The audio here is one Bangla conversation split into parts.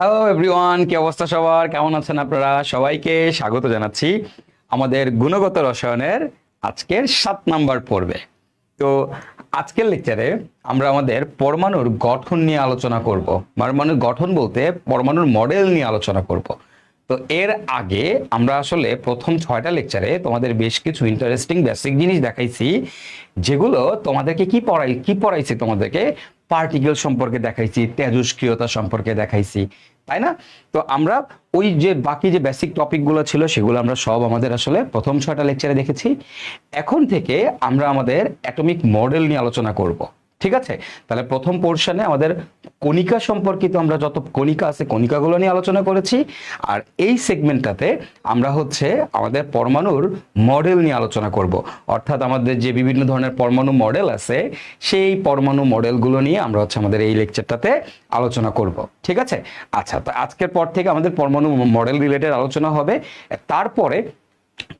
হ্যালো এভরিওয়ান, কি অবস্থা সবার? কেমন আছেন আপনারা? সবাইকে স্বাগত জানাচ্ছি আমাদের গুণগত রসায়নের আজকের 7 নাম্বার পর্বে। তো আজকের লেকচারে আমরা আমাদের পরমাণুর গঠন নিয়ে আলোচনা করব। পরমাণুর গঠন বলতে পরমাণুর মডেল নিয়ে আলোচনা করব। তো এর আগে আমরা আসলে প্রথম 6টা লেকচারে তোমাদের বেশ কিছু ইন্টারেস্টিং বেসিক জিনিস দেখাইছি, যেগুলো তোমাদেরকে কি পড়াইছি তোমাদেরকে পার্টিকেল সম্পর্কে দেখাইছি, তেজস্ক্রিয়তা সম্পর্কে দেখাইছি, তাই না? তো আমরা ওই যে বাকি যে বেসিক টপিকগুলো ছিল সেগুলো আমরা সব আমাদের আসলে প্রথম 6টা লেকচারে দেখেছি। এখন থেকে আমরা আমাদের অ্যাটমিক মডেল নিয়ে আলোচনা করব। ঠিক আছে? তাহলে প্রথম পোর্শনে আমাদের কণিকা সম্পর্কিত আমরা যত কণিকা আছে কণিকাগুলো নিয়ে আলোচনা করেছি, আর এই সেগমেন্টটাতে আমরা আমাদের পরমাণুর মডেল নিয়ে আলোচনা করব। অর্থাৎ আমাদের যে বিভিন্ন ধরনের পরমাণু মডেল আছে সেই পরমাণু মডেলগুলো নিয়ে আমরা আমাদের এই লেকচারটাতে আলোচনা করব। ঠিক আছে? আচ্ছা, তো আজকের পর থেকে আমাদের পরমাণু মডেল রিলেটেড আলোচনা হবে। তারপরে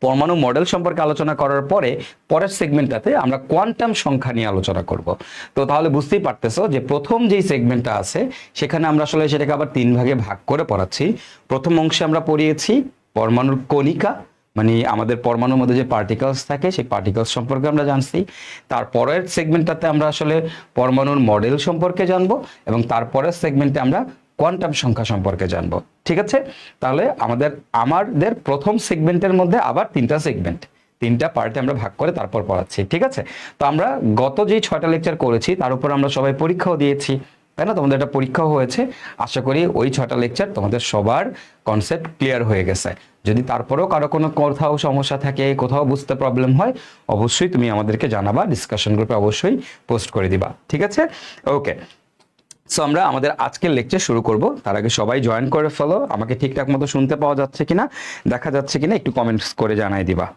পরমাণু মডেল সম্পর্কে আলোচনা করার পরে পরের সেগমেন্টটাতে আমরা কোয়ান্টাম সংখ্যা নিয়ে আলোচনা করব। তো তাহলে বুঝতেই পারতেছো যে প্রথম যেই সেগমেন্টটা আছে সেখানে আমরা আসলে সেটাকে আবার 3 ভাগে ভাগ করে পড়াচ্ছি। প্রথম অংশে আমরা পড়িয়েছি পরমাণুর কণিকা, মানে আমাদের পরমাণুর মধ্যে যে পার্টিকেলস থাকে সেই পার্টিকেলস সম্পর্কে আমরা জানছি। তারপরের সেগমেন্টটাতে আমরা আসলে পরমাণুর মডেল সম্পর্কে জানবো, এবং তারপরের সেগমেন্টে আমরা কোয়ান্টাম সংখ্যা সম্পর্কে জানবো। ঠিক আছে? তাহলে আমাদের প্রথম সেগমেন্টের মধ্যে আবার 3টা সেগমেন্ট, 3টা পার্টে আমরা ভাগ করে তারপর পড়াচ্ছি। ঠিক আছে? তো আমরা গত যেই 6টা লেকচার করেছি তার উপর আমরা সবাই পরীক্ষাও দিয়েছি, তাই না? তোমাদের একটা পরীক্ষাও হয়েছে। আশা করি ওই 6টা লেকচার তোমাদের সবার কনসেপ্ট ক্লিয়ার হয়ে গেছে। যদি তারপরেও কারো কোনো কোথাও সমস্যা থাকে, কোথাও বুঝতে প্রবলেম হয়, অবশ্যই তুমি আমাদেরকে জানাবা, ডিসকাশন গ্রুপে অবশ্যই পোস্ট করে দিবা। ঠিক আছে? ওকে, সো আমরা আমাদের আজকের লেকচার শুরু করব। তার আগে সবাই জয়েন করে ফেলো। আমাকে ঠিকঠাক মতো শুনতে পাওয়া যাচ্ছে কিনা, দেখা যাচ্ছে কিনা একটু কমেন্টস করে জানাই দিবা।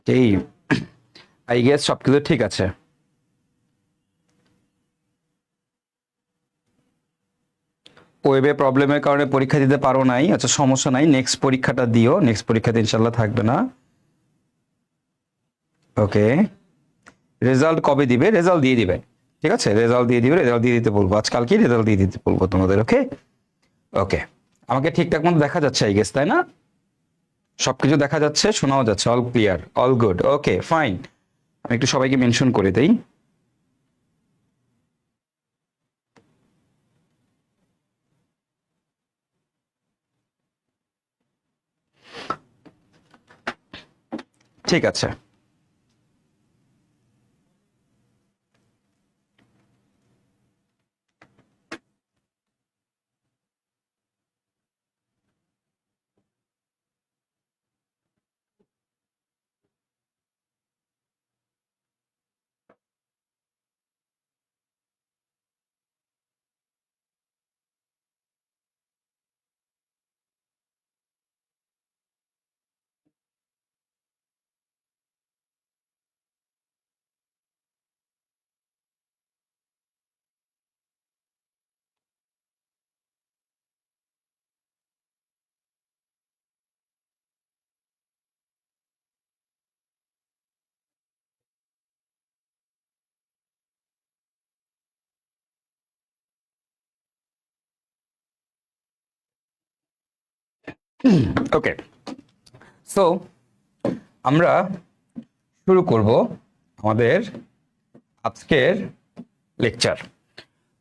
এই আই গেস সবকিছু ঠিক আছে। ওয়েবে প্রবলেমের কারণে পরীক্ষা দিতে পারো নাই, আচ্ছা সমস্যা নাই, নেক্সট পরীক্ষাটা দিও, নেক্সট পরীক্ষাতে ইনশাল্লাহ থাকবে না। ওকে, রেজাল্ট কবে দিবে? রেজাল্ট দিয়ে দিবে। ঠিক আছে, রেজাল্ট দিয়ে দিবে, রেজাল্ট দিয়ে দিতে বলবো, আজকাল কি রেজাল্ট দিয়ে দিতে বলবো তোমাদের। ওকে ওকে, আমাকে ঠিকঠাক মতো দেখা যাচ্ছে আই গেস, তাই না? সবকিছু দেখা যাচ্ছে, শোনাও যাচ্ছে, all clear, all good, okay fine. আমি একটু সবাইকে মেনশন করে দেই। ঠিক আছে, ওকে, সো আমরা শুরু করব আমাদের আজকের লেকচার।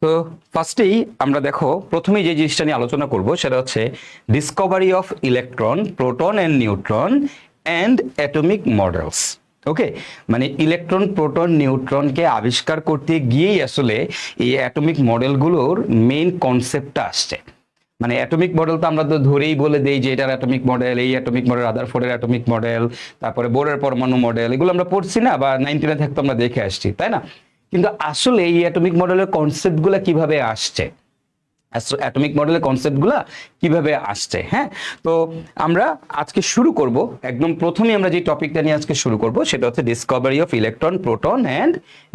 তো ফার্স্টেই আমরা দেখো প্রথমেই যে জিনিসটা নিয়ে আলোচনা করব সেটা হচ্ছে discovery of electron, proton and neutron and atomic models. Okay, মানে ইলেকট্রন, প্রোটন, নিউট্রনকে আবিষ্কার করতে গিয়েই আসলে এই অ্যাটমিক মডেলগুলোর মেইন কনসেপ্টটা আসছে। মানে অ্যাটমিক মডেল তো আমরা তো ধরেই বলে দেই যে এটার অ্যাটমিক মডেল, এই অ্যাটমিক মডেল, রাদারফোর্ডের অ্যাটমিক মডেল, তারপরে বোরের পরমাণু মডেল, এগুলো আমরা পড়ছি না, বা 19 থাকতো আমরা দেখে আসছি, তাই না? কিন্তু আসলে এই অ্যাটমিক মডেলের কনসেপ্টগুলো কিভাবে আসছে, অ্যাটমিক মডেলের কনসেপ্টগুলো কিভাবে আসছে। হ্যাঁ, তো আমরা আজকে শুরু করব, একদম প্রথমেই আমরা যে টপিকটা নিয়ে আজকে শুরু করব সেটা হচ্ছে discovery of electron, proton and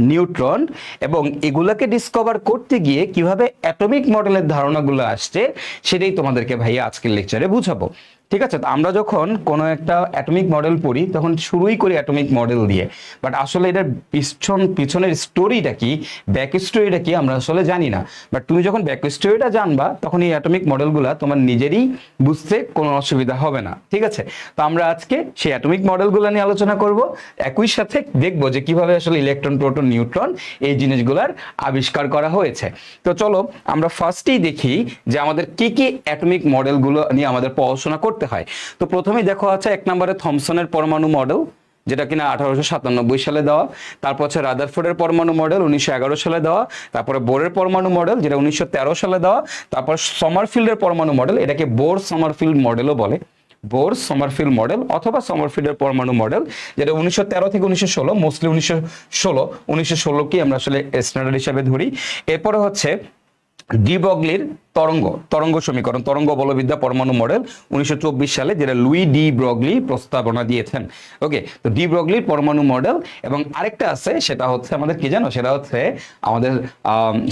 neutron, এবং এগুলাকে ডিসকভার করতে গিয়ে কিভাবে অ্যাটমিক মডেলের ধারণাগুলো আসছে সেটাই তোমাদেরকে ভাইয়া আজকের লেকচারে বুঝাবো। ঠিক আছে, তো আমরা যখন কোনো একটা অ্যাটমিক মডেল পড়ি তখন শুরুই করি অ্যাটমিক মডেল দিয়ে, বাট আসলে এটার পিছনের স্টোরিটা কি, ব্যাক স্টোরিটা কি আমরা আসলে জানি না। বাট তুমি যখন ব্যাক স্টোরিটা জানবা তখন এই অ্যাটমিক মডেলগুলো তোমার নিজেরই বুঝতে কোনো অসুবিধা হবে না। ঠিক আছে, তো আমরা আজকে সেই অ্যাটমিক মডেলগুলো নিয়ে আলোচনা করব, একই সাথে দেখব যে কিভাবে আসলে ইলেকট্রন, প্রোটন, নিউট্রন এই জিনিসগুলোর আবিষ্কার করা হয়েছে। তো চলো আমরা ফার্স্টেই দেখি যে আমাদের কি কি অ্যাটমিক মডেলগুলো নিয়ে আমাদের পড়াশোনা করতে হয়। তো প্রথমেই দেখো আছে 1 নম্বরে থমসনের পরমাণু মডেল, যেটা কিনা 1897 সালে দেওয়া। তারপর হচ্ছে রাদারফোর্ডের পরমাণু মডেল 1911 সালে দেওয়া। তারপরে বোরের পরমাণু মডেল, যেটা 1913 সালে দেওয়া। তারপর সমারফিল্ডের পরমাণু মডেল, এটাকে বোর সমারফিল্ড মডেলও বলে, বোর সমারফিল্ড মডেল অথবা সমারফিল্ডের পরমাণু মডেল, যেটা 1913 থেকে 1916, মোস্টলি 1916 আমরা আসলে স্ট্যান্ডার্ড হিসাবে ধরি। এরপরে হচ্ছে ডি ব্রগলির তরঙ্গ সমীকরণ, তরঙ্গ বলবিদ্যা পরমাণু মডেল 1924 সালে, যেটা লুই ডি ব্রগলি প্রস্তাবনা দিয়েছেন। ওকে, তো ডি ব্রগলির পরমাণু মডেল, এবং আরেকটা আছে সেটা হচ্ছে আমাদের কি জানো, সেটা হচ্ছে আমাদের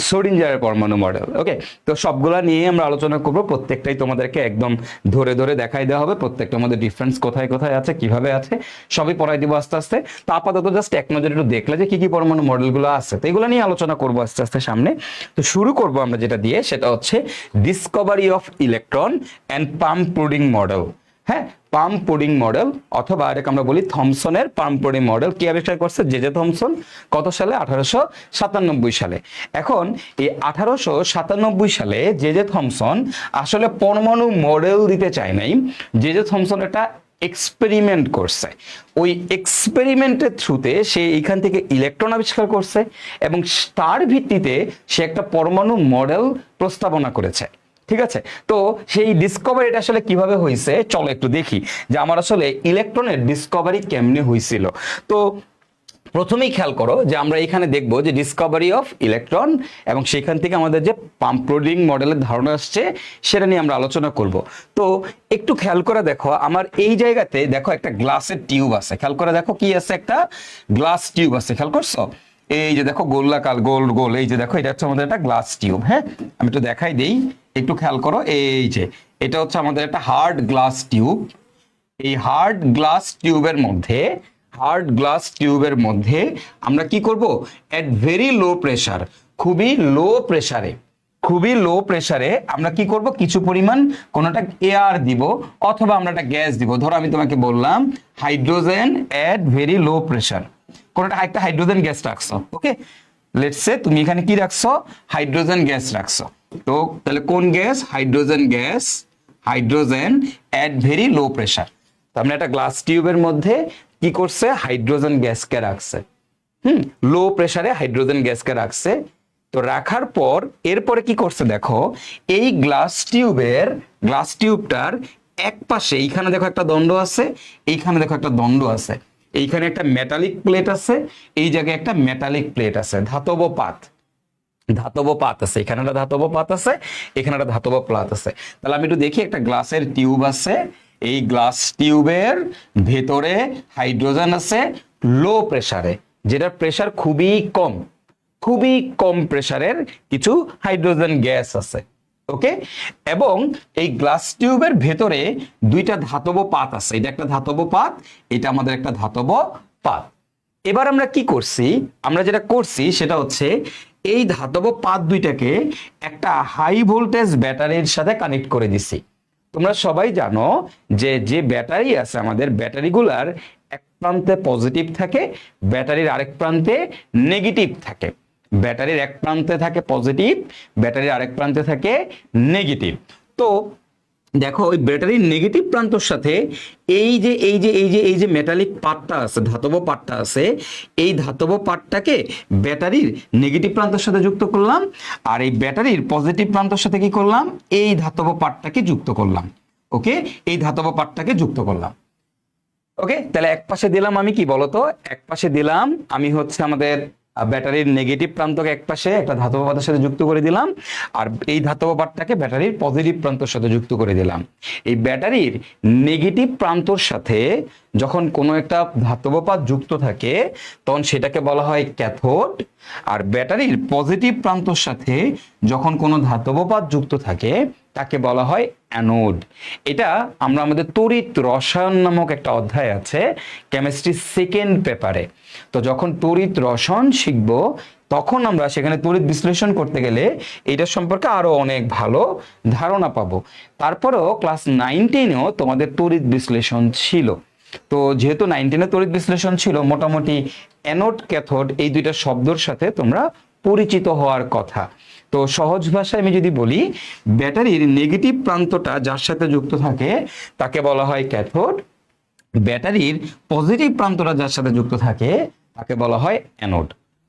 সোডিঞ্জারের পরমাণু মডেল। ওকে, তো সবগুলা নিয়ে আমরা আলোচনা করব, প্রত্যেকটাই তোমাদেরকে একদম ধরে ধরে দেখাই দেওয়া হবে, প্রত্যেকটার মধ্যে ডিফারেন্স কোথায় কোথায় আছে, কিভাবে আছে সবই পড়াই দিব আস্তে আস্তে। তো আপাতত জাস্ট এক নজরে একটু দেখলে যে কি কি পরমাণু মডেলগুলো আছে, তো এগুলো নিয়ে আলোচনা করবো আস্তে আস্তে সামনে। তো শুরু করবো আমরা যেটা দিয়ে, সেটা হচ্ছে discovery of electron and pump pudding model. হ্যাঁ, পাম্প পুডিং মডেল, অথবা এটাকে আমরা বলি থমসনের পাম্প পুডিং মডেল। কি আবিষ্কার করছে? J J Thomson. কত সালে? 1897 সালে। এখন এই 1897 সালে জে জে থমসন আসলে পরমাণু মডেল দিতে চায় নাই, জে জে থমসন এটা এক্সপেরিমেন্ট করছে। ওই এক্সপেরিমেন্টের থ্রুতে সে এইখান থেকে ইলেকট্রন আবিষ্কার করছে, এবং তার ভিত্তিতে সে একটা পরমাণু মডেল প্রস্তাবনা করেছে। ঠিক আছে, তো সেই ডিসকভারিটা আসলে কিভাবে হয়েছে চলো একটু দেখি, যে আমার আসলে ইলেকট্রনের ডিসকভারি কেমনে হয়েছিল। তো প্রথমেই খেয়াল করো যে আমরা এখানে দেখব যে ডিসকভারি অফ ইলেকট্রন, এবং সেখান থেকে আমাদের যে পাম্প পুডিং মডেলের ধারণা আসছে সেটা নিয়ে আমরা আলোচনা করব। তো একটু খেয়াল করে দেখো, আমার এই জায়গাতে দেখো একটা গ্লাসের টিউব আছে, খেয়াল করে দেখো কি আছে, একটা গ্লাস টিউব আছে, খেয়াল করছো? এই যে দেখো গোলাকার গোল গোল, এই যে দেখো এটা হচ্ছে আমাদের একটা গ্লাস টিউব। হ্যাঁ, আমি একটু দেখাই দেই, একটু খেয়াল করো। এই যে এটা হচ্ছে আমাদের একটা হার্ড গ্লাস টিউব। এই হার্ড গ্লাস টিউবের মধ্যে আমরা কি করব? এট ভেরি লো প্রেসার, খুবই লো প্রেসারে আমরা কি করব? কিছু পরিমাণ কোনটা এয়ার দিব অথবা আমরা একটা গ্যাস দিব। ধরো আমি তোমাকে বললাম হাইড্রোজেন এট ভেরি লো প্রেসার, কোনটা একটা হাইড্রোজেন গ্যাস রাখছো। ওকে, লেটস সে তুমি এখানে কি রাখছো? হাইড্রোজেন গ্যাস রাখছো। তো তাহলে কোন গ্যাস? হাইড্রোজেন এট ভেরি লো প্রেসার। তো আমরা একটা গ্লাস টিউবের মধ্যে কি করছে? হাইড্রোজেন গ্যাসকে রাখছে। লো প্রেসারে হাইড্রোজেন গ্যাসকে রাখছে। তো রাখার পর এরপরে কি করছে দেখো, এই গ্লাস টিউবটার এক পাশে এইখানে দেখো একটা দণ্ড আছে, এইখানে দেখো একটা দণ্ড আছে, এইখানে একটা মেটালিক প্লেট আছে, এই জায়গায় একটা মেটালিক প্লেট আছে, ধাতব পাত আছে, এখানে একটা ধাতব পাত আছে, এখানে একটা ধাতব প্লাট আছে। তাহলে আমি একটু দেখি, একটা গ্লাসের টিউব আছে, এই গ্লাস টিউবের ভেতরে হাইড্রোজেন আছে লো প্রেসারে, যেটার প্রেসার খুবই কম প্রেসারের কিছু হাইড্রোজেন গ্যাস আছে। ওকে, এবং এই গ্লাস টিউবের ভেতরে দুইটা ধাতব পাত আছে, এটা একটা ধাতব পাত, এটা আমাদের একটা ধাতব পাত। এবার আমরা কি করছি? আমরা যেটা করছি সেটা হচ্ছে এই ধাতব পাত দুইটাকে একটা হাই ভোল্টেজ ব্যাটারির সাথে কানেক্ট করে দিছি। তোমরা সবাই জানো যে ব্যাটারি আছে, আমাদের ব্যাটারিগুলার এক প্রান্তে পজিটিভ থাকে, ব্যাটারির আরেক প্রান্তে নেগেটিভ থাকে। ব্যাটারির এক প্রান্তে থাকে পজিটিভ, ব্যাটারির আরেক প্রান্তে থাকে নেগেটিভ। তো দেখো ওই ব্যাটারির নেগেটিভ প্রান্তর সাথে এই যে মেটালিক পার্টটা আছে, ধাতব পার্টটা আছে, এই ধাতব পার্টটাকে ব্যাটারির নেগেটিভ প্রান্তের সাথে যুক্ত করলাম, আর এই ব্যাটারির পজিটিভ প্রান্তের সাথে কি করলাম? এই ধাতব পার্টটাকে যুক্ত করলাম। ওকে, এই ধাতব পার্টটাকে যুক্ত করলাম। ওকে, তাহলে এক পাশে দিলাম আমি কি বলতো, এক পাশে দিলাম আমি হচ্ছে আমাদের ব্যাটারির নেগেটিভ প্রান্তকে এক পাশে একটা ধাতব পাতের সাথে যুক্ত করে দিলাম, আর এই ধাতব পাতটাকে ব্যাটারির পজিটিভ প্রান্তর সাথে যুক্ত করে দিলাম। এই ব্যাটারির নেগেটিভ প্রান্তর সাথে যখন কোনো একটা ধাতব পাত যুক্ত থাকে তখন সেটাকে বলা হয় ক্যাথোড, আর ব্যাটারির পজিটিভ প্রান্তর সাথে যখন কোনো ধাতব পাত যুক্ত থাকে তাকে বলা হয় অ্যানোড। এটা আমরা আমাদের তড়িৎ রসায়ন নামক একটা অধ্যায় আছে কেমিস্ট্রি সেকেন্ড পেপারে। তো যখন তড়িৎ রসায়ন শিখব তখন আমরা সেখানে তড়িৎ বিশ্লেষণ করতে গেলে এইটার সম্পর্কে আরো অনেক ভালো ধারণা পাবো। তারপরেও ক্লাস 9-10-এও তোমাদের তড়িৎ বিশ্লেষণ ছিল। তো যেহেতু 9-10-এ তড়িৎ বিশ্লেষণ ছিল, মোটামুটি অ্যানোড ক্যাথোড এই দুইটা শব্দের সাথে তোমরা পরিচিত হওয়ার কথা। তো সহজ ভাষায় আমি যদি বলি, ব্যাটারির নেগেটিভ প্রান্তটা যার সাথে যুক্ত থাকে তাকে বলা হয় ক্যাথোড, ব্যাটারির পজিটিভ প্রান্তটা যার সাথে যুক্ত থাকে তাকে বলা হয় অ্যানোড।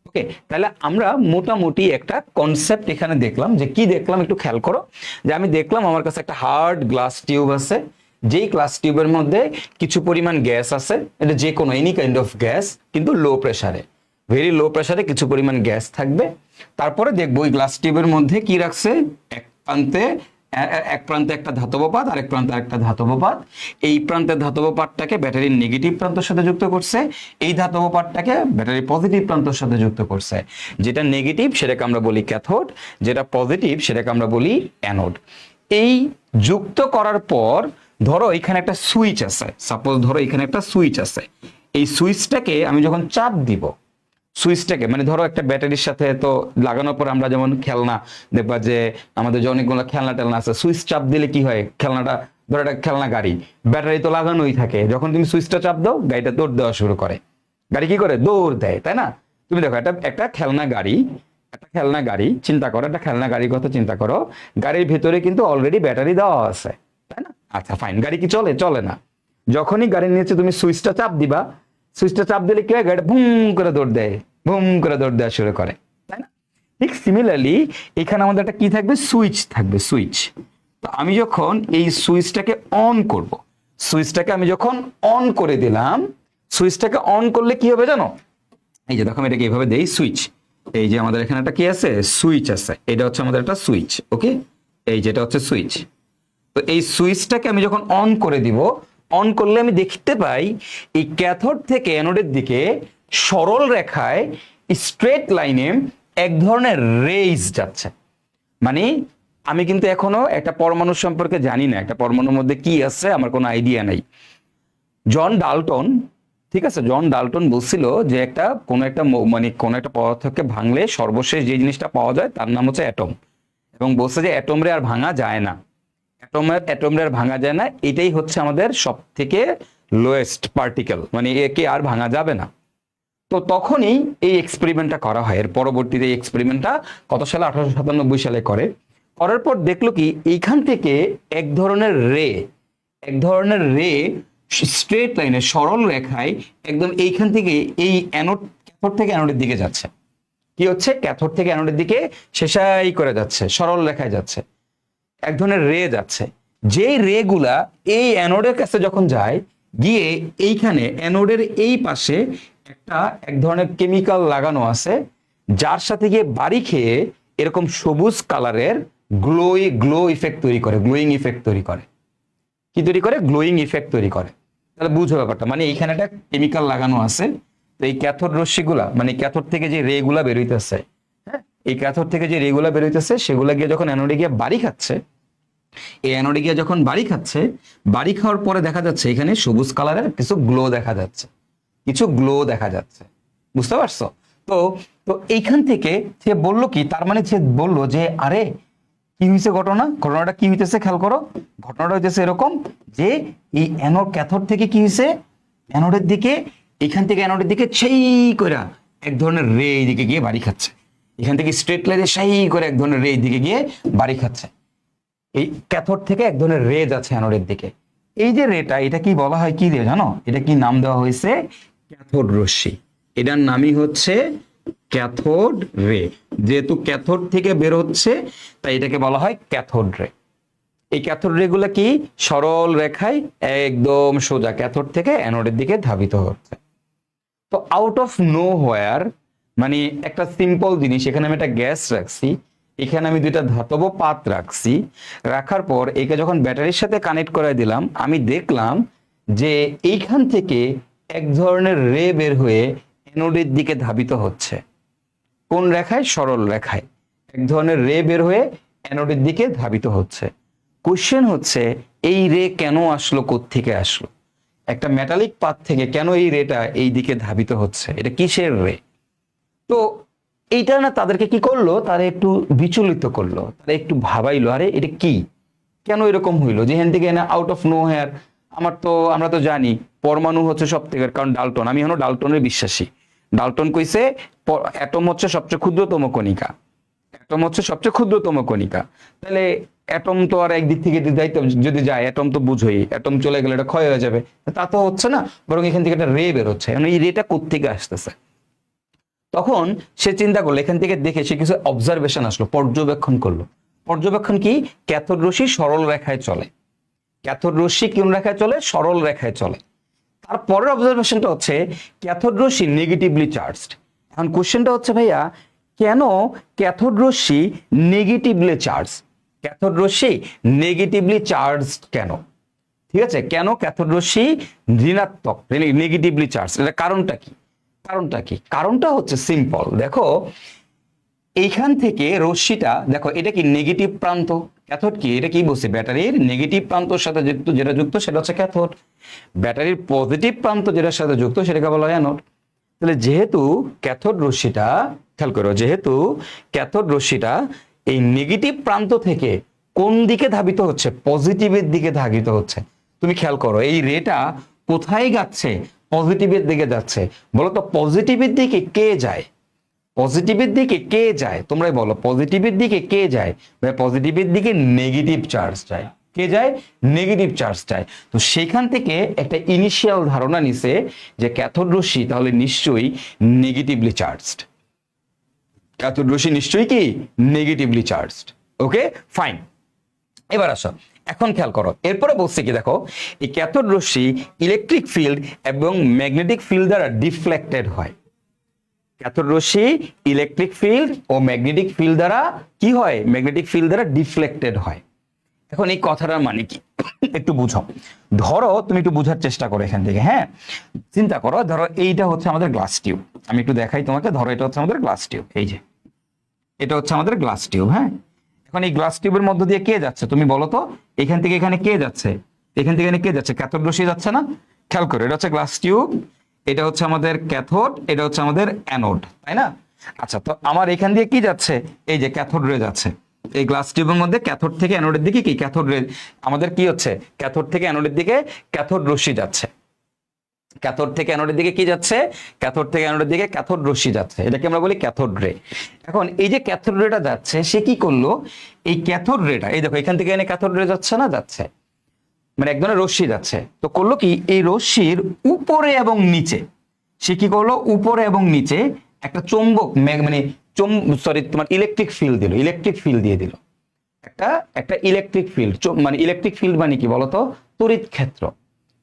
ওকে, তাহলে আমরা মোটামুটি একটা কনসেপ্ট এখানে দেখলাম। যে কি দেখলাম একটু খেয়াল করো। যে আমি দেখলাম আমার কাছে একটা হার্ড গ্লাস টিউব আছে, যেই গ্লাস টিউবের মধ্যে কিছু পরিমাণ গ্যাস আছে, এটা যে কোনো এনি কাইন্ড অফ গ্যাস, কিন্তু লো প্রেসারে, ভেরি লো প্রেসারে কিছু পরিমাণ গ্যাস থাকবে। তারপরে দেখবো ওই গ্লাস টিউবের মধ্যে কি রাখছে, এক প্রান্তে একটা ধাতব পাত, আরেক প্রান্তে একটা ধাতব পাত। এই প্রান্তের ধাতব পাতটাকে ব্যাটারির নেগেটিভ প্রান্তের সাথে যুক্ত করছে, এই ধাতব পাতটাকে ব্যাটারির পজিটিভ প্রান্তের সাথে যুক্ত করছে। যেটা নেগেটিভ সেটাকে আমরা বলি ক্যাথোড, যেটা পজিটিভ সেটাকে আমরা বলি অ্যানোড। এই যুক্ত করার পর ধরো এখানে একটা সুইচ আছে, সাপোজ ধরো এখানে একটা সুইচ আছে। এই সুইচটাকে আমি যখন চাপ দিব, সুইচটাকে মানে ধরো একটা ব্যাটারির সাথে তো লাগানোর পর আমরা যেমন খেলনা দেখবা যে আমাদের যে অনেকগুলো খেলনা টেলনা আছে, সুইচ চাপ দিলে কি হয়, খেলনাটা ধরো একটা খেলনা গাড়ি, ব্যাটারি তো লাগানোই থাকে, যখন তুমি সুইচটা চাপ দাও গাড়িটা দৌড় দেওয়া শুরু করে। গাড়ি কি করে, দৌড় দেয়, তাই না? তুমি দেখো একটা খেলনা গাড়ি, একটা খেলনা গাড়ি চিন্তা করো, একটা খেলনা গাড়ির কথা চিন্তা করো, গাড়ির ভিতরে কিন্তু অলরেডি ব্যাটারি দেওয়া আছে, তাই না? আচ্ছা ফাইন, গাড়ি কি চলে? চলে না। যখনই গাড়ির নিচে তুমি সুইচটা চাপ দিবা, সুইচটা চাপ দিলে কি হয়, গাড়িটা বুম করে দৌড় দেয়, বুম করে দৌড় দেওয়া শুরু করে, তাই না? ঠিক সিমিলারলি এখানে আমাদের একটা কি থাকবে, সুইচ থাকবে, সুইচ। তো আমি যখন এই সুইচটাকে অন করব, সুইচটাকে আমি যখন অন করে দিলাম, সুইচটাকে অন করলে কি হবে জানো? এই যে দেখো আমি এটাকে এইভাবে দেই, সুইচ। এই যে আমাদের এখানে একটা কি আছে, সুইচ আছে, এটা হচ্ছে আমাদের একটা সুইচ। ওকে, এই যেটা হচ্ছে সুইচ। তো এই সুইচটাকে আমি যখন অন করে দিব, অন করলে আমি দেখতে পাই এই ক্যাথোড থেকে অ্যানোডের দিকে সরল রেখায় স্ট্রেট লাইনে এক ধরনের রেজ যাচ্ছে। মানে আমি কিন্তু এখনো একটা পরমাণু সম্পর্কে জানি না, একটা পরমাণুর মধ্যে কি আছে আমার কোনো আইডিয়া নাই। জন ডাল্টন, ঠিক আছে, জন ডাল্টন বলছিল যে কোনো একটা পদার্থকে ভাঙলে সর্বশেষ যে জিনিসটা পাওয়া যায় তার নাম হচ্ছে অ্যাটম, এবং বলছে যে অ্যাটমরে আর ভাঙা যায় না, অ্যাটমরে আর ভাঙা যায় না, এটাই হচ্ছে আমাদের সব থেকে লোয়েস্ট পার্টিকেল, মানে একে আর ভাঙা যাবে না। তো তখনই এই এক্সপেরিমেন্টটা করা হয়। এর পরবর্তীতে এই এক্সপেরিমেন্টটা কত সালে, 1897 সালে করার পর দেখলো কি এইখান থেকে এক ধরনের রে স্ট্রেট লাইনে সরল রেখায় একদম এইখান থেকে এই ক্যাথোড থেকে অ্যানোডের দিকে যাচ্ছে। কি হচ্ছে, ক্যাথোড থেকে অ্যানোডের দিকে শেষাই করে যাচ্ছে, সরল রেখায় যাচ্ছে, এক ধরনের রে যাচ্ছে। যেই রে গুলা এই অ্যানোডের কাছে যখন যায়, গিয়ে এইখানে অ্যানোডের এই পাশে এক ধরনের কেমিক্যাল লাগানো আছে, যার সাথে গিয়ে বাড়ি খেয়ে এরকম সবুজ কালারের গ্লো ইফেক্ট তৈরি করে, গ্লোয়িং ইফেক্ট তৈরি করে। কি তৈরি করে, গ্লোয়িং ইফেক্ট তৈরি করে। তাহলে বুঝো ব্যাপারটা, মানে এইখানে একটা কেমিক্যাল লাগানো আছে। তো এই ক্যাথোড রশ্মিগুলা, মানে ক্যাথোড থেকে যে রে গুলা বেরোইতেছে, হ্যাঁ, এই ক্যাথোড থেকে যে রে গুলা বেরোইতেছে সেগুলা গিয়ে যখন অ্যানোডে গিয়ে বাড়ি খাচ্ছে, এই অ্যানোডে গিয়ে যখন বাড়ি খাচ্ছে, বাড়ি খাওয়ার পরে দেখা যাচ্ছে এখানে সবুজ কালারের কিছু গ্লো দেখা যাচ্ছে, বুঝতে পারছো? তো তো এইখান থেকে সে বললো কি, তার মানে সে বললো যে আরে কি হয়েছে, ঘটনাটা কি হইতেছে খেয়াল করো। ঘটনাটা হইতেছে এরকম যে এই ক্যাথোড থেকে কি হয়েছে, অ্যানোডের দিকে, এখান থেকে অ্যানোডের দিকে সেই করে এক ধরনের রে এইদিকে গিয়ে বাড়ি খাচ্ছে, এখান থেকে স্ট্রেট লাইনে সেই করে এক ধরনের রে এইদিকে গিয়ে বাড়ি খাচ্ছে। এই ক্যাথোড থেকে এক ধরনের রে যাচ্ছে অ্যানোডের দিকে। এই যে রেটা, এটা কি বলা হয়, কি রে জানো? এটা কি নাম দেওয়া হয়েছে, ক্যাথোড রশ্মি। এটার নামই হচ্ছে ক্যাথোড রে। যেহেতু ক্যাথোড থেকে বের হচ্ছে তাই এটাকে বলা হয় ক্যাথোড রে। এই ক্যাথোড রে গুলা কি সরল রেখায় একদম সোজা ক্যাথোড থেকে অ্যানোডের দিকে ধাবিত হচ্ছে। তো আউট অফ নো হোয়ার মানে একটা সিম্পল জিনিস, এখানে আমি একটা গ্যাস রাখছি, এখানে আমি দুইটা ধাতব পাত রাখছি, রাখার পর একে যখন ব্যাটারির সাথে কানেক্ট করে দিলাম, আমি দেখলাম যে এইখান থেকে এক ধরনের রে বের হয়ে অ্যানোডের দিকে ধাবিত হচ্ছে। কোন রেখায়? সরল রেখায় এক ধরনের রে বের হয়ে অ্যানোডের দিকে ধাবিত হচ্ছে। কোশ্চেন হচ্ছে এই রে কেন আসলো, কোত্থেকে আসলো? একটা মেটালিক পাত থেকে কেন এই রেটা এই দিকে ধাবিত হচ্ছে? এটা কিসের রে? তো এইটা না তাদেরকে কি করলো, তারা একটু বিচলিত করলো, তারা একটু ভাবাইলো, আরে এটা কি, কেন এরকম হইলো, যেখান থেকে না আউট অফ নো হেয়ার। আমরা তো জানি পরমাণু হচ্ছে সব থেকে, কারণ ডাল্টন, আমি এখনো ডাল্টনের বিশ্বাসী। ডাল্টন কইছে অ্যাটম হচ্ছে সবচেয়ে ক্ষুদ্রতম কণিকা, অ্যাটম হচ্ছে সবচেয়ে ক্ষুদ্রতম কণিকা। তাহলে অ্যাটম তো আর একদিক থেকে যদি যায়, অ্যাটম তো বুঝোই, অ্যাটম চলে গেলে এটা ক্ষয় হয়ে যাবে, তা তো হচ্ছে না, বরং এখান থেকে একটা রে বের হচ্ছে। এই রেটা কোত্থেকে আসতেছে? তখন সে চিন্তা করলো, এখান থেকে দেখে সে কিছু অবজারভেশন আসলো, পর্যবেক্ষণ করলো। পর্যবেক্ষণ কি? ক্যাথোড রশ্মি সরল রেখায় চলে, ক্যাথোড রশ্মি কোন রেখায় চলে? সরল রেখায় চলে। তারপরের অবজারভেশনটা হচ্ছে ক্যাথোড রশ্মি নেগেটিভলি চার্জড। এখন কোশ্চেনটা হচ্ছে ভাইয়া, কেন ক্যাথোড রশ্মি নেগেটিভলি চার্জ? ক্যাথোড রশ্মি নেগেটিভলি চার্জ কেন? ঠিক আছে, কেন ক্যাথোড রশ্মি ঋণাত্মক, নেগেটিভলি চার্জ? এটা কারণটা কি? কারণটা হচ্ছে সিম্পল। দেখো এইখান থেকে রশ্মিটা, দেখো এটা কি নেগেটিভ প্রান্ত, ক্যাথোড কি, এটা কি বলছে, ব্যাটারির নেগেটিভ প্রান্তর সাথে যেটা যুক্ত সেটা হচ্ছে ক্যাথোড, ব্যাটারির পজিটিভ প্রান্ত যেটার সাথে যুক্ত সেটাকে বলা হয় অ্যানোড। তাহলে যেহেতু ক্যাথোড রশ্মিটা, খেয়াল করো, যেহেতু ক্যাথোড রশ্মিটা এই নেগেটিভ প্রান্ত থেকে কোন দিকে ধাবিত হচ্ছে? পজিটিভের দিকে ধাবিত হচ্ছে। তুমি খেয়াল করো এই রেটা কোথায় যাচ্ছে? পজিটিভের দিকে যাচ্ছে। বলো তো পজিটিভের দিকে কে যায়? পজিটিভের দিকে কে যায়? তোমরাই বলো, পজিটিভের দিকে কে যায়? ভাই পজিটিভের দিকে নেগেটিভ চার্জ যায়। কে যায়? নেগেটিভ চার্জ যায়। তো সেখান থেকে একটা ইনিশিয়াল ধারণা নিছে যে ক্যাথোড রশ্মি তাহলে নিশ্চয়ই নেগেটিভলি চার্জড, ক্যাথোড রশ্মি নিশ্চয়ই কি নেগেটিভলি চার্জড। ওকে ফাইন, এবার আসো, এখন খেয়াল করো এরপরে বলছে কি, দেখো এই ক্যাথোড রশ্মি ইলেকট্রিক ফিল্ড এবং ম্যাগনেটিক ফিল্ড দ্বারা ডিফ্লেক্টেড হয়। ক্যাথোড রশ্মি ইলেকট্রিক ফিল্ড ও ম্যাগনেটিক ফিল্ড দ্বারা কি হয়? ম্যাগনেটিক ফিল্ড দ্বারা ডিফ্লেক্টেড হয়। এখন এই কথাটার মানে কি একটু বুঝো। ধরো তুমি একটু বোঝার চেষ্টা করো এখান থেকে, হ্যাঁ চিন্তা করো, ধরো এইটা হচ্ছে আমাদের গ্লাস টিউব, আমি একটু দেখাই তোমাকে, ধরো এটা হচ্ছে আমাদের গ্লাস টিউব, এই যে এটা হচ্ছে আমাদের গ্লাস টিউব, হ্যাঁ। এখন এই গ্লাস টিউবের মধ্য দিয়ে কে যাচ্ছে তুমি বলো তো? এখান থেকে এখানে কে যাচ্ছে? এখান থেকে এখানে কে যাচ্ছে? ক্যাথোড রশ্মি যাচ্ছে না? খেয়াল করো, এটা হচ্ছে গ্লাস টিউব, এটা হচ্ছে আমাদের ক্যাথোড, এটা হচ্ছে আমাদের অ্যানোড, তাই না? আচ্ছা, তো আমার এখান দিয়ে কি যাচ্ছে? এই যে ক্যাথোড রে যাচ্ছে। এই গ্লাস টিউবের মধ্যে ক্যাথোড থেকে অ্যানোডের দিকে কি ক্যাথোড রে, আমাদের কি হচ্ছে? ক্যাথোড থেকে অ্যানোডের দিকে ক্যাথোড রশ্মি যাচ্ছে। ক্যাথোড থেকে অ্যানোডের দিকে কি যাচ্ছে? ক্যাথোড থেকে অ্যানোডের দিকে ক্যাথোড রশ্মি যাচ্ছে, এটাকে আমরা বলি ক্যাথোড রে। এখন এই যে ক্যাথোড রেটা যাচ্ছে, সে কি করলো? এই ক্যাথোড রেটা, এই দেখো এখান থেকে এনে ক্যাথোড রে যাচ্ছে না? যাচ্ছে, মানে এক ধরনের রশ্মি যাচ্ছে। তো করলো কি, এই রশ্মির উপরে এবং নিচে সে কি করলো? উপরে এবং নিচে একটা চৌম্বক, মানে তোমার ইলেকট্রিক ফিল্ড দিল, ইলেকট্রিক ফিল্ড দিয়ে দিল, একটা ইলেকট্রিক ফিল্ড। মানে ইলেকট্রিক ফিল্ড মানে কি বলতো? তড়িৎ ক্ষেত্র।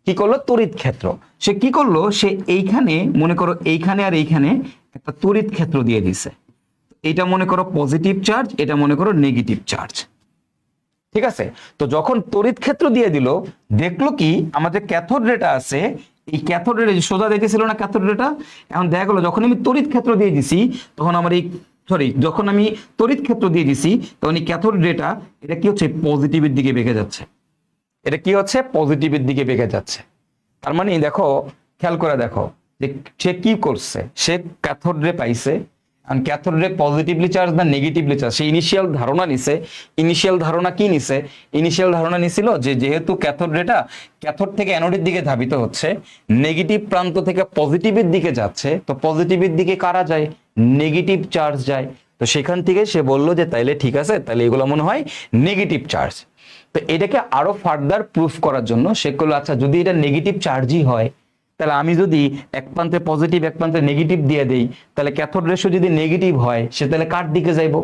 কি করলো? তড়িৎ ক্ষেত্র। সে কি করলো? সে এইখানে মনে করো, এইখানে আর এইখানে একটা তড়িৎ ক্ষেত্র দিয়ে দিছে। এটা মনে করো পজিটিভ চার্জ, এটা মনে করো নেগেটিভ চার্জ, ঠিক আছে? তো যখন তড়িৎ ক্ষেত্র দিয়ে দিল, দেখলো কি আমাদের ক্যাথোড রেটা আছে, এই ক্যাথোড রে সোজা দেখেছিল না ক্যাথোড রেটা, এখন দেখা গেলো যখন আমি তড়িৎ ক্ষেত্র দিয়ে দিছি, তখন আমার এই যখন আমি তড়িৎ ক্ষেত্র দিয়ে দিছি, তখন এই ক্যাথোড রেটা এটা কি হচ্ছে? পজিটিভের দিকে বেঁকে যাচ্ছে। এটা কি হচ্ছে? পজিটিভের দিকে বেঁকে যাচ্ছে। তার মানে দেখো, খেয়াল করে দেখো যে সে কি করছে, সে ক্যাথোড রে পাইছে, ক্যাথোড রে পজিটিভলি চার্জ না নেগেটিভলি চার্জ, সে ইনিশিয়াল ধারণা নিছে। ইনিশিয়াল ধারণা কি নিছে? ইনিশিয়াল ধারণা নিছিল যে যেহেতু ক্যাথোড রেটা ক্যাথোড থেকে অ্যানোডের দিকে ধাবিত হচ্ছে, নেগেটিভ প্রান্ত থেকে পজিটিভের দিকে যাচ্ছে, তো পজিটিভের দিকে কারা যায়? নেগেটিভ চার্জ যায়। তো সেখান থেকে সে বলল যে তাইলে ঠিক আছে, তাহলে এগুলো মনে হয় নেগেটিভ চার্জ। তো এটাকে আরো ফার্দার প্রুফ করার জন্য সে করলো, আচ্ছা যদি এটা নেগেটিভ চার্জই হয়, তাহলে আমি যদি এক প্রান্তে পজিটিভ এক প্রান্তে নেগেটিভ দিয়ে দেই, তাহলে ক্যাথোড রেশিও যদি নেগেটিভ হয়, সে তাহলে কার দিকে যাইবো?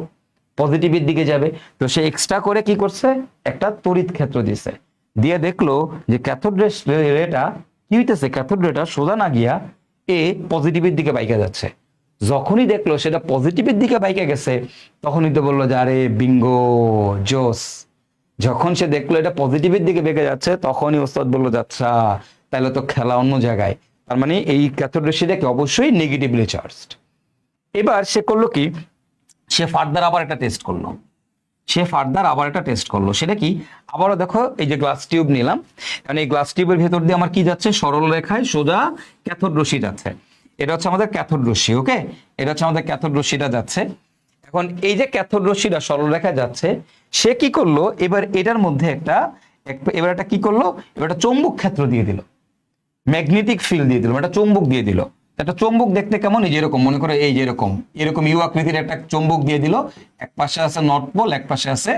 পজিটিভের দিকে যাবে। তো সে এক্সট্রা করে কি করছে? একটা তড়িৎ ক্ষেত্র দিছে, দিয়ে দেখলো যে ক্যাথোড রেটা কি হইতেছে? ক্যাথোড রেটা সোজা না গিয়া এ পজিটিভের দিকে বাইকে যাচ্ছে। যখনই দেখলো সেটা পজিটিভের দিকে বাইকে গেছে, তখনই তো বললো যে আরে বিঙ্গো, জোস। যখন সে দেখলো এটা পজিটিভের দিকে বেঁকে যাচ্ছে, তখনই ওস্তাদ বললো যাচ্ছা তাহলে তো খেলা অন্য জায়গায়। তার মানে এই ক্যাথোড রশ্মিটাকে অবশ্যই নেগেটিভলি চার্জড। এবার সে করলো কি, সে ফার্দার আবার একটা টেস্ট করলো। সেটা কি, আবারও দেখো এই যে গ্লাস টিউব নিলাম, কারণ এই গ্লাস টিউবের ভেতর দিয়ে আমার কি যাচ্ছে, সরল রেখায় সোজা ক্যাথোড রশ্মি যাচ্ছে। এটা হচ্ছে আমাদের ক্যাথোড রশ্মি। ওকে, এটা হচ্ছে আমাদের ক্যাথোড রশ্মিটা যাচ্ছে। এখন এই যে ক্যাথোড রশ্মিটা সরল রেখায় যাচ্ছে, সে কি করলো, এবার এটার মধ্যে এবার একটা কি করলো, এবার একটা চৌম্বক ক্ষেত্র দিয়ে দিল, ম্যাগনেটিক ফিল্ড দিয়ে দিল, একটা চৌম্বক দিয়ে দিল। একটা চৌম্বক দেখতে কেমন, এই যে এরকম, মনে করো এই যে এরকম ইউ আকৃতির একটা চৌম্বক দিয়ে দিল। এক পাশে আছে নর্থ পোল, এক পাশে আছে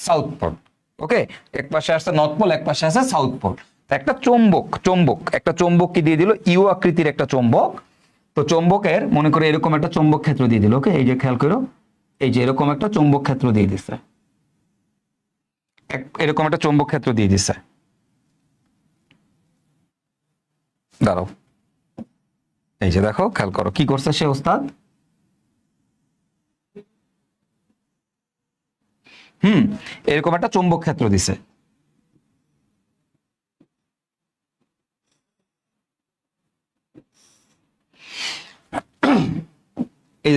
সাউথ পোল। ওকে, এক পাশে আছে নর্থ পোল, এক পাশে আছে সাউথ পোল। একটা একটা চৌম্বক কি দিয়ে দিল, ইউ আকৃতির একটা চৌম্বক। তো চৌম্বকের মনে করো এরকম একটা চৌম্বক ক্ষেত্র দিয়ে দিল। ওকে, এই যে খেয়াল করো, এই যে এরকম একটা চৌম্বক ক্ষেত্র দিয়ে দিচ্ছে, এরকম একটা চৌম্বক ক্ষেত্র দিয়ে দিচ্ছে। দাঁড়াও, এই যে দেখো, খেয়াল করো কি করছে সে ওস্তাদ। এরকম একটা চৌম্বক ক্ষেত্র দিছে। এই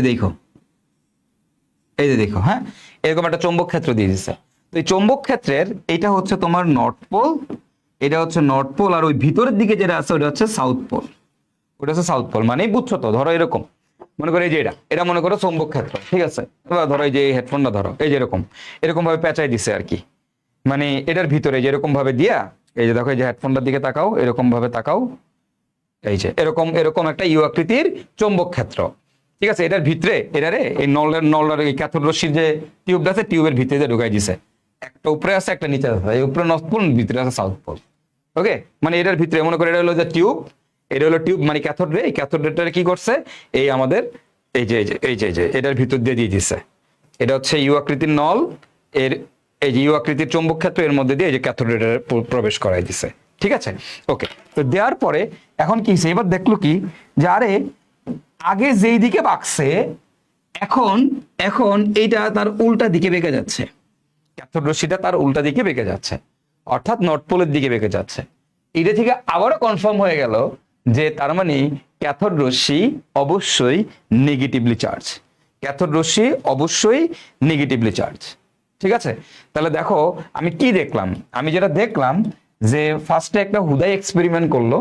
যে দেখো, হ্যাঁ, এরকম একটা চৌম্বক ক্ষেত্র দিয়ে দিছে। তো এই চৌম্বক ক্ষেত্রের এটা হচ্ছে তোমার নর্থ পোল, এটা হচ্ছে নর্থ পোল, আর ওই ভিতরের দিকে যেটা আছে ওটা হচ্ছে সাউথ পোল। ওটা হচ্ছে সাউথ পোল, মানে বুঝছো তো। ধরো এরকম, মনে করো এই যে এটা মনে করো চৌম্বক ক্ষেত্র, ঠিক আছে। এবার ধরো এই যে হেডফোনটা ধরো, এই যে এরকম ভাবে পেঁচাই দিছে আর কি, মানে এটার ভিতরে যে এরকম ভাবে দিয়া, এই যে দেখো এই যে হেডফোনটার দিকে তাকাও, এরকম ভাবে তাকাও, এই যে এরকম একটা ইউ আকৃতির চৌম্বক ক্ষেত্র, ঠিক আছে। এটার ভিতরে এটারে এই নলের এই ক্যাথোড রশ্মির যে টিউবটা আছে, টিউবের ভিতরে যে ঢুকাই দিছে। একটা উপরে আছে, একটা নিচে আছে, এই উপরে নর্থ পোল, ভিতরে আছে সাউথ পোল। ওকে, মানে এটার ভিতরে মনে করে এটা হলো যে টিউব, এটা হলো টিউব মানে ক্যাথোড রে। এই ক্যাথোড রেটা কি করছে, এই আমাদের এই যে এটার ভিতর দিয়ে দিয়ে দিছে। এটা হচ্ছে ইউ আকৃতির নল, এর এই যে ইউ আকৃতির চৌম্বক ক্ষেত্র, এর মধ্যে দিয়ে এই যে ক্যাথোড রেটা প্রবেশ করাই দিছে, ঠিক আছে। ওকে, তো দেওয়ার পরে এখন কি হয়েছে, এবার দেখলো কি যে আরে আগে যেই দিকে বাঁকছে, এখন এখন এইটা তার উল্টা দিকে বেঁকে যাচ্ছে, ক্যাথোড রশ্মিটা তার উল্টা দিকে বেঁকে যাচ্ছে, অর্থাৎ নর্থ পোলের দিকে বেঁকে যাচ্ছে। এটা থেকে আবারও কনফার্ম হয়ে গেল যে তার মানে ক্যাথোড রশ্মি অবশ্যই নেগেটিভলি চার্জ, ক্যাথোড রশ্মি অবশ্যই নেগেটিভলি চার্জ, ঠিক আছে। তাহলে দেখো আমি কি দেখলাম, আমি যেটা দেখলাম যে ফার্স্টে একটা হুদাই এক্সপেরিমেন্ট করলো,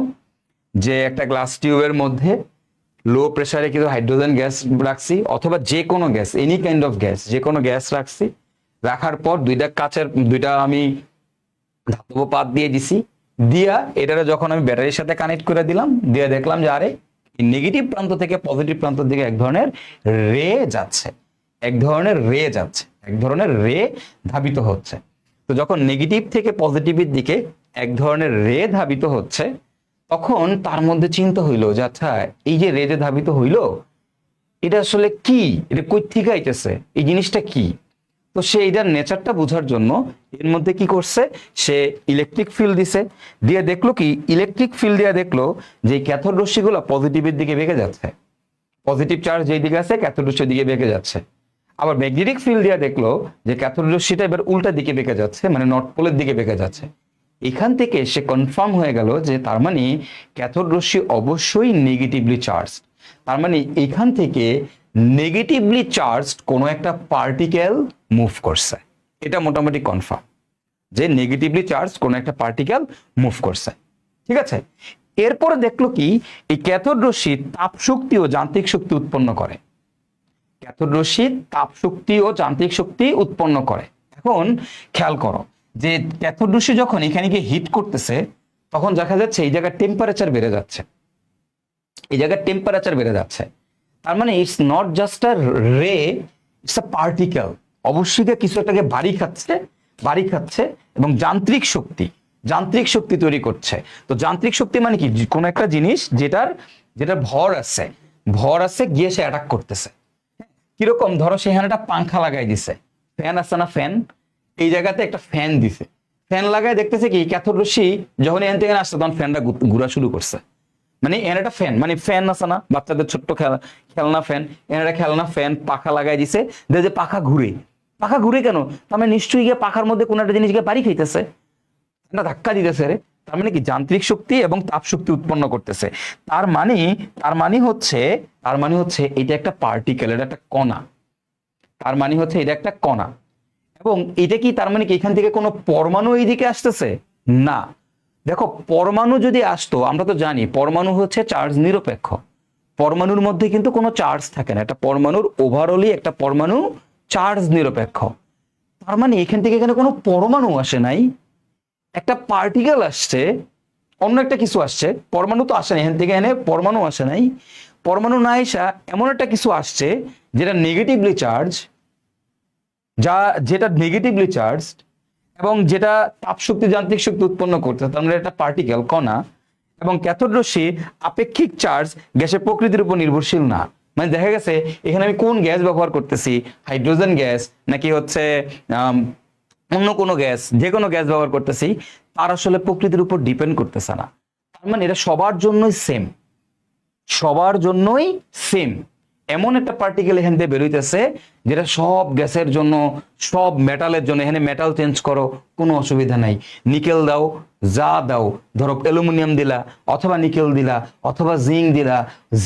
যে একটা গ্লাস টিউবের মধ্যে লো প্রেসারে কিন্তু হাইড্রোজেন গ্যাস রাখছি, অথবা যে কোনো gas, any kind of gas, যে কোনো গ্যাস রাখছি। রাখার পর দুইটা আমি ধাতব পাত দিয়ে দিছি, দিয়া এটারে যখন আমি ব্যাটারির সাথে কানেক্ট করে দিলাম, দিয়ে দেখলাম যে আরে নেগেটিভ প্রান্ত থেকে পজিটিভ প্রান্তের দিকে এক ধরনের রে যাচ্ছে, এক ধরনের রে ধাবিত হচ্ছে। তো যখন নেগেটিভ থেকে পজিটিভের দিকে এক ধরনের রে ধাবিত হচ্ছে, তখন তার মধ্যে চিন্তা হইলো যে আচ্ছা এই যে রে যে ধাবিত হইলো, এটা আসলে কি, এটা কই থেকে আইতেছে, এই জিনিসটা কি। তো সে এটার নেচারটা বোঝার জন্য এর মধ্যে কি করছে, সে ইলেকট্রিক ফিল্ড দিছে, দিয়ে দেখলো কি, ইলেকট্রিক ফিল্ড দিয়ে দেখলো যে ক্যাথোড রশ্মিগুলো পজিটিভের দিকে বেঁকে যাচ্ছে, পজিটিভ চার্জ যেই দিকে আছে ক্যাথোড রশ্মির দিকে বেঁকে যাচ্ছে। আবার ম্যাগনেটিক ফিল্ড দিয়ে দেখলো যে ক্যাথোড রশ্মিটা এবার উল্টা দিকে বেঁকে যাচ্ছে, মানে নর্থ পোলের দিকে বেঁকে যাচ্ছে। এখান থেকে সে কনফার্ম হয়ে গেল যে তার মানে ক্যাথোড রশ্মি অবশ্যই নেগেটিভলি চার্জ। তার মানে এখান থেকে নেগেটিভলি চার্জ কোনো একটা পার্টিকেল মুভ করছে, এটা মোটামুটি কনফার্ম যে নেগেটিভলি চার্জ কোনো একটা পার্টিকেল মুভ করছে, ঠিক আছে। এরপরে দেখলো কি, এই ক্যাথোড রশ্মি তাপ শক্তি ও যান্ত্রিক শক্তি উৎপন্ন করে, ক্যাথোড রশ্মি তাপ শক্তি ও যান্ত্রিক শক্তি উৎপন্ন করে। এখন খেয়াল করো যে ক্যাথোড রশ্মি যখন এখানে গিয়ে হিট করতেছে, তখন দেখা যাচ্ছে এই জায়গার টেম্পারেচার বেড়ে যাচ্ছে, তার মানে ইটস নট জাস্ট আ রে, ইটস আ পার্টিকেল। অবশ্যই কিছু একটাকে বাড়ি খাচ্ছে এবং যান্ত্রিক শক্তি তৈরি করছে। তো যান্ত্রিক শক্তি মানে কি, কোন একটা জিনিস যেটার ভর আছে গিয়ে সে অ্যাটাক করতেছে। কিরকম, ধরো সেখানে একটা পাংখা লাগাই দিছে, ফ্যান আছে না, ফ্যান, এই জায়গাতে একটা ফ্যান দিছে, ফ্যান লাগায় দেখতেছে কি ক্যাথোড রশ্মি যখন এখান থেকে আসছে তখন ফ্যানটা ঘুরা শুরু করছে, মানে এর একটা ফ্যান, মানে ফ্যান আছে না বাচ্চাদের ছোট্ট খেলনা ফ্যান, এর একটা খেলনা ফ্যান পাখা লাগাই দিছে, যে পাখা ঘুরে, পাখা ঘুরে কেন? তার মানে নিশ্চয়ই গিয়ে পাখার মধ্যে কোনো একটা জিনিস গিয়ে বাড়ি খাইতেছে, না ধাক্কা দিতেছে রে। তার মানে কি যান্ত্রিক শক্তি এবং তাপ শক্তি উৎপন্ন করতেছে। তার মানে হচ্ছে এটা একটা পার্টিকেল, এটা একটা কণা। তার মানে হচ্ছে এটা একটা কণা। এবং এটা কি তার মানে কি এখান থেকে কোনো পরমাণু এইদিকে আসতেছে? না। দেখো পরমাণু যদি আসতো, আমরা তো জানি পরমাণু হচ্ছে চার্জ নিরপেক্ষ, পরমাণুর মধ্যে কিন্তু কোনো চার্জ থাকে না, একটা পরমাণুর ওভারঅলই একটা পরমাণু চার্জ নিরপেক্ষ। তার মানে এখান থেকে এখানে কোনো পরমাণু আসে নাই, একটা পার্টিকেল আসছে, অন্য একটা কিছু আসছে, পরমাণু তো আসে না এখান থেকে, এনে পরমাণু আসে নাই, পরমাণু না এসা এমন একটা কিছু আসছে যেটা নেগেটিভলি চার্জ, যেটা নেগেটিভলি চার্জ এবং যেটা তাপ শক্তি যান্ত্রিক শক্তি উৎপন্ন করতে, তার মানে একটা পার্টিকেল কণা। এবং ক্যাথোড রশ্মি আপেক্ষিক চার্জ গ্যাসের প্রকৃতির উপর নির্ভরশীল না। মানে দেখা গেছে এখানে আমি কোন গ্যাস ব্যবহার করতেছি, হাইড্রোজেন গ্যাস নাকি হচ্ছে অন্য কোনো গ্যাস, যে কোনো গ্যাস ব্যবহার করতেছি, তার আসলে প্রকৃতির উপর ডিপেন্ড করতেছে না। তার মানে এটা সবার জন্যই সেম, সবার জন্যই সেম। এমন একটা পার্টিকেল এখান থেকে বেরোইতেছে যেটা সব গ্যাসের জন্য, সব মেটালের জন্য, এখানে মেটাল চেঞ্জ করো কোনো অসুবিধা নাই, নিকেল দাও, যা দাও, ধরো অ্যালুমিনিয়াম দিলা অথবা নিকেল দিলা অথবা জিঙ্ক দিলা,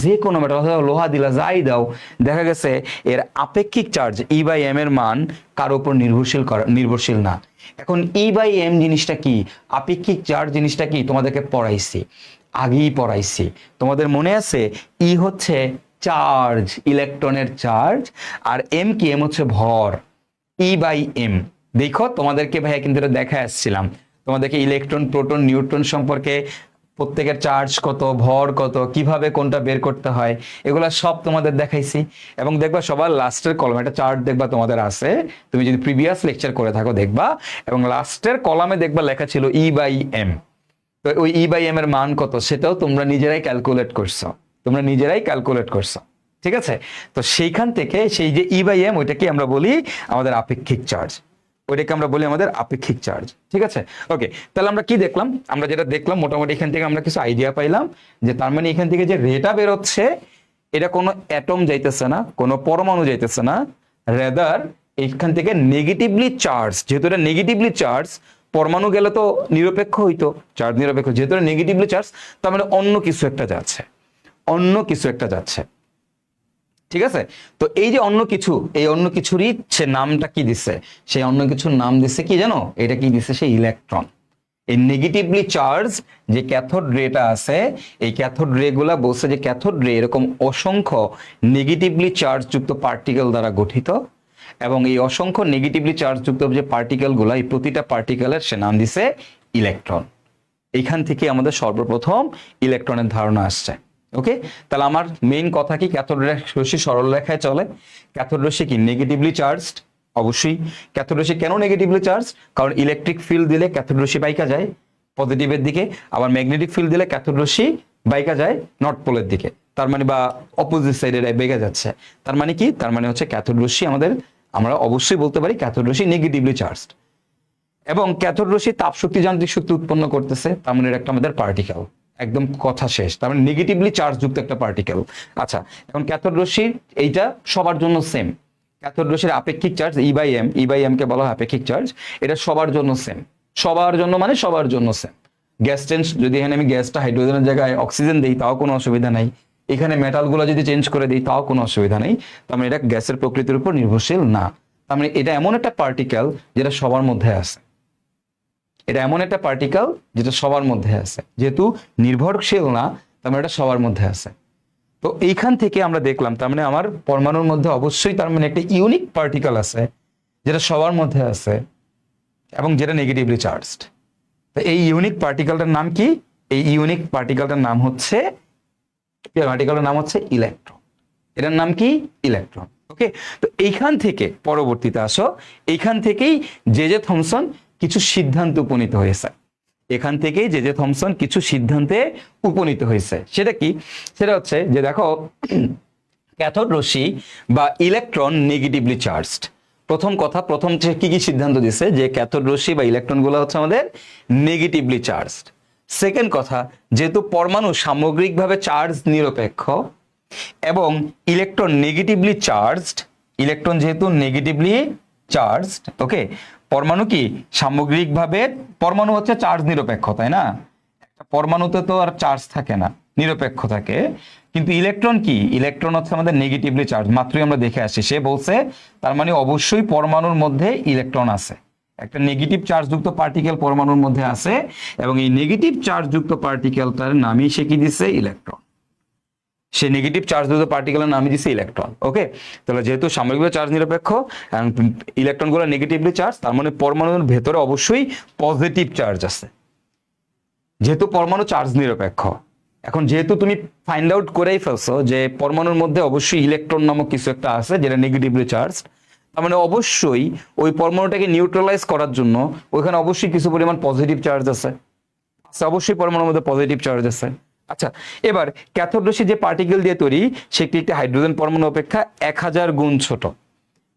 যে কোনো মেটাল অথবা লোহা দিলা, যাই দাও, দেখা গেছে এর আপেক্ষিক চার্জ E/m এর মান কার উপর নির্ভরশীল না। এখন E/m জিনিসটা কি, আপেক্ষিক চার্জ জিনিসটা কি তোমাদেরকে পড়াইছি, আগেই পড়াইছি, তোমাদের মনে আছে? ই হচ্ছে চার্জ, ইলেকট্রনের চার্জ, আর এম কি, এম হচ্ছে ভর। E/m দেখো তোমাদেরকে ভাইয়া কিন্তু এটা দেখা আসছিলাম, তোমাদেরকে ইলেকট্রন, প্রোটন, নিউট্রন সম্পর্কে, প্রত্যেকের চার্জ কত, ভর কত, কিভাবে কোনটা বের করতে হয়, এগুলা সব তোমাদের দেখাইছি। এবং দেখবা সবার লাস্টের কলামে একটা চার্ট দেখবা তোমাদের আছে, তুমি যদি প্রিভিয়াস লেকচার করে থাকো দেখবা, এবং লাস্টের কলামে দেখবা লেখা ছিল E/m। তো ওই E/m এর মান কত সেটাও তোমরা নিজেরাই ক্যালকুলেট করছো, ঠিক আছে? তো সেইখান থেকে সেই যে E/m, ওইটাকে আমরা বলি আমাদের আপেক্ষিক চার্জ, ঠিক আছে? ওকে, তাহলে আমরা কি দেখলাম? আমরা যেটা দেখলাম মোটামুটি এখান থেকে আমরা কিছু আইডিয়া পাইলাম যে তার মানে এখান থেকে যে রেটা বেরোচ্ছে, এটা কোনো অ্যাটম যাইতেছে না, কোনো পরমাণু যাইতেছে না, রেদার এখান থেকে নেগেটিভলি চার্জ, যেহেতু এটা নেগেটিভলি চার্জ, পরমাণু গেলে তো নিরপেক্ষ হইতো, চার্জ নিরপেক্ষ, যেহেতু নেগেটিভলি চার্জ, তার মানে অন্য কিছু একটা যাচ্ছে, ঠিক আছে? তো এই যে অন্য কিছু, এই অন্য কিছুরই সে নামটা কি দিছে, সেই অন্য কিছুর নাম দিছে কি জানো? এটা কি দিছে? সেই ইলেকট্রন। এই নেগেটিভলি চার্জ যে ক্যাথোড রেটা আছে, এই ক্যাথোড রে গুলা বলছে যে ক্যাথোড রে এরকম অসংখ্য নেগেটিভলি চার্জ যুক্ত পার্টিকেল দ্বারা গঠিত, এবং এই অসংখ্য নেগেটিভলি চার্জ যুক্ত যে পার্টিকেল গুলা, এই প্রতিটা পার্টিকেলের সে নাম দিছে ইলেকট্রন। এইখান থেকে আমাদের সর্বপ্রথম ইলেকট্রনের ধারণা আসছে। ওকে, তাহলে আমার মেইন কথা কি, ক্যাথোড রশ্মি সরল রেখায় চলে। ক্যাথোড রশ্মি কি নেগেটিভলি চার্জড? অবশ্যই। ক্যাথোড রশ্মি কেন নেগেটিভলি চার্জ? কারণ ইলেকট্রিক ফিল্ড দিলে ক্যাথোড রশ্মি বাইকা যায় পজিটিভের দিকে, আবার ম্যাগনেটিক ফিল্ড দিলে ক্যাথোড রশ্মি বাইকা যায় নর্থ পোলের দিকে, তার মানে বা অপোজিট সাইডে বেগে যাচ্ছে। তার মানে কি? তার মানে হচ্ছে ক্যাথোড রশ্মি আমরা অবশ্যই বলতে পারি ক্যাথোড রশ্মি নেগেটিভলি চার্জড। এবং ক্যাথোড রশ্মি তাপ শক্তি যান্ত্রিক শক্তি উৎপন্ন করতেছে, তার মানে একটা আমাদের পার্টিকেল, একদম কথা শেষ, তার মানে নেগেটিভলি চার্জ যুক্ত একটা পার্টিকেল। আচ্ছা, এখন ক্যাথোড রশ্মির এইটা সবার জন্য সেম, ক্যাথোড রশ্মির আপেক্ষিক চার্জ E/m কে বলা হয় আপেক্ষিক চার্জ, এটা সবার জন্য সেম, সবার জন্য মানে সবার জন্য সেম। গ্যাস চেঞ্জ, যদি এখানে আমি গ্যাসটা হাইড্রোজেনের জায়গায় অক্সিজেন দিই তাও কোনো অসুবিধা নাই, এখানে মেটালগুলো যদি চেঞ্জ করে দিই তাও কোনো অসুবিধা নেই, তার মানে এটা গ্যাসের প্রকৃতির উপর নির্ভরশীল না। তার মানে এটা এমন একটা পার্টিকেল যেটা সবার মধ্যে আছে, যেহেতু নির্ভরশীল না, তার মানে এটা সবার মধ্যে আছে। তো এইখান থেকে আমরা দেখলাম তার মানে আমার পরমাণুর মধ্যে অবশ্যই তার মানে একটা ইউনিক পার্টিকেল আছে যেটা সবার মধ্যে আছে এবং যেটা নেগেটিভলি চার্জড। তো এই ইউনিক পার্টিকেলটার নাম কি? এই ইউনিক পার্টিকেলটার নাম হচ্ছে ইলেকট্রন। এটার নাম কি? ইলেকট্রন। ওকে, তো এইখান থেকে পরবর্তীতে আসো, এইখান থেকেই জে জে থমসন কিছু সিদ্ধান্ত উপনীত হয়েছে, সেটা কি? সেটা হচ্ছে যে দেখো, ক্যাথোড রশ্মি বা ইলেকট্রন নেগেটিভলি চার্জড। প্রথম কি কি সিদ্ধান্ত দিছে? যে ক্যাথোড রশ্মি বা ইলেকট্রন গুলো হচ্ছে আমাদের নেগেটিভলি চার্জড। সেকেন্ড কথা, যেহেতু পরমাণু সামগ্রিকভাবে চার্জ নিরপেক্ষ এবং ইলেকট্রন নেগেটিভলি চার্জড, ইলেকট্রন যেহেতু নেগেটিভলি চার্জড, ওকে, পরমাণু কি সামগ্রিকভাবে, পরমাণু হচ্ছে চার্জ নিরপেক্ষ, তাই না? একটা পরমাণুতে তো আর চার্জ থাকে না, নিরপেক্ষ থাকে, কিন্তু ইলেকট্রন কি, ইলেকট্রন হচ্ছে আমাদের নেগেটিভলি চার্জ, মাত্রই আমরা দেখে আসছি। সে বলছে তার মানে অবশ্যই পরমাণুর মধ্যে ইলেকট্রন আছে, একটা নেগেটিভ চার্জযুক্ত পার্টিকেল পরমাণুর মধ্যে আছে, এবং এই নেগেটিভ চার্জযুক্ত পার্টিকেলটার নামই সে কি দিছে, ইলেকট্রন। সে নেগেটিভ চার্জযুক্ত পার্টিকেলের নামই দিছে ইলেকট্রন। ওকে, তাহলে যেহেতু সামগ্রিকভাবে চার্জ নিরপেক্ষ এবং ইলেকট্রনগুলো নেগেটিভলি চার্জ, তার মানে পরমাণুর ভেতরে অবশ্যই পজিটিভ চার্জ আছে, যেহেতু পরমাণু চার্জ নিরপেক্ষ। এখন যেহেতু তুমি ফাইন্ড আউট করেই ফেলছো যে পরমাণুর মধ্যে অবশ্যই ইলেকট্রন নামক কিছু একটা আছে যেটা নেগেটিভলি চার্জ, তার মানে অবশ্যই ওই পরমাণুটাকে নিউট্রালাইজ করার জন্য ওইখানে অবশ্যই কিছু পরিমাণ পজিটিভ চার্জ আছে, অবশ্যই পরমাণুর মধ্যে পজিটিভ চার্জ আছে। আচ্ছা, এবার ক্যাথোড রশ্মি যে পার্টিকেল দিয়ে তৈরি সেটি একটি হাইড্রোজেন পরমাণু অপেক্ষা 1000 গুণ ছোট।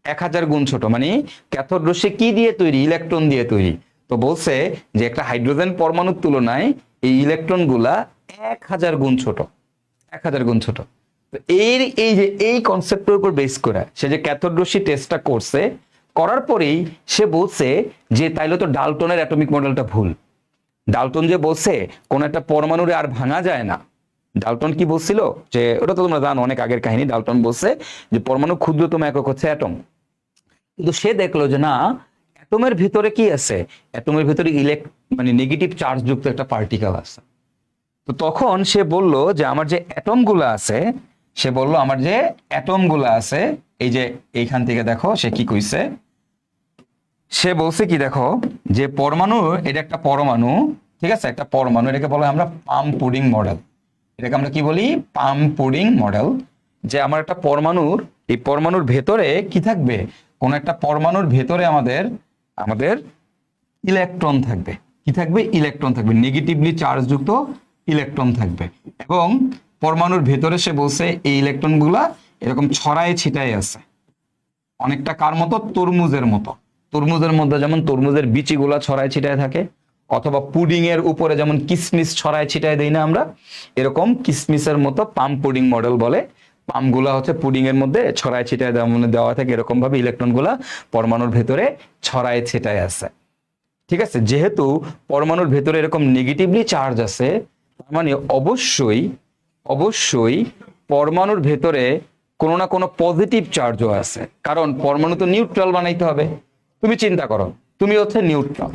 1000 গুণ ছোট মানে ক্যাথোড রশ্মি কি দিয়ে তৈরি, ইলেকট্রন দিয়ে তৈরি। তো বলছে যে একটা হাইড্রোজেন পরমাণুর তুলনায় এই ইলেকট্রন গুলা 1000 গুণ ছোট, 1000 গুণ ছোট। তো এই যে এই কনসেপ্টের উপর বেস করে সে যে ক্যাথোড রশ্মি টেস্টটা করছে, করার পরেই সে বলছে যে তাইলে তো ডাল্টনের অ্যাটমিক মডেলটা ভুল। ডাল্টন যে বলছে কোন একটা পরমাণুর আর ভাঙা যায় না, ডাল্টন কি বলছিল যে, ওটা তো তোমরা জানো, অনেক আগের কাহিনী। ডাল্টন বলছে যে পরমাণু ক্ষুদ্রতম একক হচ্ছে অ্যাটম, কিন্তু সে দেখলো যে না, অ্যাটমের ভিতরে কি আছে, অ্যাটমের ভিতরে মানে নেগেটিভ চার্জ যুক্ত একটা পার্টিকেল আছে। তো তখন সে বলল যে আমার যে অ্যাটম গুলো আছে, সে বলল আমার যে অ্যাটম গুলো আছে, এই যে এইখান থেকে দেখো সে কি কইছে, সে বলছে কি দেখো যে পরমাণু, এটা একটা পরমাণু, ঠিক আছে, একটা পরমাণু, এটাকে বলা হয় আমরা পাম পুডিং মডেল। এটাকে আমরা কি বলি, পাম পুডিং মডেল। যে আমার একটা পরমাণুর, এই পরমাণুর ভেতরে কি থাকবে, কোন একটা পরমাণুর ভেতরে আমাদের আমাদের ইলেকট্রন থাকবে। কি থাকবে, ইলেকট্রন থাকবে, নেগেটিভলি চার্জ যুক্ত ইলেকট্রন থাকবে। এবং পরমাণুর ভেতরে সে বলছে এই ইলেকট্রন গুলা এরকম ছড়ায় ছিটায় আছে, অনেকটা কার মতো, তরমুজের মতো। তরমুজের মধ্যে যেমন তরমুজের বিচিগুলা ছড়ায় ছিটায় থাকে, অথবা পুডিং এর উপরে যেমন কিসমিস ছড়ায় ছিটায় দেই না আমরা, এরকম কিসমিসের মতো পাম পুডিং মডেল বলে। পামগুলা হচ্ছে পুডিং এর মধ্যে ছড়ায় ছিটায় দেওয়া থাকে, এরকম ভাবে ইলেকট্রন গুলা পরমাণুর ভেতরে ছড়ায় ছিটায় আছে। ঠিক আছে, যেহেতু পরমাণুর ভেতরে এরকম নেগেটিভলি চার্জ আছে, তার মানে অবশ্যই অবশ্যই পরমাণুর ভেতরে কোনো না কোনো পজিটিভ চার্জও আছে, কারণ পরমাণু তো নিউট্রাল বানাইতে হবে। তুমি চিন্তা করো, তুমি হচ্ছে নিউট্রাল,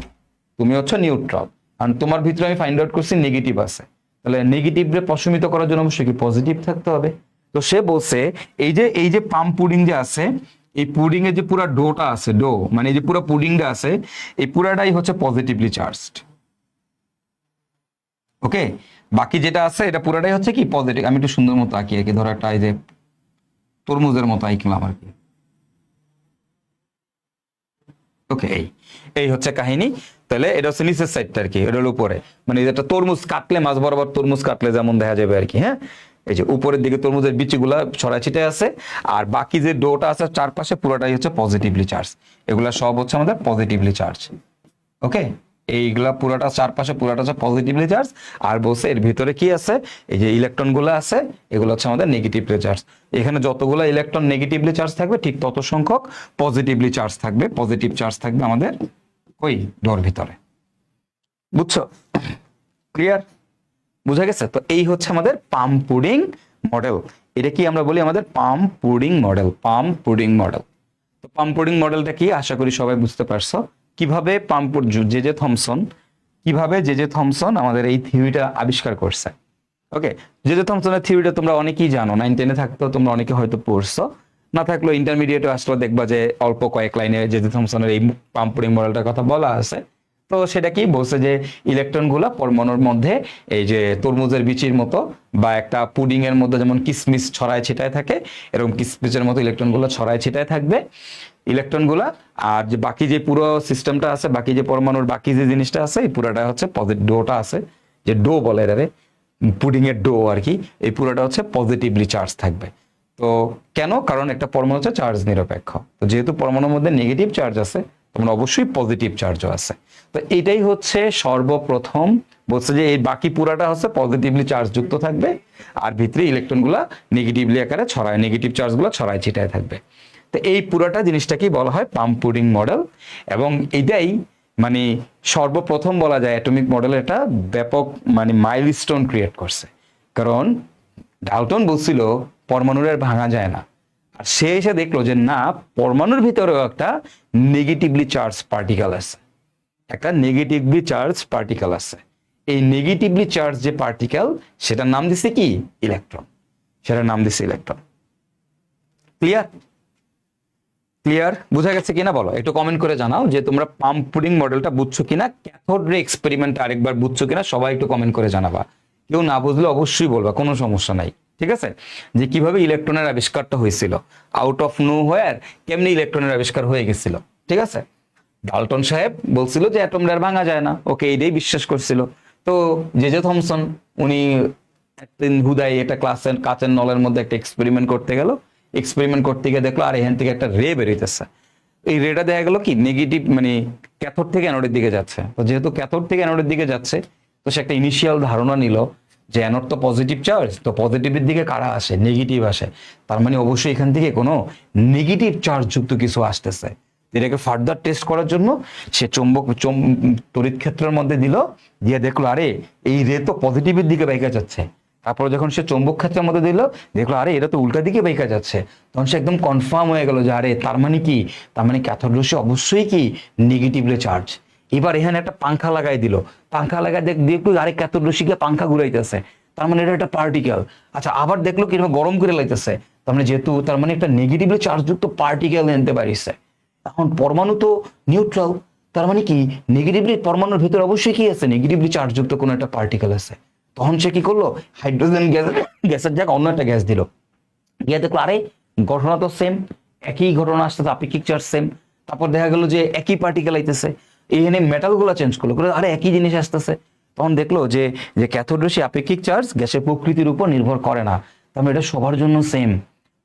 তুমি হচ্ছে নিউট্রাল, আর তোমার ভিতরে আমি ফাইন্ড আউট করছি নেগেটিভ আছে, তাহলে নেগেটিভরে প্রশমিত করার জন্য অবশ্যই কি পজিটিভ থাকতে হবে। তো সে বলছে এই যে পাম পুডিং যে আছে, এই পুডিং এর যে পুরো ডোটা আছে, ডো মানে এই যে পুরো পুডিংটা আছে, এই পুরাটাই হচ্ছে পজিটিভলি চার্জড। ওকে, বাকি যেটা আছে এটা পুরাটাই হচ্ছে কি পজিটিভ। আমি একটু সুন্দর মতো আঁকি আর কি, ধরো একটা এই যে তরমুজের মতো আঁকলাম আর কি। ওকে, এই হচ্ছে কাহিনী। তাহলে এটা হচ্ছে নিচের সাইডটা আর কি, এটা হলো উপরে, মানে এটা তরমুজ কাটলে, মাছ বরাবর তরমুজ কাটলে যেমন দেখা যাবে আর কি। হ্যাঁ, এই যে উপরের দিকে তরমুজের বিচিগুলা ছড়াই ছিটে আছে, আর বাকি যে ডোটা আছে চারপাশে পুরোটাই হচ্ছে পজিটিভলি চার্জ। এগুলা সব হচ্ছে আমাদের পজিটিভলি চার্জ। ওকে, এইগুলা পুরোটা চারপাশে পুরোটা হচ্ছে পজিটিভলি চার্জ। আর বলছে এর ভিতরে কি আছে, এই যে ইলেকট্রন গুলো আছে, এগুলো হচ্ছে আমাদের নেগেটিভলি চার্জ। এখানে যতগুলো ইলেকট্রন নেগেটিভলি চার্জ থাকবে, ঠিক তত সংখ্যক পজিটিভলি চার্জ থাকবে, পজিটিভ চার্জ থাকবে আমাদের ওই ডোর ভিতরে। বুঝছো, ক্লিয়ার, বুঝা গেছে? তো এই হচ্ছে আমাদের পাম পুডিং মডেল। এটা কি আমরা বলি আমাদের পাম পুডিং মডেল, পাম পুডিং মডেল। তো পাম পুডিং মডেলটা কি, আশা করি সবাই বুঝতে পারছো। কিভাবে জে জে থমসন আমাদের এই থিওরিটা আবিষ্কার করছে। ওকে, জে জে থমসনের থিওরিটা তোমরা অনেকেই জানো, 9-10 থাকতো তোমরা অনেকে হয়তো পড়ছো, না থাকলেও ইন্টারমিডিয়েটে আসলে দেখবা যে অল্প কয়েক লাইনে জে জে থমসনের এই পাম পুডিং মডেলটার কথা বলা আছে। তো সেটা কি বলছে যে ইলেকট্রন গুলা পরমাণুর মধ্যে এই যে তরমুজের বিচির মতো বা একটা পুডিং এর মধ্যে যেমন কিসমিস ছড়ায় ছিটায় থাকে, এরকম কিসমিসের মতো ইলেকট্রন গুলো ছড়ায় ছিটায় থাকবে ইলেকট্রন গুলা। আর যে বাকি যে পুরো সিস্টেমটা আছে, বাকি যে পরমাণুর বাকি যে জিনিসটা আছে, এই পুরোটা হচ্ছে পজিটিভ, ডোটা আছে যে ডো বলে এটারে, পুডিং এর ডো আর কি, এই পুরোটা হচ্ছে পজিটিভলি চার্জ থাকবে। তো কেন, কারণ একটা পরমাণু হচ্ছে চার্জ নিরপেক্ষ। তো যেহেতু পরমাণুর মধ্যে নেগেটিভ চার্জ আছে, তখন অবশ্যই পজিটিভ চার্জও আছে। তো এটাই হচ্ছে সর্বপ্রথম বলছে যে এই বাকি পুরাটা হচ্ছে পজিটিভলি চার্জ যুক্ত থাকবে, আর ভিতরে ইলেকট্রনগুলা নেগেটিভলি আকারে ছড়ায়, নেগেটিভ চার্জগুলো ছড়ায় ছিটায় থাকবে। তো এই পুরাটা জিনিসটাকেই বলা হয় পাম্প পুডিং মডেল, এবং এটাই মানে সর্বপ্রথম বলা যায় অ্যাটমিক মডেল এটা ব্যাপক মানে মাইলস্টোন ক্রিয়েট করছে। কারণ ডাল্টন বলছিল পরমাণুর আর ভাঙা যায় না, আর সে এসে দেখলো যে না, পরমাণুর ভিতরেও একটা নেগেটিভলি চার্জ পার্টিকেল আছে, একটা নেগেটিভলি চার্জ পার্টিকেল আছে। এই নেগেটিভলি চার্জ যে পার্টিকেল, সেটার নাম দিছে কি? ইলেকট্রন। সেটার নাম দিছে ইলেকট্রন। ক্লিয়ার? ক্লিয়ার বোঝা গেছে কিনা বলো, একটু কমেন্ট করে জানাও যে তোমরা পাম্প পুডিং মডেলটা বুঝছো কিনা, ক্যাথোড রে এক্সপেরিমেন্ট আরেকবার বুঝছো কিনা, সবাই একটু কমেন্ট করে জানাবা। কেউ না বুঝলে অবশ্যই বলবা, কোনো সমস্যা নাই, ঠিক আছে? যে কিভাবে ইলেকট্রনের আবিষ্কারটা হয়েছিল, আউট অফ নো হোয়ার কেমনি ইলেকট্রনের আবিষ্কার হয়ে গেছিল, ঠিক আছে? ডাল্টন সাহেব বলছিল যে অ্যাটমটা আর ভাঙা যায় না, ওকে এইটাই বিশ্বাস করছিল। তো জে থমসন উনি একদিন হুদাই একটা ক্লাসের কাচের নলের মধ্যে একটা এক্সপেরিমেন্ট করতে গেল, এক্সপেরিমেন্ট করতে গিয়ে দেখলো আর এখান থেকে একটা রে বেরোইতেছে। এই রেটা দেখা গেল কি নেগেটিভ, মানে ক্যাথোড থেকে অ্যানোডের দিকে যাচ্ছে। তো যেহেতু ক্যাথোড থেকে অ্যানোডের দিকে যাচ্ছে, তো সে একটা ইনিশিয়াল ধারণা নিল যে অ্যানোড তো পজিটিভ চার্জ, তো পজিটিভের দিকে কারা আসে? নেগেটিভ আসে। তার মানে অবশ্যই এখান থেকে কোনো নেগেটিভ চার্জ যুক্ত কিছু আসতেছে। এটাকে ফার্দার টেস্ট করার জন্য সে তড়িৎ ক্ষেত্রের মধ্যে দিল, দিয়ে দেখলো আরে এই রে তো পজিটিভের দিকে বাইকা যাচ্ছে। তারপরে যখন সে চৌম্বক ক্ষেত্রের মধ্যে দিল, দেখলো আরে এটা তো উল্টা দিকে বাইকা যাচ্ছে। তখন সে একদম কনফার্ম হয়ে গেল যে আরে তার মানে কি, তার মানে ক্যাথোড রশ্মি অবশ্যই কি নেগেটিভলি চার্জ। এবার এখানে একটা পাংখা লাগাই দিল, পাংখা লাগাই দেখলো আরে ক্যাথোড রশ্মিকে পাংখা ঘুরাইতেছে, তার মানে এটা একটা পার্টিকেল। আচ্ছা, আবার দেখলো কিভাবে গরম করে লাইতেছে, তার মানে যেহেতু তার মানে একটা নেগেটিভলি চার্জযুক্ত পার্টিকেল এনতে পারিছে। এখন পরমাণু তো নিউট্রাল, তার মানে কি নেগেটিভলি পরমাণুর ভিতরে অবশ্যই কি আছে? নেগেটিভলি চার্জযুক্ত কোনো একটা পার্টিকেল আছে। তখন সে কি করলো? হাইড্রোজেন গ্যাসের জায়গায় অন্য একটা গ্যাস দিল, গিয়ে দেখলো আরে ঘটনা তো সেম, একই ঘটনা আসতেছে, আপেক্ষিক চার্জ সেম। তারপর দেখা গেল যে একই পার্টিকেল আইতেছে, এখানে মেটাল গুলা চেঞ্জ করলো, আরে একই জিনিস আসতেছে। তখন দেখলো যে যে ক্যাথোড রশ্মি আপেক্ষিক চার্জ গ্যাসের প্রকৃতির উপর নির্ভর করে না, তার মানে এটা সবার জন্য সেম,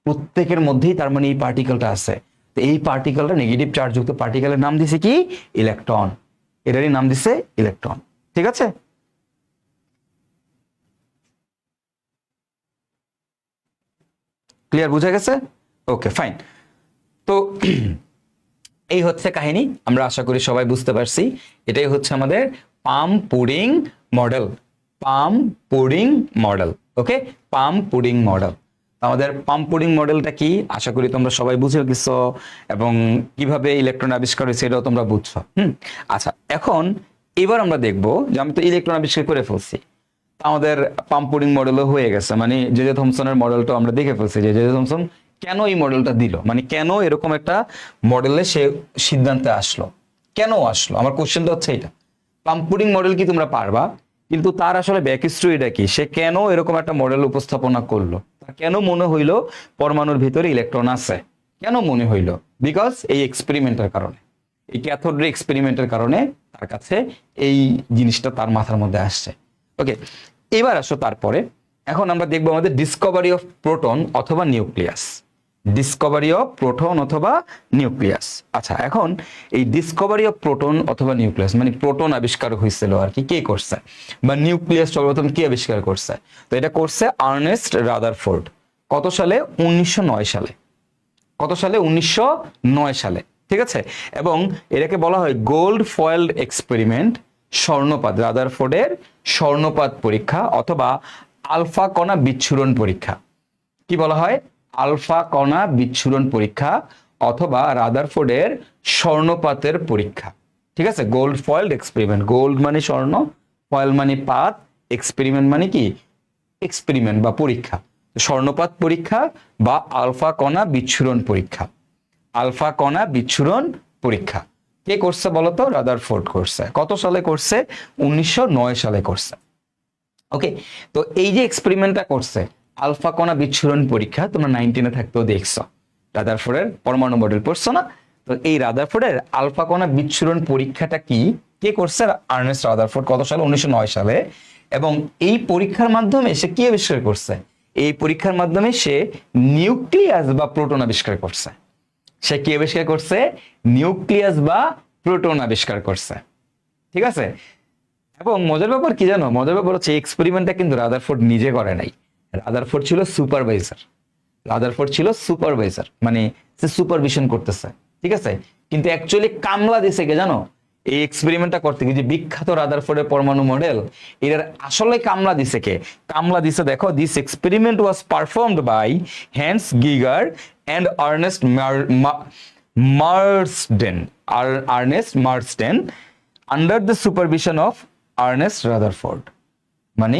প্রত্যেকের মধ্যেই তার মানে এই পার্টিকেলটা আছে। তো এই পার্টিকেলটা নেগেটিভ চার্জ যুক্ত পার্টিকেলের নাম দিছে কি? ইলেকট্রন। এটারই নাম দিছে ইলেকট্রন, ঠিক আছে? ক্লিয়ার, বুঝা গেছে? Okay fine. তো এই হচ্ছে কাহিনী, আমরা আশা করি সবাই বুঝতে পারছি। এটাই হচ্ছে আমাদের পাম্প পুডিং মডেল, পাম্প পুডিং মডেল। ওকে, পাম্প পুডিং মডেল। আমাদের পাম্প পুডিং মডেলটা কি আশা করি তোমরা সবাই বুঝে গেছো, এবং কিভাবে ইলেকট্রন আবিষ্কার হয়েছে এটাও তোমরা বুঝছো। আচ্ছা, এখন এবার আমরা দেখবো যে আমি তো ইলেকট্রন আবিষ্কার করে ফেলছি, আমাদের পাম্প পুডিং মডেলও হয়ে গেছে, মানে জে থমসনের মডেলটা আমরা দেখে ফেলছি যে জে থমসন কেন এই মডেলটা দিল, মানে কেন এরকম একটা মডেলে সে সিদ্ধান্তে আসলো, কেন আসলো। আমার কোশ্চেনটা হচ্ছে এটা, পাম্প পুডিং মডেল কি তোমরা পারবা, কিন্তু তার আসলে ব্যাক স্টোরিটা কি, সে কেন এরকম একটা মডেল উপস্থাপনা করলো, তার কেন মনে হইলো পরমাণুর ভিতরে ইলেকট্রন আছে, কেন মনে হইলো? বিকজ এই এক্সপেরিমেন্টের কারণে, এই ক্যাথোড রে এক্সপেরিমেন্টের কারণে তার কাছে এই জিনিসটা তার মাথার মধ্যে আসছে। ওকে, এবার আসো তারপরে এখন আমরা দেখবো আমাদের ডিসকভারি অফ প্রোটন অথবা নিউক্লিয়াস, ডিসকভারি অফ প্রোটন অথবা নিউক্লিয়াস। আচ্ছা, এখন এই ডিসকভারি অফ প্রোটন অথবা নিউক্লিয়াস মানে প্রোটন আবিষ্কার হয়েছিল আর কি, কে করছে, বা নিউক্লিয়াস সর্বপ্রথম কে আবিষ্কার করছে? তো এটা করছে আর্নেস্ট রাদারফোর্ড। কত সালে? 1909 সালে। কত সালে? 1909 সালে, ঠিক আছে? এবং এটাকে বলা হয় গোল্ড ফয়েলড এক্সপেরিমেন্ট, স্বর্ণপাত, রাদারফোর্ডের স্বর্ণপাত পরীক্ষা অথবা আলফা কণা বিচ্ছুরণ পরীক্ষা। কি বলা হয়? আলফা কণা বিচ্ছুরণ পরীক্ষা অথবা রাদারফোর্ডের স্বর্ণপাতের পরীক্ষা, ঠিক আছে? গোল্ড ফয়েলড এক্সপেরিমেন্ট, গোল্ড মানে স্বর্ণ, ফয়েল মানে পাত, এক্সপেরিমেন্ট মানে কি? এক্সপেরিমেন্ট বা পরীক্ষা। স্বর্ণপাত পরীক্ষা বা আলফা কণা বিচ্ছুরণ পরীক্ষা, আলফা কণা বিচ্ছুরণ পরীক্ষা কে করছে বলতো? রাদারফোর্ড করছে। কত সালে করছে? 1909 সালে করছে। ওকে, তো এই যে এক্সপেরিমেন্টটা করছে আলফা কণা বিচ্ছুরণ পরীক্ষা, তোমরা 19 থাকতেও দেখছো, রাদারফোর্ডের পরমাণু মডেল পড়ছো না? তো এই রাদারফোর্ডের আলফা কণা বিচ্ছুরণ পরীক্ষাটা কি, কে করছে? Ernst Rutherford. কত সালে? 1909 সালে। এবং এই পরীক্ষার মাধ্যমে সে কি আবিষ্কার করছে? এই পরীক্ষার মাধ্যমে সে নিউক্লিয়াস বা প্রোটন আবিষ্কার করছে। সে কি আবিষ্কার করছে? নিউক্লিয়াস বা প্রোটন আবিষ্কার করছে। ঠিক আছে। এবং মজার ব্যাপার কি জানো? মজার ব্যাপার হচ্ছে এক্সপেরিমেন্টটা কিন্তু রাদারফোর্ড নিজে করে নাই। রাদারফোর্ড ছিল সুপারভাইজার। রাদারফোর্ড ছিল সুপারভাইজার, মানে সে সুপারভিশন করতেছে। ঠিক আছে। কিন্তু অ্যাকচুয়ালি কামলা দিছে কে জানো? এই এক্সপেরিমেন্টটা করতে গিয়ে যে বিখ্যাত রাদারফোর্ডের পরমাণু মডেল, এর আসলে কামলা দিছে কে? কামলা দিছে, দেখো, this experiment was performed by Hans Geiger and Marsden Ernest Marsden under the supervision of Ernest Rutherford. মানে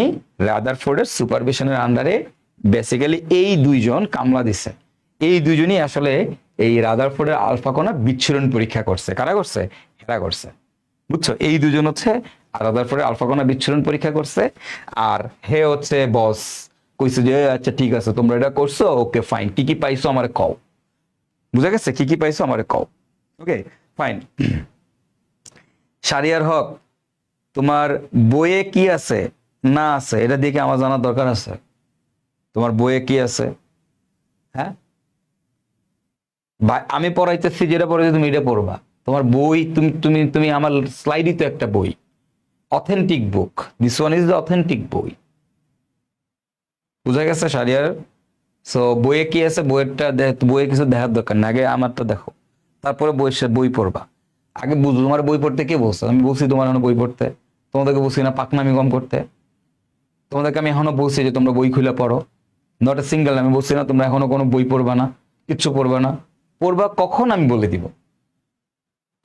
রাদারফোর্ডের সুপারভিশনের আন্ডারে বেসিক্যালি এই দুইজন কামলা দিছে। এই দুইজনই আসলে এই রাদারফোর্ডের আলফা কণা বিচ্ছুরণ পরীক্ষা করছে। কারা করছে? এরা করছে। বুঝছো? এই দুজন হচ্ছে রাদারফোর্ডের আলফা কণা বিচ্ছুরণ পরীক্ষা করছে। আর হে হচ্ছে বস, কইছে যে আচ্ছা ঠিক আছে তোমরা এটা করছো, ওকে ফাইন, কি কি পাইছো আমারে কও। বুঝা গেছে? কি কি পাইছো আমারে কও। Okay fine. শারিয়ার হক, তোমার বইয়ে কি আছে না আছে এটা দেখে আমার জানার দরকার আছে। তোমার বইয়ে কি আছে? হ্যাঁ, আমি পড়াইতেছি, যেটা পড়াইছি তুমি এটা পড়বা। তোমার বই, তুমি তুমি তুমি আমার স্লাইডই তো একটা বই, authentic book. This one is the authentic বই। বুঝা গেছে শারিয়ার? সো বইয়ে কি আছে, বইয়ে কিছু দেখার দরকার না, আগে আমারটা দেখো, তারপরে বই পড়বা। আগে বুঝো তোমার বই পড়তে কে বলছো? আমি বলছি তোমার এখনো বই পড়তে? তোমাদেরকে বলছি না পাকনামি কম করতে? তোমাদেরকে আমি এখনো বলছি যে তোমরা বই খুলে পড়ো। নট এ সিঙ্গেল আমি বলছি না তোমরা এখনো কোনো বই পড়বা না, কিচ্ছু পড়বা না। পড়বা কখন আমি বলে দিব,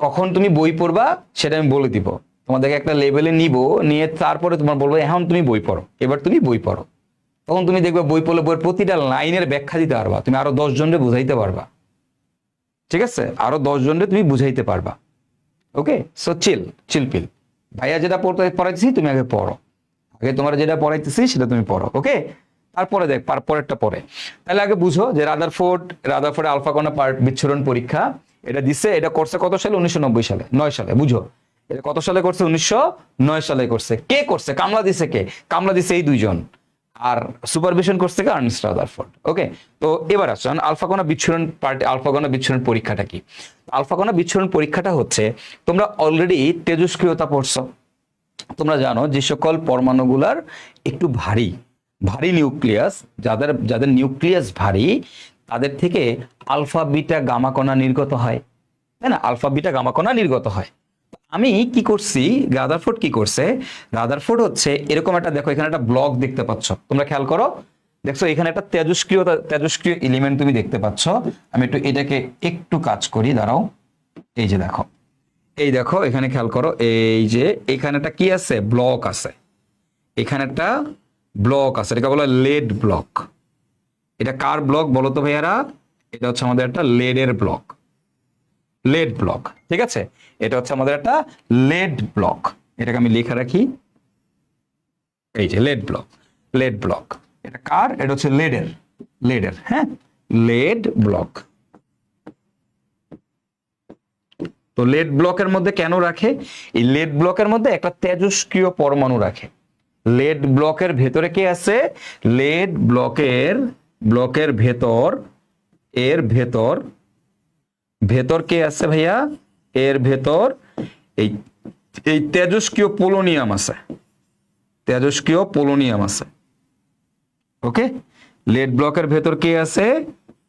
কখন তুমি বই পড়বা সেটা আমি বলে দিব। তোমাদেরকে একটা লেভেলে নিব, নিয়ে তারপরে তোমার বলবো এখন তুমি বই পড়ো, এবার তুমি বই পড়ো। তখন তুমি দেখবে বই পড়লে বইয়ের প্রতিটা লাইনের ব্যাখ্যা দিতে পারবা, তুমি আরো 10 জনকে বুঝাইতে পারবা। ঠিক আছে, আরো 10 জনকে তুমি বুঝাইতে পারবা। ওকে, সো চিল ভাইয়া যেটা পড়াইতেছি তুমি আগে পড়ো, আগে তোমার যেটা পড়াইতেছি সেটা তুমি পড়ো। ওকে, তারপরে দেখ পরেরটা পরে। তাহলে আগে বুঝো যে রাদারফোর্ড আলফা কণা বিচ্ছুরণ পরীক্ষা এটা দিচ্ছে। এটা করছে কত সালে? 1990 সালে, 9 সালে। বুঝো এটা কত সালে করছে? 1909 সালে করছে। কে করছে? কামলা দিছে কে? কামলা দিছে এই দুইজন। আর সুপারভিশন করছে কে? Ernst Rutherford. ওকে, তো এবার আসুন আলফা কণা বিচ্ছুরণ পরীক্ষাটা কি? আলফা কণা বিচ্ছুরণ পরীক্ষাটা হচ্ছে, তোমরা অলরেডি তেজস্ক্রিয়তা পড়ছো। তোমরা জানো যে সকল পরমাণুগুলার একটু ভারী নিউক্লিয়াস, যাদের নিউক্লিয়াস ভারী, তাদের থেকে আলফা বিটা গামা কণা নির্গত হয়, তাই না? আলফা বিটা গামা কণা নির্গত হয়। আমি কি করছি, রাদারফোর্ড কি করছে? রাদারফোর্ড হচ্ছে এরকম একটা, দেখো এখানে একটা ব্লক দেখতে পাচ্ছ, তোমরা খেয়াল করো, দেখছো এখানে একটা তেজস্ক্রিয় এলিমেন্ট তুমি দেখতে পাচ্ছ। আমি এটাকে একটু কাজ করি, দাঁড়াও। এই যে দেখো, এই দেখো এখানে খেয়াল করো, এই যে এখানে একটা কি আছে? ব্লক আছে। এখানে একটা ব্লক আছে, এটাকে বলা লেড ব্লক। এটা কার ব্লক বলো তো ভাইয়ারা? এটা হচ্ছে আমাদের একটা লেড ব্লক। ঠিক আছে, এটা হচ্ছে আমাদের একটা লেড ব্লক। এটাকে আমি লিখে রাখি, এই যে লেড ব্লক। এটা কার? এটা হচ্ছে লেডের। হ্যাঁ, লেড ব্লক। তো লেড ব্লকের মধ্যে কেন রাখে? এই লেড ব্লকের মধ্যে একটা তেজস্ক্রিয় পরমাণু রাখে। লেড ব্লকের ভেতরে কে আছে? লেড ব্লকের ভেতর কে আছে ভাইয়া? এর ভেতর এই তেজস্ক্রিয় পোলোনিয়াম আছে। ওকে, লেড ব্লকের ভেতর কে আছে?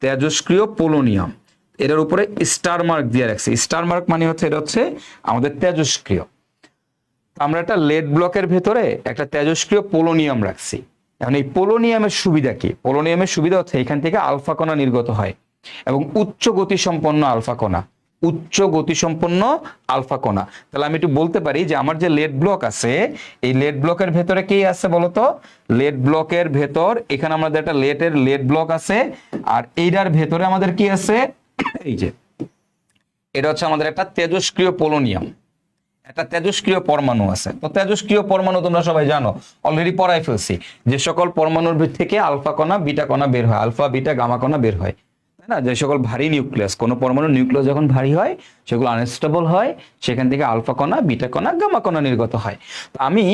তেজস্ক্রিয় পোলোনিয়াম। এটার উপরে স্টার মার্ক দিয়ে রাখছি। স্টার মার্ক মানে হচ্ছে এটা হচ্ছে আমাদের তেজস্ক্রিয়। আমরা একটা লেড ব্লকের ভেতরে একটা তেজস্ক্রিয় পোলোনিয়াম রাখছি। এখন এই পোলোনিয়ামের সুবিধা কি? পোলোনিয়ামের সুবিধা হচ্ছে এখান থেকে আলফা কণা নির্গত হয়, এবং উচ্চ গতিসম্পন্ন আলফা কণা। তাহলে আমি একটু বলতে পারি যে আমার যে লেড ব্লক আছে, এই লেড ব্লকের ভেতরে কি আছে বলতো? লেড ব্লকের ভেতর এখানে আমাদের একটা লেড ব্লক আছে, আর এইটার ভেতরে আমাদের কি আছে? এই যে এটা হচ্ছে আমাদের একটা তেজস্ক্রিয় পোলোনিয়াম, একটা তেজস্ক্রিয় পরমাণু আছে। তো তেজস্ক্রিয় পরমাণু তোমরা সবাই জানো, অলরেডি পড়াই ফেলছি, যে সকল পরমাণুর থেকে আলফা কণা বিটা কণা বের হয়, আলফা বিটা গামা কণা বের হয়, তাই না? যে সকল ভারী নিউক্লিয়াস, কোন পরমাণুর নিউক্লিয়াস যখন ভারী হয় সেগুলো আনস্টেবল হয়, সেখান থেকে আলফা কণা বিটা কণা গামা কণা নির্গত হয়। তো আমি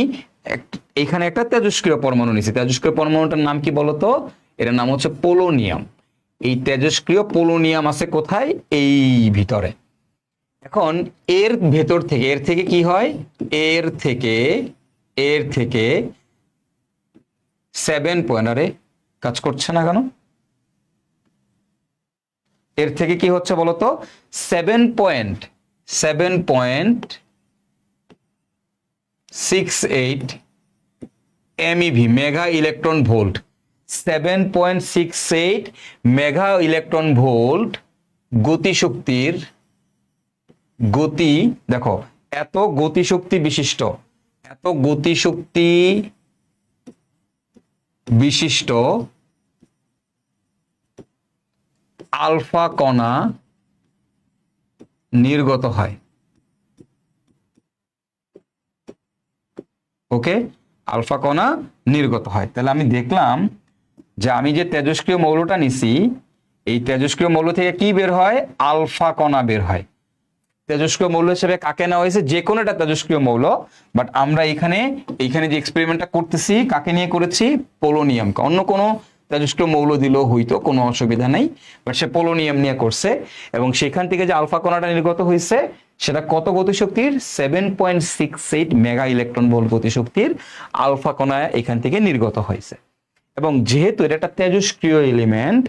এখানে একটা তেজস্ক্রিয় পরমাণু নিয়েছি। তেজস্ক্রিয় পরমাণুটার নাম কি বলতো? এটার নাম হচ্ছে পোলোনিয়াম। এই তেজস্ক্রিয় পোলোনিয়াম আছে কোথায়? এই ভিতরে। এখন এর ভেতর থেকে কি হয়? এর থেকে 7 পয়েন্ট, আরে কাজ করছে না কেন? এর থেকে কি হচ্ছে বলতো? 7.68 MeV, mega electron volt. 7.68 mega electron volt গতিশক্তির দেখো এত গতিশক্তি বিশিষ্ট আলফা কণা নির্গত হয়। ওকে, আলফা কণা নির্গত হয়। তাহলে আমি দেখলাম যে আমি যে তেজস্ক্রিয় মৌলটা নিছি, এই তেজস্ক্রিয় মৌল থেকে কি বের হয়? আলফা কণা বের হয়। তেজস্ক্রিয় মৌল হিসেবে কাকে নেওয়া হয়েছে? যে কোনো একটা তেজস্ক্রিয় মৌল, বাট আমরা এখানে যে এক্সপেরিমেন্টটা করতেছি কাকে নিয়ে করেছি? পোলোনিয়ামকে। অন্য কোনো তেজস্ক্রিয় মৌল দিলেও হইতো, কোনো অসুবিধা নেই, বাট সে পোলোনিয়াম নিয়ে করছে। এবং সেখান থেকে যে আলফা কণাটা নির্গত হয়েছে সেটা কত গতিশক্তির? 7.68 মেগা ইলেকট্রন ভোল্ট গতিশক্তির আলফা কণা এখান থেকে নির্গত হয়েছে। এবং যেহেতু এটা একটা তেজস্ক্রিয় এলিমেন্ট,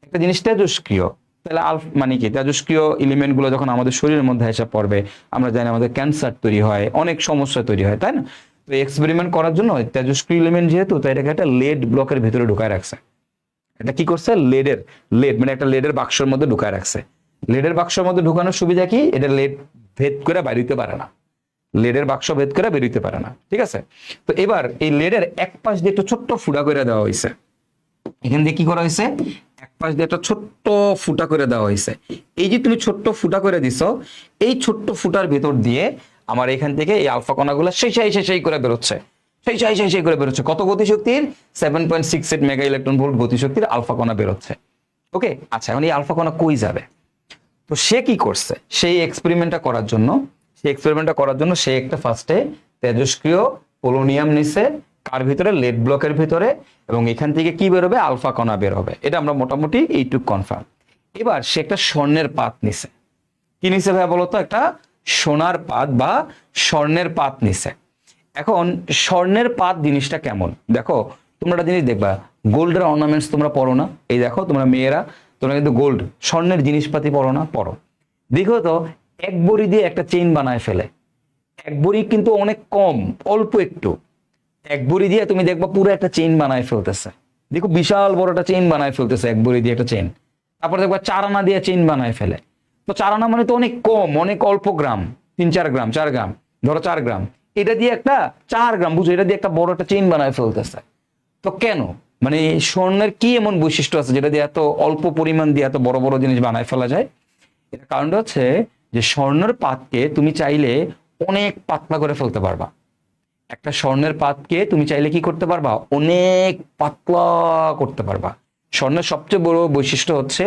একটা জিনিস তেজস্ক্রিয়, তাহলে মানে কি? তেজস্ক্রিয় এলিমেন্ট গুলো যখন আমাদের শরীরের মধ্যে এসে পড়বে, আমরা জানি আমাদের ক্যান্সার তৈরি হয়, অনেক সমস্যা তৈরি হয়, তাই না? তো এক্সপেরিমেন্ট করার জন্য তেজস্ক্রিয় এলিমেন্ট যেহেতু, তো এটাকে একটা লেড ব্লকের ভিতরে ঢুকায় রাখছে। এটা কি করছে? লেড মানে একটা লেডের বাক্সের মধ্যে ঢুকায় রাখছে। লেডের বাক্সের মধ্যে ঢুকানোর সুবিধা কি? এটা লেড ভেদ করে বেরোতে পারে না, লেডের বাক্স ভেদ করে বেরোতে পারে না, ঠিক আছে? তো এবার এই লেডের এক পাশ দিয়ে একটু ছোট্ট ফুটা করে দেওয়া হয়েছে। এখান দিয়ে কি করা হয়েছে? এক পাশ দিয়ে একটা ছোট্ট ফুটা করে দেওয়া হয়েছে। এই যে তুমি ছোট্ট ফুটা করে দিছো, এই ছোট্ট ফুটার ভেতর দিয়ে আমার এখান থেকে এই আলফা কণাগুলো সেই করে বেরোচ্ছে, সেই করে বেরোচ্ছে। কত গতিশক্তির? 7.68 মেগা ইলেকট্রন ভোল্ট গতিশক্তির আলফা কণা বেরোচ্ছে। ওকে, আচ্ছা, এখন এই আলফা কণা কই যাবে? তো সে কি করছে? সেই এক্সপেরিমেন্টটা করার জন্য সে একটা ফার্স্টে তেজস্ক্রিয় পোলোনিয়াম নিছে, কার ভিতরে? লেড ব্লকের ভিতরে। এবং এখান থেকে কি বেরোবে? আলফা কণা বের হবে। এটা আমরা মোটামুটি এইটুক কনফার্ম। এবার সে একটা স্বর্ণের পাত নিছে। কি নিছে ভাই বলতো? একটা সোনার পাত বা স্বর্ণের পাত নিছে। এখন স্বর্ণের পাত জিনিসটা কেমন? দেখো, তোমরা একটা জিনিস দেখবা, গোল্ডের অর্নামেন্টস তোমরা পড়ো না? এই দেখো, তোমরা মেয়েরা, তোমরা কিন্তু গোল্ড, স্বর্ণের জিনিসপাতি পড়ো না? পড়ো। দেখো তো, এক বড়ি দিয়ে একটা চেইন বানায় ফেলে। এক বড়ি কিন্তু অনেক কম, অল্প একটু। এক বড়ি দিয়ে তুমি দেখবা পুরো একটা চেইন বানায় ফেলতেছে। দেখো, বিশাল বড় একটা চেইন বানায় ফেলতেছে এক বড়ি দিয়ে একটা চেইন। তারপর দেখবা 4 আনা দিয়ে চেইন বানায় ফেলে। তো 4 আনা মানে তো অনেক কম, অনেক অল্প গ্রাম, 3-4 গ্রাম, 4 গ্রাম, ধরো 4 গ্রাম। এটা দিয়ে একটা 4 গ্রাম, বুঝো, এটা দিয়ে একটা বড় একটা চেইন বানায় ফেলতেছে। তো কেন? মানে স্বর্ণের কি এমন বৈশিষ্ট্য আছে যেটা দিয়ে এত অল্প পরিমাণ দিয়ে এত বড় বড় জিনিস বানায় ফেলা যায়? এর কারণটা হচ্ছে যে স্বর্ণের পাতকে তুমি চাইলে অনেক পাতলা করে ফেলতে পারবা। একটা স্বর্ণের পাতকে তুমি চাইলে কি করতে পারবা? অনেক পাতলা করতে পারবা। স্বর্ণের সবচেয়ে বড় বৈশিষ্ট্য হচ্ছে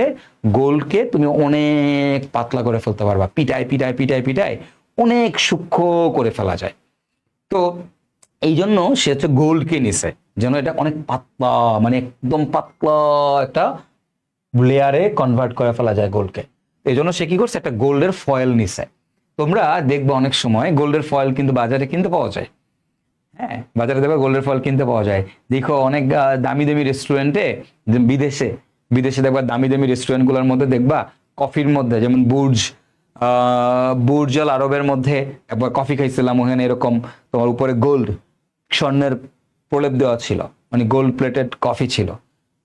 গোল্ডকে তুমি অনেক পাতলা করে ফেলতে পারবা। পিটায় অনেক সূক্ষ্ম করে ফেলা যায়। তো এই জন্য সে হচ্ছে গোল্ডকে নিছে, যেন এটা অনেক পাতলা, মানে একদম পাতলা একটা লেয়ারে কনভার্ট করে ফেলা যায় গোল্ডকে। এই জন্য সে কি করছে? একটা গোল্ডের ফয়েল নিছে। তোমরা দেখবে অনেক সময় গোল্ডের ফয়েল কিন্তু বাজারে কিনতে পাওয়া যায়। হ্যাঁ, বাজারে দেখবে গোল্ডের ফয়েল কিনতে পাওয়া যায়। দেখো, অনেক দামি দামি রেস্টুরেন্টে, বিদেশে দেখবা দামি দামি রেস্টুরেন্ট গুলোর মধ্যে দেখবা কফির মধ্যে, যেমন বুর্জ আল আরবের মধ্যে একবার কফি খাইছিলাম, ওখানে এরকম তোমার উপরে গোল্ড, স্বর্ণের প্রলেপ দেওয়া ছিল, মানে গোল্ড প্লেটেড কফি ছিল,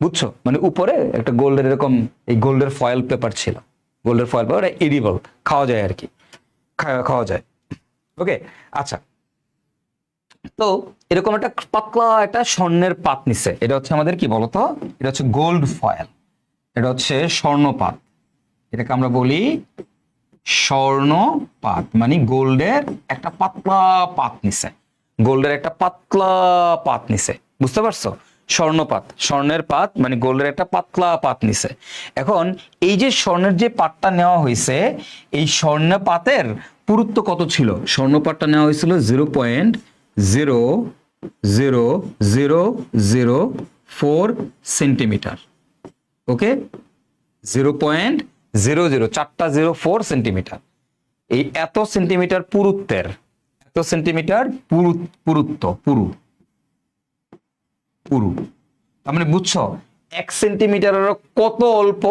বুঝছো? মানে উপরে একটা গোল্ডের এরকম এই গোল্ডের ফয়েল পেপার ছিল। গোল্ডের ফয়েল পেপার এডিবল, খাওয়া যায় আর কি, খাওয়া যায়। ওকে, আচ্ছা, তো এরকম একটা পাতলা একটা স্বর্ণের পাত নিছে। এটা হচ্ছে আমাদের কি বলতো? এটা হচ্ছে গোল্ড ফয়েল, এটা হচ্ছে স্বর্ণপাত। এটাকে আমরা বলি স্বর্ণপাত, মানে গোল্ডের একটা পাতলা পাত নিছে। গোল্ডের একটা পাতলা পাত নিছে, বুঝতে পারছো? স্বর্ণপাত, স্বর্ণের পাত, মানে গোল্ডের একটা পাতলা পাত নিছে। এখন এই যে স্বর্ণের যে পাতটা নেওয়া হয়েছে, এই স্বর্ণ পাতের পুরুত্ব কত ছিল? স্বর্ণপাতটা নেওয়া হয়েছিল 0.00004 সেন্টিমিটার। ওকে, 0.00 চারটা 04 সেন্টিমিটার। এই এত সেন্টিমিটার পুরুত্বের, এত সেন্টিমিটার পুরুত্ব, পুরু, তার মানে বুঝছো 1 সেন্টিমিটারেরও কত অল্প।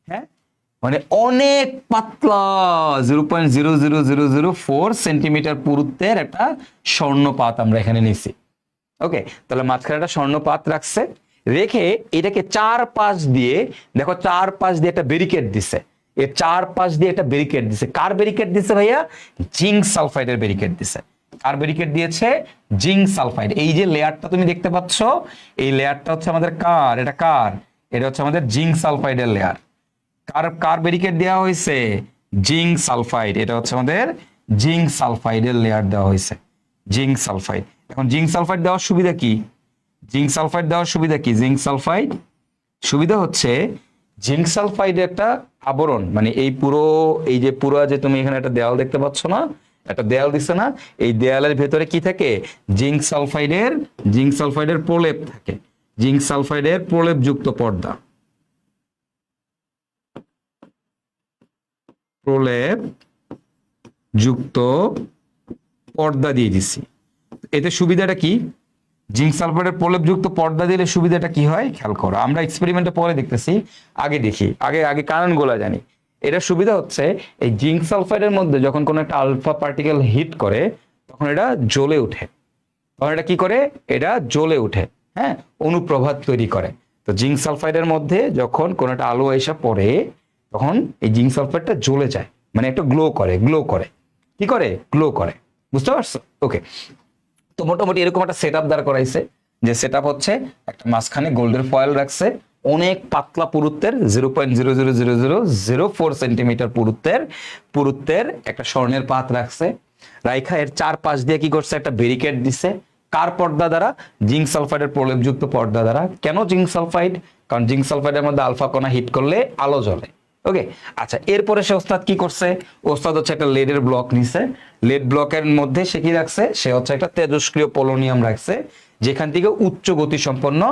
হ্যাঁ, মানে অনেক পাতলা 0.00004 সেন্টিমিটার পুরুত্বের একটা স্বর্ণপাত আমরা এখানে নিছি। ওকে, তাহলে মাঝখানে একটা স্বর্ণপাত রাখছে, রেখে এটাকে 4 পাশ দিয়ে, দেখো 4 পাশ দিয়ে একটা ব্যারিকেড দিছে। এর 4 পাশ দিয়ে একটা ব্যারিকেড দিছে। কার ব্যারিকেড দিছে ভাইয়া? জিঙ্ক সালফাইডের ব্যারিকেড দিছে। কার ব্যারিকেড দিয়েছে? Zinc sulphide. এই যে লেয়ারটা তুমি দেখতে পাচ্ছ, এই লেয়ারটা হচ্ছে আমাদের কার? এটা কার? এটা হচ্ছে আমাদের জিঙ্ক সালফাইডের লেয়ার। কার কার ব্যারিকেড দেওয়া হয়েছে? Zinc sulphide. এটা হচ্ছে আমাদের জিঙ্ক সালফাইডের লেয়ার দেওয়া হয়েছে, জিঙ্ক সালফাইড। এখন জিঙ্ক সালফাইড দেওয়ার সুবিধা কি? জিঙ্ক সালফাইড দেওয়ার সুবিধা কি? জিঙ্ক সালফাইড সুবিধা হচ্ছে জিঙ্ক সালফাইডের একটা আবরণ, মানে এই পুরো, এই যে পুরো যে তুমি এখানে একটা দেয়াল দেখতে পাচ্ছ না, একটা দেয়াল দিছে না, এই দেয়ালের ভেতরে কি থাকে? জিঙ্ক সালফাইডের প্রলেপ থাকে, জিঙ্ক সালফাইডের প্রলেপযুক্ত পর্দা, প্রলেপ যুক্ত পর্দা দিয়ে দিছি। এতে সুবিধাটা কি? জিঙ্ক সালফাইডের প্রলেপযুক্ত পর্দা দিলে সুবিধাটা কি হয় খেয়াল করো। আমরা এক্সপেরিমেন্টে পরে দেখতেছি, আগে দেখি, আগে কারণগুলো জানি। এটা সুবিধা হচ্ছে এই জিঙ্ক সালফাইডের মধ্যে যখন কোনো একটা আলফা পার্টিকেল হিট করে তখন এটা জ্বলে ওঠে। তখন এটা কি করে? এটা জ্বলে ওঠে, হ্যাঁ, অনুপ্রভাত তৈরি করে। তো জিঙ্ক সালফাইডের মধ্যে যখন কোনো একটা আলো এসে পড়ে তখন এই জিঙ্ক সালফাইডটা জ্বলে যায়, মানে একটা গ্লো করে কি করে? গ্লো করে। বুঝতে পারছো? ওকে, তো মোটামুটি এরকম একটা সেট আপ দাঁড় করাইছে, যে সেট আপ হচ্ছে একটা মাঝখানে গোল্ডের ফয়েল রাখছে, অনেক পাতলা পুরুত্বের 0.00004 সেন্টিমিটার পুরুত্বের একটা স্বর্ণের পাত রাখছে, রাইখা এর 4 পাশ দিয়ে কি করছে? একটা ব্যারিকেড দিছে। কার পর্দা দ্বারা? জিঙ্ক সালফাইডের প্রলেপযুক্ত পর্দা দ্বারা। কেন জিঙ্ক সালফাইড? কারণ জিঙ্ক সালফাইডের মধ্যে আলফা কণা হিট করলে আলো জ্বলে। ওকে, আচ্ছা, এরপরে সে ওস্তাদ কি করছে? ওস্তাদ হচ্ছে একটা লেডের ব্লক নিছে। লেড ব্লকের মধ্যে সে কি রাখছে? সে হচ্ছে একটা তেজস্ক্রিয় পোলোনিয়াম রাখছে, যেখান থেকে উচ্চ গতি সম্পন্ন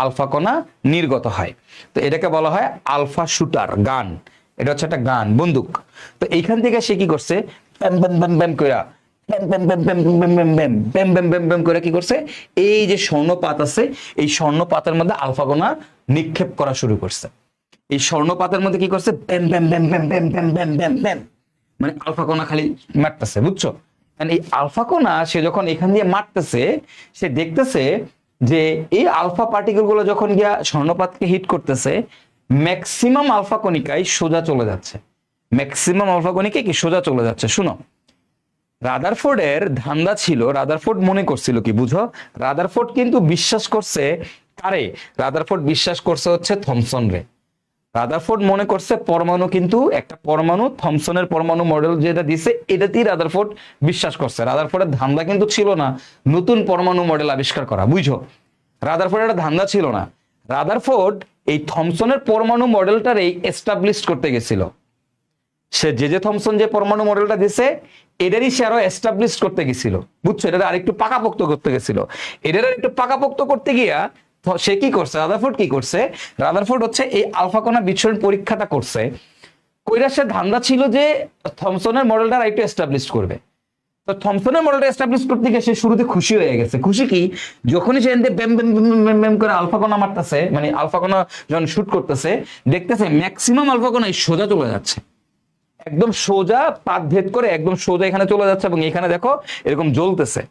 আলফা কণা নির্গত হয়। তো এটাকে বলা হয় আলফা শুটার গান। এটা হচ্ছে একটা গান, বন্দুক। তো এইখান থেকে সে কি করছে? ব্যাম ব্যাম ব্যাম ব্যাম কইরা, ব্যাম ব্যাম ব্যাম ব্যাম ব্যাম ব্যাম ব্যাম ব্যাম ব্যাম ব্যাম ব্যাম করে কি করছে? এই যে স্বর্ণপাত আছে, এই স্বর্ণপাতের মধ্যে আলফা কণা নিক্ষেপ করা শুরু করছে। এই স্বর্ণপাতের মধ্যে কি করছে? ব্যাম ব্যাম ব্যাম ব্যাম ব্যাম ব্যাম ব্যাম ব্যাম ব্যাম, মানে আলফা কণা খালি মারতেছে, বুঝছো? এই আলফা কণা সে যখন এখান দিয়ে মারতেছে, সে দেখতেছে যে এই আলফা পার্টিকেল গুলো যখন গিয়া স্বর্ণপাতকে হিট করতেছে, ম্যাক্সিমাম আলফা কণিকায় সোজা চলে যাচ্ছে। ম্যাক্সিমাম আলফা কণিকায় কি সোজা চলে যাচ্ছে? শুনো, রাদারফোর্ডের ধান্দা ছিল, রাদারফোর্ড মনে করছিল কি বুঝো? রাদারফোর্ড কিন্তু বিশ্বাস করছে কারে? রাদারফোর্ড বিশ্বাস করছে হচ্ছে থমসন রে। রাদারফোর্ড মনে করছে পরমাণু কিন্তু একটা পরমাণু, থমসনের পরমাণু মডেল যেটা দিছে এটাতেই রাদারফোর্ড বিশ্বাস করছে। রাদারফোর্ডের ধান্দা কিন্তু ছিল না নতুন পরমাণু মডেল আবিষ্কার করা, বুঝো? রাদারফোর্ডের একটা ধান্দা ছিল না। রাদারফোর্ড এই থমসনের পরমাণু মডেলটারই এস্টাবলিশ করতে গেছিল। সে যে থমসন যে পরমাণু মডেলটা দিছে এটারই সে আরো এস্টাবলিশ করতে গেছিল, বুঝছো? এটা আরেকটু পাকাপোক্ত করতে গেছিল। এটার একটু পাকাপোক্ত করতে গিয়া সে কি করছে? রাদারফোর্ড কি করছে? রাদারফোর্ড হচ্ছে এই আলফা কণা বিচ্ছুরণ পরীক্ষাটা করছে। কইরা সে ধান্দা ছিল যে থমসনের মডেলটা আরেকটু এস্টাবলিশ করবে। তো থমসনের মডেলটা এস্টাবলিশ করতে গিয়ে সে শুরুতে খুশি হয়ে গেছে। খুশি কি? যখনই সে ব্যাম ব্যাম ব্যাম ব্যাম করে আলফা কণা মারতেছে, মানে আলফা কণা যখন শুট করতেছে, দেখতেছে ম্যাক্সিমাম আলফা কণা সোজা চলে যাচ্ছে, একদম সোজা পাত ভেদ করে একদম সোজা এখানে চলে যাচ্ছে, এবং এখানে দেখো এরকম জ্বলতেছে।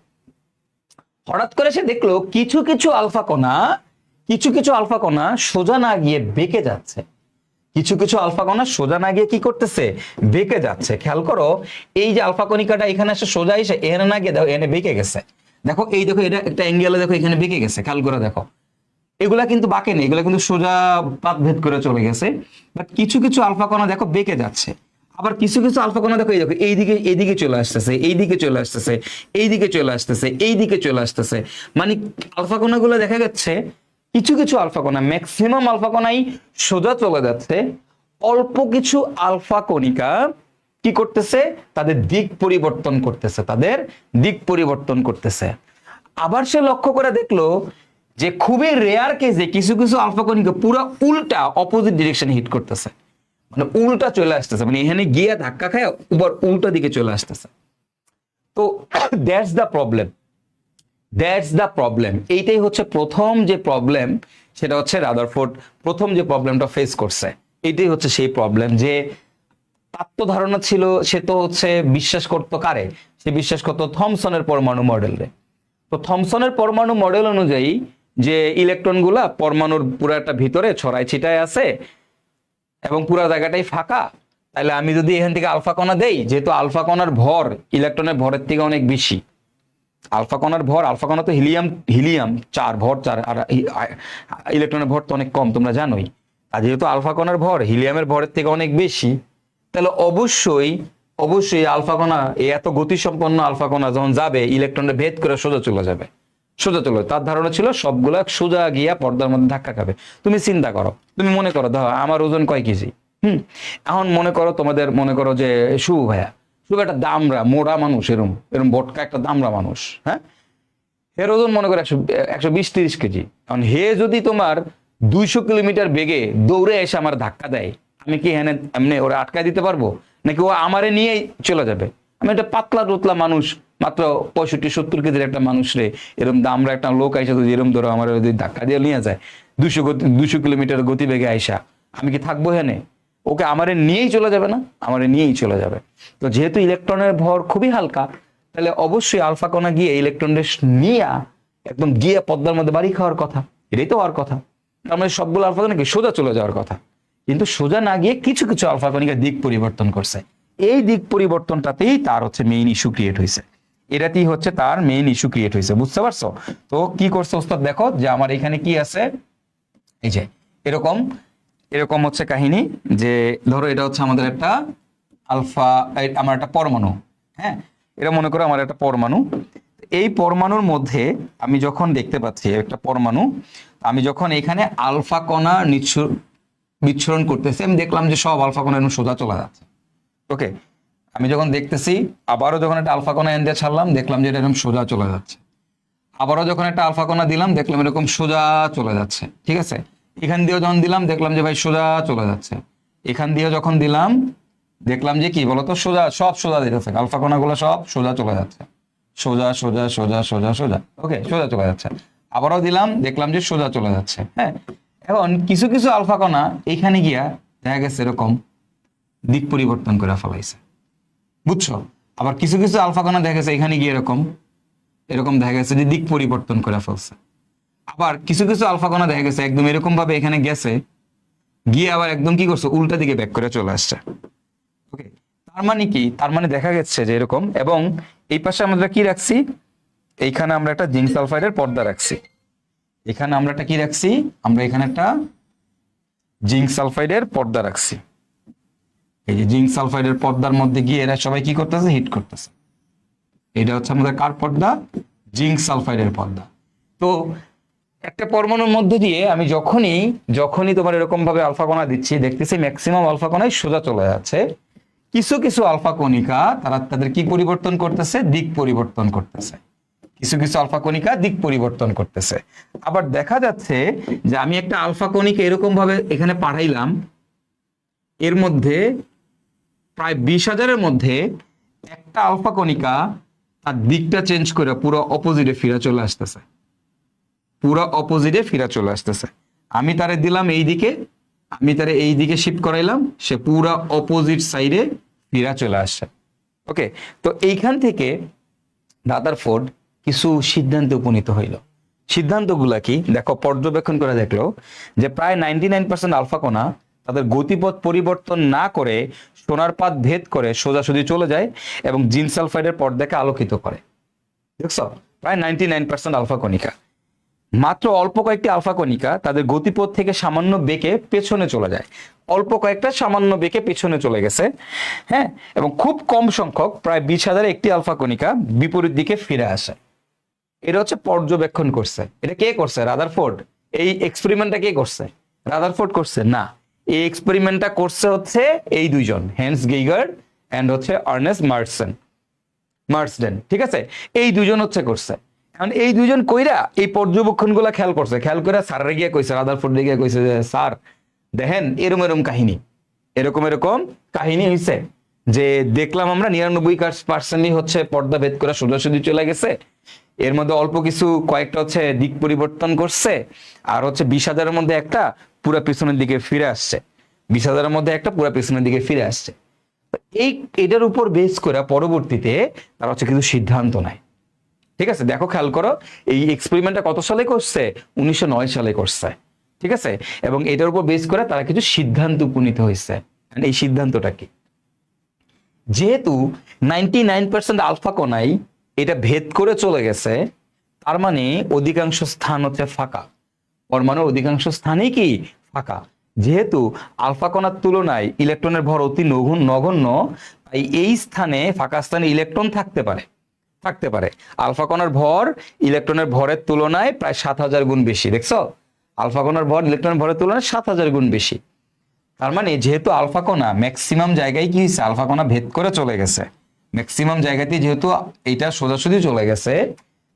হঠাৎ করে সে দেখলো কিছু কিছু আলফা কণা সোজা না গিয়ে বেঁকে যাচ্ছে। কিছু কিছু আলফা কণা সোজা না গিয়ে কি করতেছে? বেঁকে যাচ্ছে। খেয়াল করো, এই যে আলফা কণিকাটা এখানে এসে সোজা এসে এখানে না গিয়ে দেখো এখানে বেঁকে গেছে। দেখো এই দেখো, এটা একটা অ্যাঙ্গেলে দেখো এখানে বেঁকে গেছে, খেয়াল করে দেখো। এগুলা কিন্তু বাঁকে নেই, এগুলা কিন্তু সোজা পাত ভেদ করে চলে গেছে। বাট কিছু কিছু আলফা কণা দেখো বেঁকে যাচ্ছে। আবার কিছু কিছু আলফা কণা দেখো, এই দেখো এইদিকে চলে আসতেছে, এইদিকে চলে আসতেছে, এইদিকে চলে আসতেছে, এইদিকে চলে আসতেছে। মানে আলফা কণাগুলো দেখা যাচ্ছে, কিছু কিছু আলফা কণা, ম্যাক্সিমাম আলফা কণাই সোজা চলে যাচ্ছে। অল্প কিছু আলফা কণিকা কি করতেছে? তাদের দিক পরিবর্তন করতেছে। আবার সে লক্ষ্য করে দেখলো যে খুবই রেয়ার কেসে কিছু কিছু আলফা কণিকা পুরো উল্টা অপোজিট ডিরেকশনে হিট করতেছে, মানে উল্টা চলে আসতেছে, মানে এখানে গিয়ে ধাক্কা খায় উপর উল্টা দিকে চলে আসতেছে। তো that's the problem, that's the problem. এইটাই হচ্ছে প্রথম যে প্রবলেম, সেটা হচ্ছে রাদারফোর্ড প্রথম যে প্রবলেমটা ফেস করছে, এটাই হচ্ছে সেই প্রবলেম। যে তার তো ধারণা ছিল, সে তো হচ্ছে বিশ্বাস করতো কারে, সে বিশ্বাস করতো থমসনের পরমাণু মডেলে। তো থমসনের পরমাণু মডেল অনুযায়ী যে ইলেকট্রন গুলা পরমাণুর পুরো একটা ভিতরে ছড়াই ছিটায় আছে এবং পুরো জায়গাটাই ফাঁকা, তাহলে আমি যদি এখান থেকে আলফা কণা দেই, যেহেতু আলফা কণার ভর ইলেকট্রনের ভরের থেকে অনেক বেশি, আলফা কণার ভর, আলফা কণা তো হিলিয়াম হিলিয়াম 4 ভর 4, আর ইলেকট্রনের ভর তো অনেক কম তোমরা জানোই। আর যেহেতু আলফা কণার ভর হিলিয়ামের ভরের থেকে অনেক বেশি, তাহলে অবশ্যই অবশ্যই আলফা কণা, এই এত গতিসম্পন্ন আলফা কণা যখন যাবে ইলেকট্রনের ভেদ করে সোজা চলে যাবে, সোজা চলে। তার ধারণা ছিল সবগুলা সোজা গিয়া পর্দার মধ্যে ধাক্কা খাবে। তুমি চিন্তা করো, তুমি মনে করো ধরো আমার ওজন কয় কেজি, এখন মনে করো তোমাদের মনে করো যে শুভ ভাইয়া, শুভ একটা দামরা মোড়া মানুষ, এরম এরম বটকা একটা দামরা মানুষ, হ্যাঁ, এর ওজন মনে করো 120-130 কেজি। কারণ হে যদি তোমার 200 কিলোমিটার বেগে দৌড়ে এসে আমার ধাক্কা দেয়, আমি কি হ্যাঁ এমনি ওরা আটকায় দিতে পারবো, নাকি ও আমারে নিয়েই চলে যাবে? আমি একটা পাতলা টুতলা মানুষ, মাত্র 65-70 কেজির একটা মানুষ রে, এরকম দামরা একটা লোক আইসা যদি এরম ধরো আমার যদি ধাক্কা দিয়ে নিয়ে যায় 200 কিলোমিটার গতিবেগে আইসা, আমি কি থাকবো হেনে? ওকে আমারে নিয়েই চলে যাবে না, আমারে নিয়েই চলে যাবে। তো যেহেতু ইলেকট্রনের ভর খুবই হালকা, তাহলে অবশ্যই আলফা কণা গিয়ে ইলেকট্রনদের নিয়ে একদম গিয়ে পদ্মার মধ্যে বাড়ি খাওয়ার কথা, এটাই তো হওয়ার কথা। তার মানে সবগুলো আলফা কণা কি সোজা চলে যাওয়ার কথা, কিন্তু সোজা না গিয়ে কিছু কিছু আলফা কণিকা দিক পরিবর্তন করছে। এই দিক পরিবর্তনটাতেই তার হচ্ছে মেইন ইস্যু ক্রিয়েট হয়েছে, এটাতেই হচ্ছে তার মেইন ইস্যু ক্রিয়েট হয়েছে, বুঝতে পারছো? তো কি করছে ওস্তাদ, দেখো যে আমার এখানে কি আছে, এই যে এরকম এরকম হচ্ছে কাহিনী। যে ধরো এটা হচ্ছে আমাদের একটা আলফা, আমার একটা পরমাণু, হ্যাঁ, এটা মনে করো আমার একটা পরমাণু। এই পরমাণুর মধ্যে আমি যখন দেখতে পাচ্ছি একটা পরমাণু, আমি যখন এখানে আলফা কণা বিচ্ছুরণ করতেছি, আমি দেখলাম যে সব আলফা কণা এরকম সোজা চলে যাচ্ছে। ওকে, আমি যখন দেখতেছি আবারও যখন একটা আলফা কণা এন দিয়ে ছাড়লাম, দেখলাম যে এটা এরকম সোজা চলে যাচ্ছে। আবারও যখন একটা আলফা কণা দিলাম, দেখলাম এরকম সোজা চলে যাচ্ছে, ঠিক আছে। এখান দিয়েও যখন দিলাম, দেখলাম যে ভাই সোজা চলে যাচ্ছে। এখান দিয়েও যখন দিলাম, দেখলাম যে কি বলতো, সোজা, সব সোজা দিতেছে, আলফা কণাগুলো সব সোজা চলে যাচ্ছে, সোজা সোজা সোজা সোজা সোজা, ওকে, সোজা চলে যাচ্ছে। আবারও দিলাম, দেখলাম যে সোজা চলে যাচ্ছে, হ্যাঁ। এখন কিছু কিছু আলফা কণা এইখানে গিয়া দেখা গেছে এরকম দিক পরিবর্তন করে ফেলাইছে, বুঝছো? আবার কিছু কিছু আলফা কণা দেখা গেছে এখানে গিয়ে এরকম এরকম দেখা গেছে যে দিক পরিবর্তন করে ফেলছে। আবার কিছু কিছু আলফা কণা দেখা গেছে একদম এরকম ভাবে এখানে গেছে, গিয়ে আবার একদম কি করছে, উল্টা দিকে ব্যাক করে চলে আসছে। ওকে, তার মানে কি, তার মানে দেখা গেছে যে এরকম। এবং এই পাশে আমরা কি রাখছি, এইখানে আমরা একটা জিঙ্ক সালফাইডের পর্দা রাখছি, এখানে আমরা একটা কি রাখছি, আমরা এখানে একটা জিঙ্ক সালফাইডের পর্দা রাখছি। এই যে জিঙ্ক সালফাইডের পর্দার মধ্যে গিয়ে এরা সবাই কি করতেছে, হিট করতেছে। এটা হচ্ছে আমাদের কার পর্দা, জিঙ্ক সালফাইডের পর্দা। তো একটা পরমাণুর মধ্যে দিয়ে আমি যখনই যখনই তোমার এরকম ভাবে আলফা কণা দিচ্ছি, দেখতেছি ম্যাক্সিমাম আলফা কণাই সোজা চলে যাচ্ছে। কিছু কিছু আলফা কণিকা তারা তাদের কি পরিবর্তন করতেছে, দিক পরিবর্তন করতেছে। কিছু কিছু আলফা কণিকা দিক পরিবর্তন করতেছে। আবার দেখা যাচ্ছে যে আমি একটা আলফা কণিকা এরকম ভাবে এখানে পাঠাইলাম, এর মধ্যে প্রায় 20,000-এর মধ্যে একটা আলফা কণিকা তার দিকটা চেঞ্জ করে পুরো অপোজিটে ফিরে চলে আসতেছে, পুরো অপোজিটে ফিরে চলে আসতেছে। আমি তারে দিলাম এই দিকে, আমি তারে এই দিকে শিফট করাইলাম, সে পুরো অপোজিট সাইডে ফিরে চলে আসছে। ওকে, তো এইখান থেকে রাদারফোর্ড কিছু সিদ্ধান্তে উপনীত হইল। সিদ্ধান্তগুলা কি দেখো, পর্যবেক্ষণ করে দেখলো যে প্রায় 99% আলফা কণা তাদের গতিপথ পরিবর্তন না করে সোনার পাত ভেদ করে সোজাসুজি চলে যায় এবং জিঙ্ক সালফাইডের পর্দাকে আলোকিত করে। দেখছো, প্রায় 99% আলফা কণিকা। মাত্র অল্প কয়েকটি আলফা কণিকা তাদের গতিপথ থেকে সামান্য বেঁকে পেছনে চলে যায়, অল্প কয়েকটা সামান্য বেঁকে পেছনে চলে গেছে, হ্যাঁ। এবং খুব কম সংখ্যক প্রায় 20,000 একটি আলফা কণিকা বিপরীত দিকে ফিরে আসে। এটা হচ্ছে পর্যবেক্ষণ করছে। এটা কে করছে? রাদারফোর্ড। এই এক্সপেরিমেন্টটা কে করছে? রাদারফোর্ড করছে না, এই এক্সপেরিমেন্টটা করছে হচ্ছে এই দুইজন, হেন্স গেইগার এন্ড হচ্ছে আর্নেস্ট মার্সডেন, ঠিক আছে, এই দুজন হচ্ছে করছে। এখন এই দুইজন কইরা এই পর্যবেক্ষণগুলো খেয়াল করছে, খেয়াল করে স্যারের গিয়ে কইছে, রাদারফোর্ডে গিয়ে কইছে যে স্যার দেখেন এরকম এরকম কাহিনী, এরকম এরকম কাহিনী হয়েছে যে দেখলাম আমরা 99% হচ্ছে পর্দা ভেদ করে সোজাসুজি চলে গেছে, এর মধ্যে অল্প কিছু কয়েকটা হচ্ছে দিক পরিবর্তন করছে, আর হচ্ছে 20,000-এর মধ্যে একটা পুরো পিছনের দিকে ফিরে আসছে, 20,000-এর মধ্যে একটা পুরো পিছনের দিকে ফিরে আসছে। এটার উপর বেস করে পরবর্তীতে তারা হচ্ছে কিছু সিদ্ধান্ত নেয়। ঠিক আছে, দেখো খেয়াল করো, এই এক্সপেরিমেন্টটা কত সালে করছে? 1909 সালে করছে। ঠিক আছে, এবং এটার উপর বেস করে তারা কিছু সিদ্ধান্ত উপনীত হয়েছে। এই সিদ্ধান্তটা কি? যেহেতু 99% আলফা কণাই এটা ভেদ করে চলে গেছে, তার মানে অধিকাংশ স্থান হচ্ছে ফাঁকা, পরমাণুর অধিকাংশ স্থানই কি ফাঁকা। যেহেতু আলফা কণার তুলনায় ইলেকট্রনের ভর অতি নগণ্য, তাই এই স্থানে ফাঁকা স্থানে ইলেকট্রন থাকতে পারে। আলফা কণার ভর ইলেকট্রনের ভরের তুলনায় প্রায় 7,000 গুণ বেশি। দেখছো, আলফা কণার ভর ইলেকট্রনের ভরের তুলনায় 7,000 গুণ বেশি। তার মানে যেহেতু আলফা কণা ম্যাক্সিমাম জায়গায় কি হয়েছে, আলফা কণা ভেদ করে চলে গেছে, ম্যাক্সিমাম জায়গাতেই যেহেতু এটা সোজাসুজি চলে গেছে,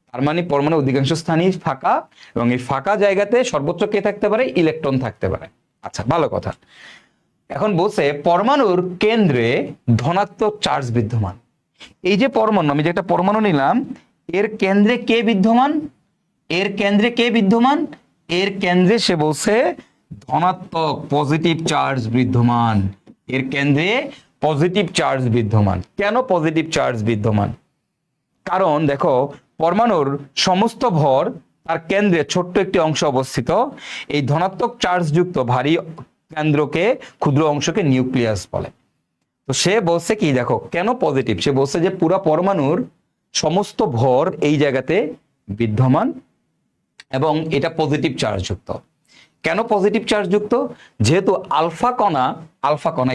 তার মানে পরমাণুর অধিকাংশ স্থানই ফাঁকা, এবং এই ফাঁকা জায়গাতে সর্বোচ্চ কে থাকতে পারে? ইলেকট্রন থাকতে পারে। আচ্ছা, ভালো কথা। এখন বলছে পরমাণুর কেন্দ্রে ধনাত্মক চার্জ বিদ্যমান। এই যে পরমাণু, আমি যে একটা পরমাণু নিলাম, এর কেন্দ্রে কে বিদ্যমান? এর কেন্দ্রে সে বলছে ধনাত্মক পজিটিভ চার্জ বিদ্যমান। এর কেন্দ্রে পজিটিভ চার্জ বিদ্যমান। কেন পজিটিভ চার্জ বিদ্যমান? কারণ দেখো, পরমাণুর সমস্ত ভর তার কেন্দ্রে ছোট্ট একটি অংশ অবস্থিত। এই ধনাত্মক চার্জ যুক্ত ভারী কেন্দ্রকে, ক্ষুদ্র অংশকে নিউক্লিয়াস বলে। তো সে বলছে কি, দেখো কেন পজিটিভ, সে বলছে যে পুরা পরমাণুর সমস্ত ভর এই জায়গাতে বিদ্যমান এবং এটা পজিটিভ চার্জ যুক্ত। কেন পজিটিভ চার্জ যুক্ত? যেহেতু আলফা কণা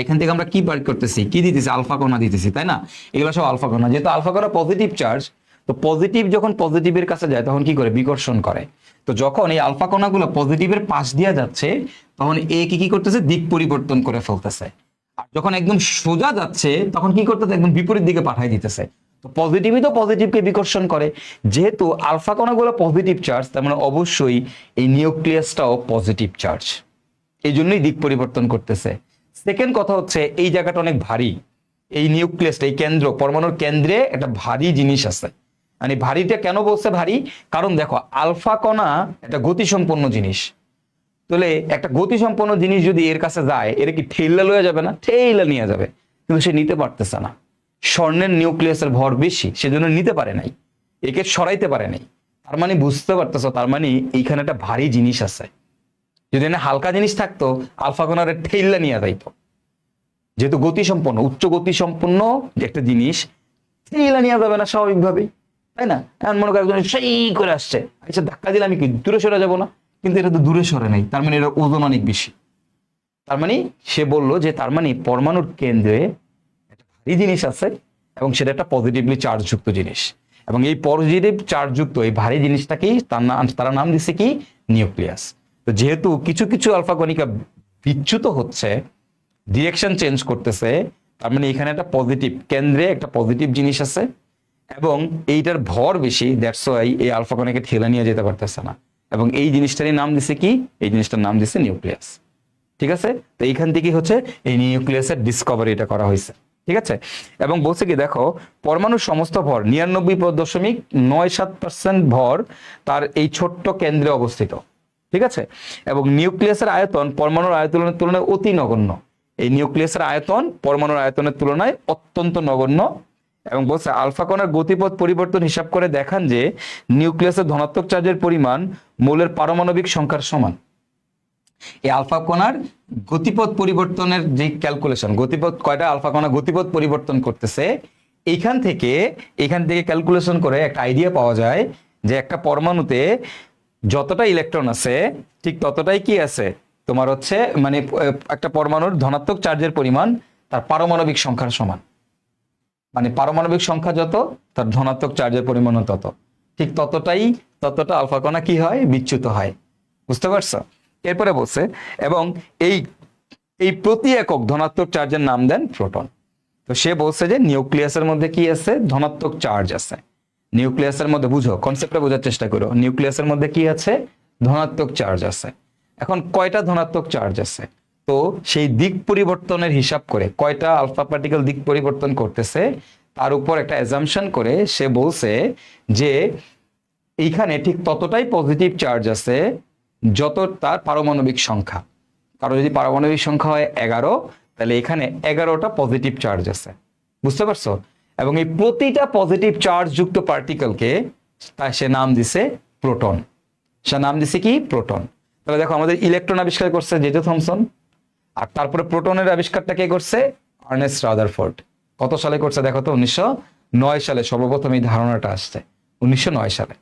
এখান থেকে আমরা কি বার করতেছি, কি দিতেছি? আলফা কণা দিতেছি, তাই না? এগুলো সব আলফা কণা। যেহেতু আলফা কণা পজিটিভ চার্জ, তো পজিটিভ যখন পজিটিভের কাছে যায় তখন কি করে? বিকর্ষণ করে। তো যখন এই আলফা কণাগুলো পজিটিভের পাশ দিয়ে যাচ্ছে, তখন এ কি করতেছে? দিক পরিবর্তন করে ফেলতেছে। আর যখন একদম সোজা যাচ্ছে তখন কি করতেছে? একদম বিপরীত দিকে পাঠিয়ে দিতেছে। তো পজিটিভই তো পজিটিভকে বিকর্ষণ করে। যেহেতু আলফা কণাগুলো পজিটিভ চার্জ, তার মানে অবশ্যই এই নিউক্লিয়াসটাও পজিটিভ চার্জ, এই জন্যই দিক পরিবর্তন করতেছে। সেকেন্ড কথা হচ্ছে, এই জায়গাটা অনেক ভারী। এই নিউক্লিয়াসটা, এই কেন্দ্র, পরমাণুর কেন্দ্রে একটা ভারী জিনিস আছে। মানে ভারীটা কেন বলছে ভারী? কারণ দেখো, আলফা কণা একটা গতিসম্পন্ন জিনিস। তাহলে একটা গতিসম্পন্ন জিনিস যদি এর কাছে যায়, এর কি ঠেইলা লয়ে যাবে না? ঠেইলা নিয়ে যাবে, কিন্তু সে নিতে পারতেছে না। স্বর্ণের নিউক্লিয়াসের ভর বেশি, সেজন্য নিতে পারে নাই, একে সরাইতে পারে নাই। তার মানে বুঝতে পারতেছো, তার মানে এইখানে একটা ভারী জিনিস আছে। যদি না হালকা জিনিস থাকতো, আলফা কণার ঠেইলা নিয়ে যাইতো। যেহেতু গতিসম্পন্ন, উচ্চ গতিসম্পন্ন একটা জিনিস, ঠেইলা নিয়ে যাবে না স্বাভাবিকভাবেই, তাই না? এখন মনে করো একজন সেই করে আসছে, আচ্ছা ধাক্কা দিলে আমি কি দূরে সরে যাবো না? কিন্তু এটা তো দূরে সরে নাই, তার মানে এর ওজন অনেক বেশি। তার মানে সে বললো যে তার মানে পরমাণুর কেন্দ্রে একটা ভারী জিনিস আছে, এবং সেটা একটা পজিটিভলি চার্জযুক্ত জিনিস। এবং এই পজিটিভ চার্জযুক্ত এই ভারী জিনিসটাকেই তারা নাম দিচ্ছে কি? নিউক্লিয়াস। তো যেহেতু কিছু কিছু আলফা কণিকা বিচ্যুত হচ্ছে, ডিরেকশন চেঞ্জ করতেছে, তার মানে এখানে একটা পজিটিভ, কেন্দ্রে একটা পজিটিভ জিনিস আছে, এবং এইটার ভর বেশি, দ্যাটস ওয়াই এই আলফা কণাকে ঠেলে নিয়ে যেতে পারতেছে না। এবং এই জিনিসটারই নাম দিছে কি? এই জিনিসটার নাম দিছে নিউক্লিয়াস। ঠিক আছে, তো এইখান থেকে হচ্ছে এই নিউক্লিয়াসের ডিসকভারিটা করা হয়েছে। ঠিক আছে, এবং বলছে কি, দেখো পরমাণুর সমস্ত ভর 99.97% ভর তার এই ছোট্ট কেন্দ্রে অবস্থিত। ঠিক আছে, এবং নিউক্লিয়াসের আয়তন পরমাণুর আয়তনের তুলনায় অতি নগণ্য। এই নিউক্লিয়াসের আয়তন পরমাণুর আয়তনের তুলনায় অত্যন্ত নগণ্য। এবং বলছে আলফা কণার গতিপথ পরিবর্তন হিসাব করে দেখান যে নিউক্লিয়াসের ধনাত্মক চার্জের পরিমাণ মৌলের পারমাণবিক সংখ্যার সমান। এই আলফা কণার গতিপথ পরিবর্তনের যে ক্যালকুলেশন, গতিপথ কয়টা আলফা কণা গতিপথ পরিবর্তন করতেছে, এখান থেকে ক্যালকুলেশন করে একটা আইডিয়া পাওয়া যায় যে একটা পরমাণুতে যতটা ইলেকট্রন আছে ঠিক ততটাই কি আছে তোমার হচ্ছে, মানে একটা পরমাণুর ধনাত্মক চার্জের পরিমাণ তার পারমাণবিক সংখ্যার সমান। মানে পারমাণবিক সংখ্যা যত, তার ধনাত্মক চার্জের পরিমাণও তত, ঠিক ততটা আলফা কণা কি হয়? বিচ্যুত হয়। বুঝতে পারছো? এরপরে বলছে, এবং এই প্রতি একক ধনাত্মক চার্জের নাম দেন প্রোটন। তো সে বলছে যে নিউক্লিয়াসের মধ্যে কি আছে? ধনাত্মক চার্জ আছে। নিউক্লিয়াসের মধ্যে বুঝো, কনসেপ্টটা বোঝার চেষ্টা করো। নিউক্লিয়াসের মধ্যে কি আছে? ধনাত্মক চার্জ আছে। এখন কয়টা ধনাত্মক চার্জ আছে? তো সেই দিক পরিবর্তনের হিসাব করে কয়টা আলফা পার্টিকেল দিক পরিবর্তন করতেছে তার উপর একটা অ্যাজাম্পশন করে সে বলছে যে এইখানে ঠিক ততটাই পজিটিভ চার্জ আছে যত তার পারমাণবিক সংখ্যা। কারো যদি পারমাণবিক সংখ্যা হয় 11, তাহলে এখানে 11টা পজিটিভ চার্জ আছে। বুঝতে পারছো? এবং এই প্রতিটা পজিটিভ চার্জ যুক্ত পার্টিকেলকে সে নাম দিছে প্রোটন। সে নাম দিছে কি? প্রোটন। তাহলে দেখো আমাদের ইলেকট্রন আবিষ্কার করছে জে জে থমসন, আর তারপরে প্রোটনের আবিষ্কারটা কে করছে? Ernst Rutherford. কত সালে করছে দেখো তো? 1909 সালে সর্বপ্রথম এই ধারণাটা আসছে, 1909 সালে,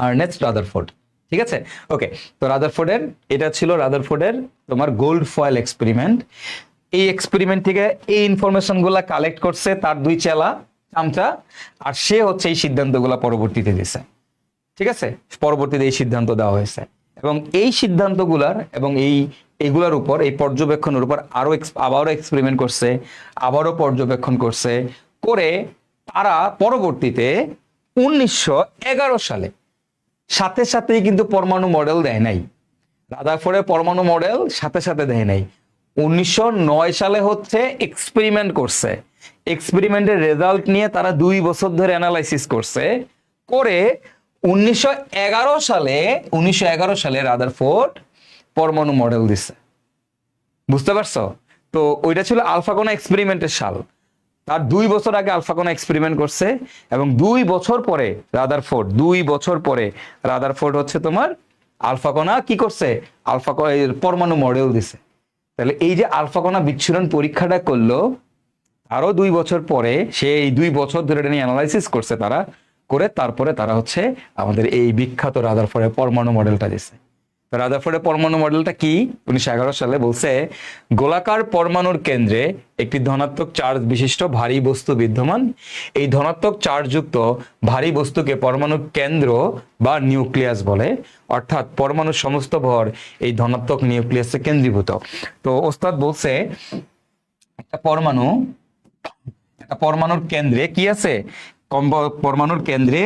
আর্নেস্ট রাদারফোর্ড। ঠিক আছে, ওকে। তো রাদারফোর্ডের এটা ছিল রাদারফোর্ডের তোমার গোল্ড ফয়েল এক্সপেরিমেন্ট। এই এক্সপেরিমেন্ট থেকে এই ইনফরমেশন গুলা কালেক্ট করছে তার দুই চেলা চামচা, আর সে হচ্ছে এই সিদ্ধান্তগুলা পরবর্তীতে দিছে। ঠিক আছে, পরবর্তীতে এই সিদ্ধান্ত দেওয়া হয়েছে এবং এই সিদ্ধান্তগুলার এবং এইগুলার উপর, এই পর্যবেক্ষণের উপর আবারও এক্সপেরিমেন্ট করছে, আবারও পর্যবেক্ষণ করছে, করে তারা পরবর্তীতে 1911 সালে সাথে সাথেই কিন্তু পরমাণু মডেল দেয় নাই। রাদারফোর্ডের পরমাণু মডেল সাথে সাথে দেয় নাই। 1909 সালে হচ্ছে এক্সপেরিমেন্ট করছে। এক্সপেরিমেন্টের রেজাল্ট নিয়ে তারা 2 বছর ধরে অ্যানালাইসিস করছে, করে 1911 সালে রাদারফোর্ড পরমাণু মডেল দিছে। বুঝতে পারছো? তো ওইটা ছিল আলফাকোনা এক্সপেরিমেন্টের সাল। তার 2 বছর আগে আলফাকোনা এক্সপেরিমেন্ট করছে এবং 2 বছর পরে রাদারফোর্ড হচ্ছে তোমার আলফাকোনা কি করছে? আলফাকোনা পরমাণু মডেল দিছে। তাহলে এই যে আলফাকোনা বিচ্ছুরণ পরীক্ষাটা করলো, আরো 2 বছর পরে সে এই 2 বছর ধরে এটা নিয়ে অ্যানালাইসিস করছে তারা, করে তারপরে তারা হচ্ছে আমাদের এই বিখ্যাত রাদারফোর্ডের পরমাণু মডেলটা দিছে। রাদারফোর্ডের পরমাণু মডেলটা কি? 1911 সালে বলছে গোলাকার পরমাণুর কেন্দ্রে একটি ধনাত্মক চার্জ বিশিষ্ট ভারী বস্তু বিদ্যমান। এই ধনাত্মক চার্জযুক্ত ভারী বস্তুকে পরমাণুর কেন্দ্র বা নিউক্লিয়াস বলে, অর্থাৎ পরমাণুর সমস্ত ভর এই ধনাত্মক নিউক্লিয়াসে কেন্দ্রীভূত। তো ওস্তাদ বলছে একটা পরমাণুর কেন্দ্রে কি আছে? পরমাণুর কেন্দ্রে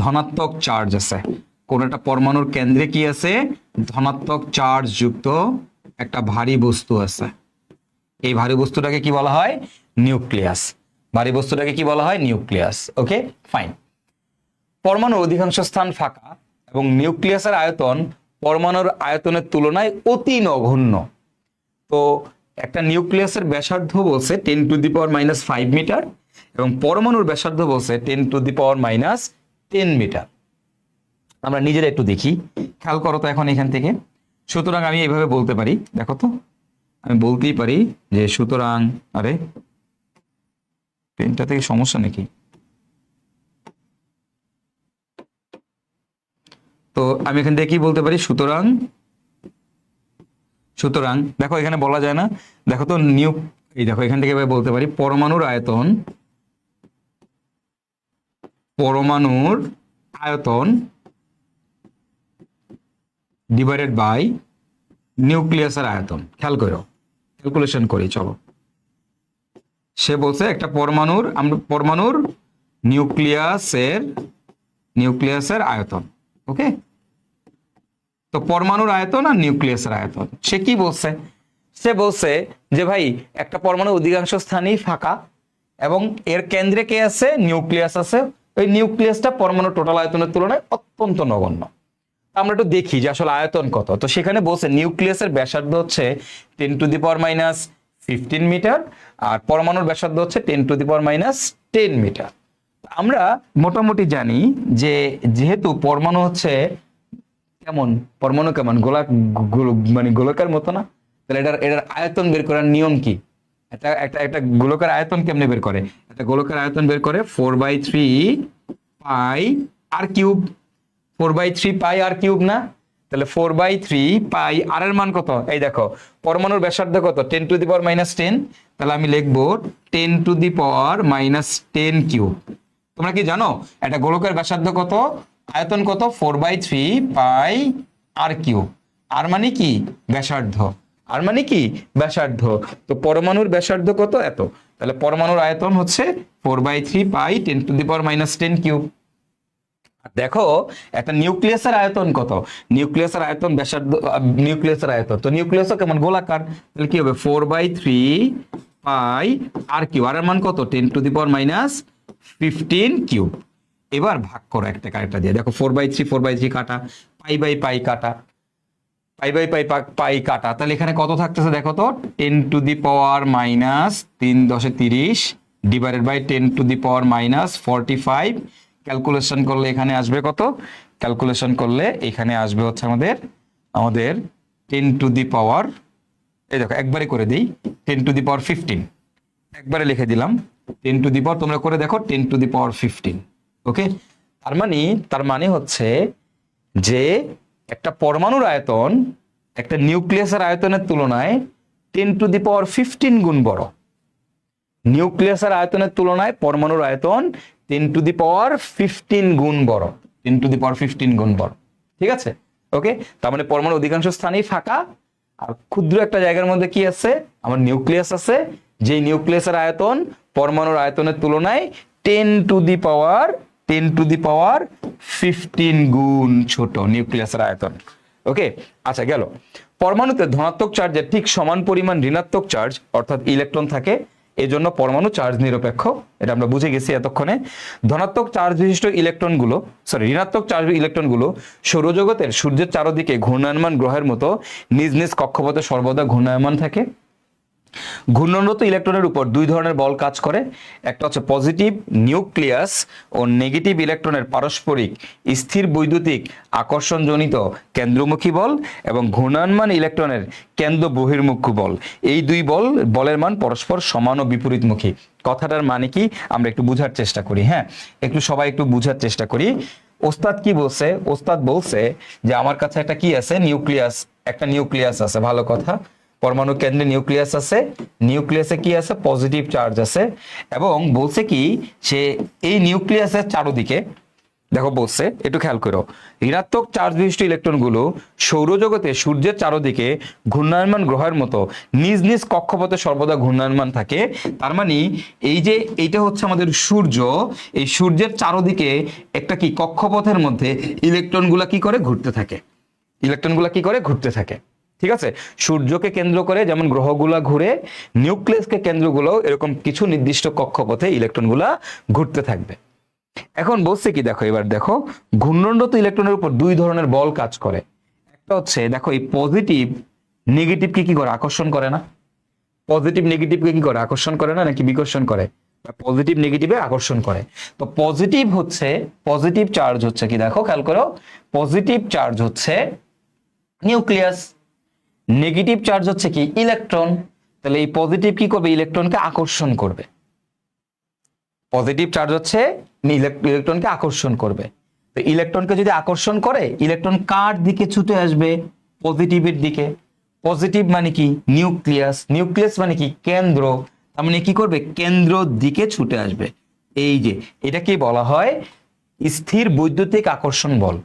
ধনাত্মক চার্জ আছে। কোন একটা পরমাণুর কেন্দ্রে কি আছে? ধনাত্মক চার্জ যুক্ত একটা ভারী বস্তু আছে। এই ভারী বস্তুটাকে কি বলা হয়? নিউক্লিয়াস। ভারী বস্তুটাকে কি বলা হয়? নিউক্লিয়াস। ওকে, ফাইন। পরমাণুর অধিকাংশ স্থান ফাঁকা এবং নিউক্লিয়াসের আয়তন পরমাণুর আয়তনের তুলনায় অতি নগণ্য। তো একটা নিউক্লিয়াসের ব্যাসার্ধ বলছে 10⁻⁻5 মিটার এবং পরমাণুর ব্যাসার্ধ বলছে 10⁻⁻10 মিটার। আমরা নিজেরা একটু দেখি, খেয়াল করো তো এখন এখান থেকে। সুতরাং আমি এইভাবে বলতে পারি, দেখো তো, আমি বলতেই পারি যে সুতরাং, আরে পেনটা থেকে সমস্যা নাকি? তো আমি এখান থেকে কি বলতে পারি? সুতরাং দেখো এখানে বলা যায় না, দেখো তো এই দেখো এখান থেকে বলতে পারি পরমাণুর আয়তন ডিভাইডেড বাই নিউক্লিয়াসের আয়তন। খেয়াল করো, ক্যালকুলেশন করি, চলো। সে বলছে একটা পরমাণুর নিউক্লিয়াসের আয়তন। ওকে, তো পরমাণুর আয়তন আর নিউক্লিয়াসের আয়তন। সে কি বলছে? সে বলছে যে ভাই একটা পরমাণু অধিকাংশ স্থানই ফাঁকা এবং এর কেন্দ্রে কে আছে? নিউক্লিয়াস আছে। ওই নিউক্লিয়াসটা পরমাণু টোটাল আয়তনের তুলনায় অত্যন্ত নগণ্য। আমরা একটু দেখি যে আসলে আয়তন কত। তো সেখানে বলছে নিউক্লিয়াসের ব্যাসার্ধ হচ্ছে 10⁻⁻15 মিটার আর পরমাণুর ব্যাসার্ধ হচ্ছে 10⁻⁻10 মিটার। আমরা মোটামুটি জানি যে যেহেতু পরমাণু হচ্ছে কেমন মানে গোলকের মতো না, তাহলে এটার আয়তন বের করার নিয়ম কি? একটা গোলকের আয়তন কেমনে বের করে? একটা গোলকের আয়তন বের করে 4/3 পাই আর কিউব। 4/3 পাই আর কিউব না? তাহলে 4/3 পাই আর এর মান কত? এই দেখো পরমাণুর ব্যাসার্ধ কত? 10⁻10। তাহলে আমি লিখবো 10⁻10 কিউব। তোমরা কি জানো একটা গোলকের ব্যাসার্ধ কত, আয়তন কত? 4/3 পাই আর কিউব। আর মানে কি? ব্যাসার্ধ। আর মানে কি? ব্যাসার্ধ। তো পরমাণুর ব্যাসার্ধ কত? এত। তাহলে পরমাণুর আয়তন হচ্ছে 4/3 পাই 10⁻⁻10 কিউব। দেখো একটা নিউক্লিয়াসের আয়তন কত, নিউক্লিয়াসের আয়তন ব্যাসার্ধ, নিউক্লিয়াসের আয়তন তো নিউক্লিয়াসও কেমন গোলাকার, তাহলে কি হবে 4/3 পাই আর কিউব, আর এর মান কত 10⁻15 কিউব। এবার ভাগ করো একটা কারেক্টটা দিয়ে, দেখো 4/3 কাটা, পাই বাই পাই কাটা, পাই বাই পাই পাই কাটা, তাহলে এখানে কত থাকতেছে দেখো তো 10⁻³ ডিভাইডেড বাই 10⁻⁻45। ক্যালকুলেশন করলে এখানে আসবে কত, ক্যালকুলেশন করলে এখানে আসবে হচ্ছে আমাদের আমাদের 10⁻, এই দেখো একবারে করে দিই 10⁻15, একবারে লিখে দিলাম 10⁻, তোমরা করে দেখো 10⁻15। ওকে, তার মানে হচ্ছে যে একটা পরমাণুর আয়তন একটা নিউক্লিয়াসের আয়তনের তুলনায় 10⁻15 গুণ বড়। নিউক্লিয়াসের আয়তনের তুলনায় পরমাণুর আয়তন 10⁻15 গুণ বড়, 10⁻15 গুণ বড়। ঠিক আছে, ওকে, তার মানে পরমাণুর অধিকাংশ স্থানেই ফাঁকা, আর ক্ষুদ্র একটা জায়গার মধ্যে কি আছে, আমার নিউক্লিয়াস আছে, যে নিউক্লিয়াসের আয়তন পরমাণুর আয়তনের তুলনায় 10⁻15 গুণ ছোট নিউক্লিয়াসের আয়তন। ওকে, আচ্ছা গেল। পরমাণুতে ধনাত্মক চার্জের ঠিক সমান পরিমাণ ঋণাত্মক চার্জ অর্থাৎ ইলেকট্রন থাকে, এই জন্য পরমাণু চার্জ নিরপেক্ষ, এটা আমরা বুঝে গেছি এতক্ষণে। ধনাত্মক চার্জ বিশিষ্ট ইলেকট্রনগুলো, ঋণাত্মক চার্জ ইলেকট্রনগুলো সৌরজগতের সূর্যের চারদিকে ঘূর্ণায়মান গ্রহের মতো নিজ নিজ কক্ষপথে সর্বদা ঘূর্ণায়মান থাকে। ঘূর্ণনরত ইলেকট্রনের উপর দুই ধরনের বল কাজ করে, একটা হচ্ছে পজিটিভ নিউক্লিয়াস ও নেগেটিভ ইলেকট্রনের পারস্পরিক স্থির বৈদ্যুতিক আকর্ষণজনিত কেন্দ্রমুখী বল এবং ঘূর্ণায়মান ইলেকট্রনের কেন্দ্র বহির্মুখী বল। এই দুই বলের মান পরস্পর সমান ও বিপরীতমুখী। কথাটার মানে কি আমরা একটু বুঝার চেষ্টা করি, হ্যাঁ একটু সবাই একটু বুঝার চেষ্টা করি। ওস্তাদ কি বলছে, ওস্তাদ বলছে যে আমার কাছে একটা কি আছে, নিউক্লিয়াস, একটা নিউক্লিয়াস আছে, ভালো কথা, পরমাণু কেন্দ্রে নিউক্লিয়াস আছে, নিউক্লিয়াসে কি আছে পজিটিভ চার্জ আছে, এবং বলছে কি সে এই নিউক্লিয়াসের চারদিকে দেখো বলছে, একটু খেয়াল করো, ঋণাত্মক চার্জ বিশিষ্ট ইলেকট্রনগুলো সৌরজগতে সূর্যের চারদিকে ঘূর্ণায়মান গ্রহের মতো নিজ নিজ কক্ষপথে সর্বদা ঘূর্ণায়মান থাকে। তার মানে এই যে এইটা হচ্ছে আমাদের সূর্য, এই সূর্যের চারদিকে একটা কি কক্ষপথের মধ্যে ইলেকট্রনগুলা কি করে ঘুরতে থাকে, ইলেকট্রনগুলা কি করে ঘুরতে থাকে। ঠিক আছে, সূর্যকে কেন্দ্র করে যেমন গ্রহগুলা ঘুরে, নিউক্লিয়াসকে কেন্দ্রগুলো এরকম কিছু নির্দিষ্ট কক্ষপথে ইলেকট্রনগুলা ঘুরতে থাকবে। এখন বলছে কি দেখো, এবার দেখো ঘূর্ণনরত ইলেকট্রনের উপর দুই ধরনের বল কাজ করে। একটা হচ্ছে দেখো এই পজিটিভ নেগেটিভকে কি করে আকর্ষণ করে না, পজিটিভ নেগেটিভকে কি করে আকর্ষণ করে না নাকি বিকর্ষণ করে, পজিটিভ নেগেটিভে আকর্ষণ করে। তো পজিটিভ হচ্ছে, পজিটিভ চার্জ হচ্ছে কি দেখো খেয়াল করো, পজিটিভ চার্জ হচ্ছে নিউক্লিয়াস, নেগেটিভ চার্জ হচ্ছে কি ইলেকট্রন। তাহলে এই পজিটিভ কি করবে, ইলেকট্রনকে আকর্ষণ করবে, পজিটিভ চার্জ হচ্ছে ইলেকট্রনকে আকর্ষণ করবে। তো ইলেকট্রনকে যদি আকর্ষণ করে, ইলেকট্রন কার দিকে ছুটে আসবে, পজিটিভের দিকে। পজিটিভ মানে কি নিউক্লিয়াস, নিউক্লিয়াস মানে কি কেন্দ্র, তার মানে কি করবে কেন্দ্র দিকে ছুটে আসবে। এই যে এটা কি বলা হয় স্থির বৈদ্যুতিক আকর্ষণ বল।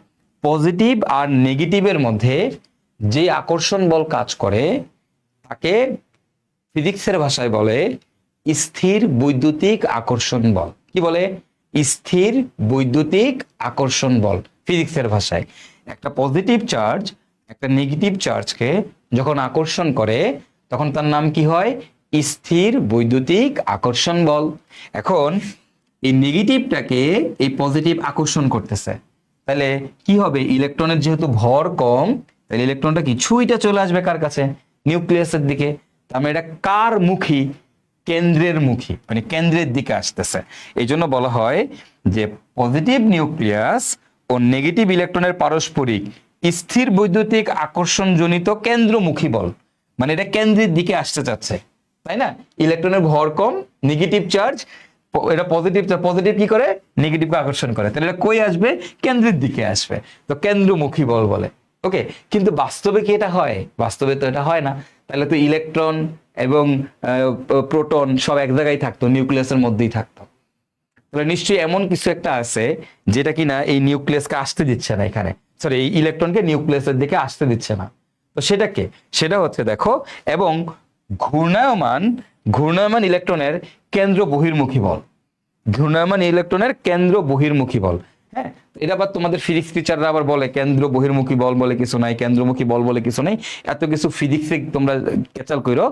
পজিটিভ আর নেগেটিভের মধ্যে যে আকর্ষণ বল কাজ করে তাকে ফিজিক্সের ভাষায় বলে স্থির বৈদ্যুতিক আকর্ষণ বল। কি বলে, স্থির বৈদ্যুতিক আকর্ষণ বল ফিজিক্সের ভাষায়। একটা পজিটিভ চার্জ একটা নেগেটিভ চার্জকে যখন আকর্ষণ করে তখন তার নাম কি হয়, স্থির বৈদ্যুতিক আকর্ষণ বল। এখন এই নেগেটিভটাকে এই পজিটিভ আকর্ষণ করতেছে, তাহলে কি হবে, ইলেকট্রনের যেহেতু ভর কম, তাহলে ইলেকট্রনটা কি ছুঁইটা চলে আসবে কার কাছে, নিউক্লিয়াসের দিকে। তার এটা কার মুখী, কেন্দ্রের মুখী, মানে কেন্দ্রের দিকে আসতেছে। এই জন্য বলা হয় যে পজিটিভ নিউক্লিয়াস ও নেগেটিভ ইলেকট্রনের পারস্পরিক স্থির বৈদ্যুতিক আকর্ষণজনিত কেন্দ্রমুখী বল, মানে এটা কেন্দ্রের দিকে আসতে চাচ্ছে, তাই না। ইলেকট্রনের ভর কম, নেগেটিভ চার্জ, এটা পজিটিভ, পজিটিভ কি করে নেগেটিভকে আকর্ষণ করে, তাহলে এটা কই আসবে, কেন্দ্রের দিকে আসবে, তো কেন্দ্রমুখী বল বলে। ওকে, কিন্তু বাস্তবে কি এটা হয়, বাস্তবে তো এটা হয় না। তাহলে তো ইলেকট্রন এবং প্রোটন সব এক জায়গায় থাকতো, নিউক্লিয়াসের মধ্যেই থাকতো। তাহলে নিশ্চয়ই এমন কিছু একটা আছে যেটা কিনা এই নিউক্লিয়াসকে আসতে দিচ্ছে না, এখানে সরি এই ইলেকট্রনকে নিউক্লিয়াসের দিকে আসতে দিচ্ছে না। তো সেটা হচ্ছে দেখো, এবং ঘূর্ণায়মান ইলেকট্রনের কেন্দ্র বহির্মুখী বল। ঘূর্ণায়মান ইলেকট্রনের কেন্দ্র বহির্মুখী বল। হ্যাঁ, এটা আবার তোমাদের ফিজিক্স টিচাররা আবার বলে কেন্দ্র বহির্মুখী বল বলে কিছু নাই, কেন্দ্রমুখী বল বলে কিছু নাই। এত কিছু ফিজিক্সে তোমরা ক্যাচাল করো,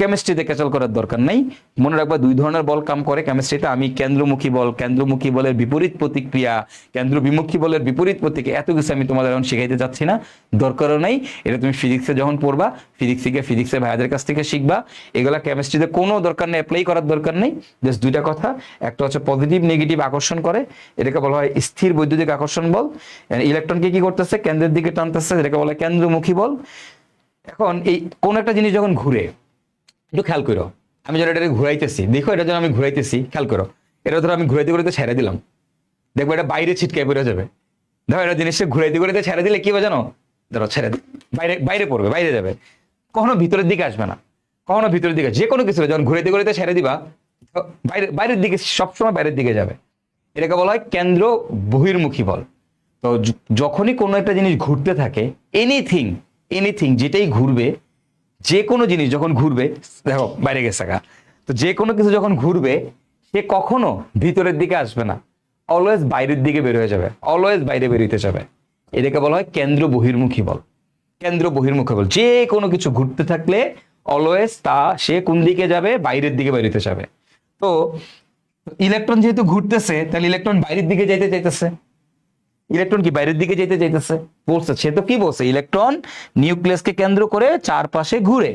কেমিস্ট্রিতে ক্যাচাল করার দরকার নাই। মনে রাখবা দুই ধরনের বল কাম করে কেমিস্ট্রিতে। আমি কেন্দ্রমুখী বল, কেন্দ্রমুখী বলের বিপরীত প্রতিক্রিয়া, কেন্দ্র বিমুখী বলের বিপরীত প্রতিক্রিয়া, এত কিছু আমি তোমাদের এখন শিখাইতে যাচ্ছি না, দরকারও নাই। এটা তুমি ফিজিক্সে যখন পড়বা, ফিজিক্সের ভাইয়াদের কাছ থেকে শিখবা। এগুলা কেমিস্ট্রিতে কোনো দরকার নেই, অ্যাপ্লাই করার দরকার নেই। জাস্ট দুইটা কথা, একটা হচ্ছে পজিটিভ নেগেটিভ আকর্ষণ করে, এটাকে বলা হয় স্থির বৈদ্যুতিক আকর্ষণ বল। ইলেকট্রনকে কি করতেছে, কেন্দ্রের দিকে টানতেছে, যেটাকে বলা হয় কেন্দ্রমুখী বল। এখন এই কোন একটা জিনিস যখন ঘুরে, একটু খেয়াল করো, আমি যেন এটাকে ঘুরাইতেছি, দেখো এটা যেন আমি ঘুরাইতেছি, খেয়াল করো, এটা ধরো আমি ঘুরাইতে ঘুরাইতে ছেড়ে দিলাম, দেখবো এটা বাইরে ছিটকায় পড়ে যাবে। ধরো এটা জিনিসটা ঘুরাইতে ঘুরাইতে ছেড়ে দিলে কি হবে জানো, ধরো ছেড়ে বাইরে বাইরে পড়বে, বাইরে যাবে, কখনো ভিতরের দিকে আসবে না, কখনো ভিতরের দিকে, যে কোনো কিছু যখন ঘুরাইতে ঘুরাইতে ছেড়ে দিবা বাইরের দিকে, সবসময় বাইরের দিকে যাবে। এটাকে বলা হয় কেন্দ্র বহির্মুখী বল। তো যখনই কোনো একটা জিনিস ঘুরতে থাকে, এনিথিং এনিথিং যেটাই ঘুরবে, যে কোনো জিনিস যখন ঘুরবে, দেখো বাইরে গেছে গা, তো যে কোনো কিছু যখন ঘুরবে সে কখনো ভিতরের দিকে আসবে না, অলওয়েজ বাইরের দিকে বের হয়ে যাবে, অলওয়েজ বাইরে বেরোতে যাবে। এটাকে বলা হয় কেন্দ্র বহির্মুখী বল। কেন্দ্র বহির্মুখী বল, যে কোনো কিছু ঘুরতে থাকলে অলওয়েজ সে কোন দিকে যাবে, বাইরের দিকে বেরোতে যাবে। তো ইলেকট্রন যেহেতু ঘুরতেছে, তাহলে ইলেকট্রন বাইরের দিকে যাইতে চাইতেছে। ইলেকট্রন কি বাইরের দিকে যেতে চাইতেছে? বলছে, সে তো কি বলছে, ইলেকট্রন নিউক্লিয়াসকে কেন্দ্র করে চারপাশে ঘুরে,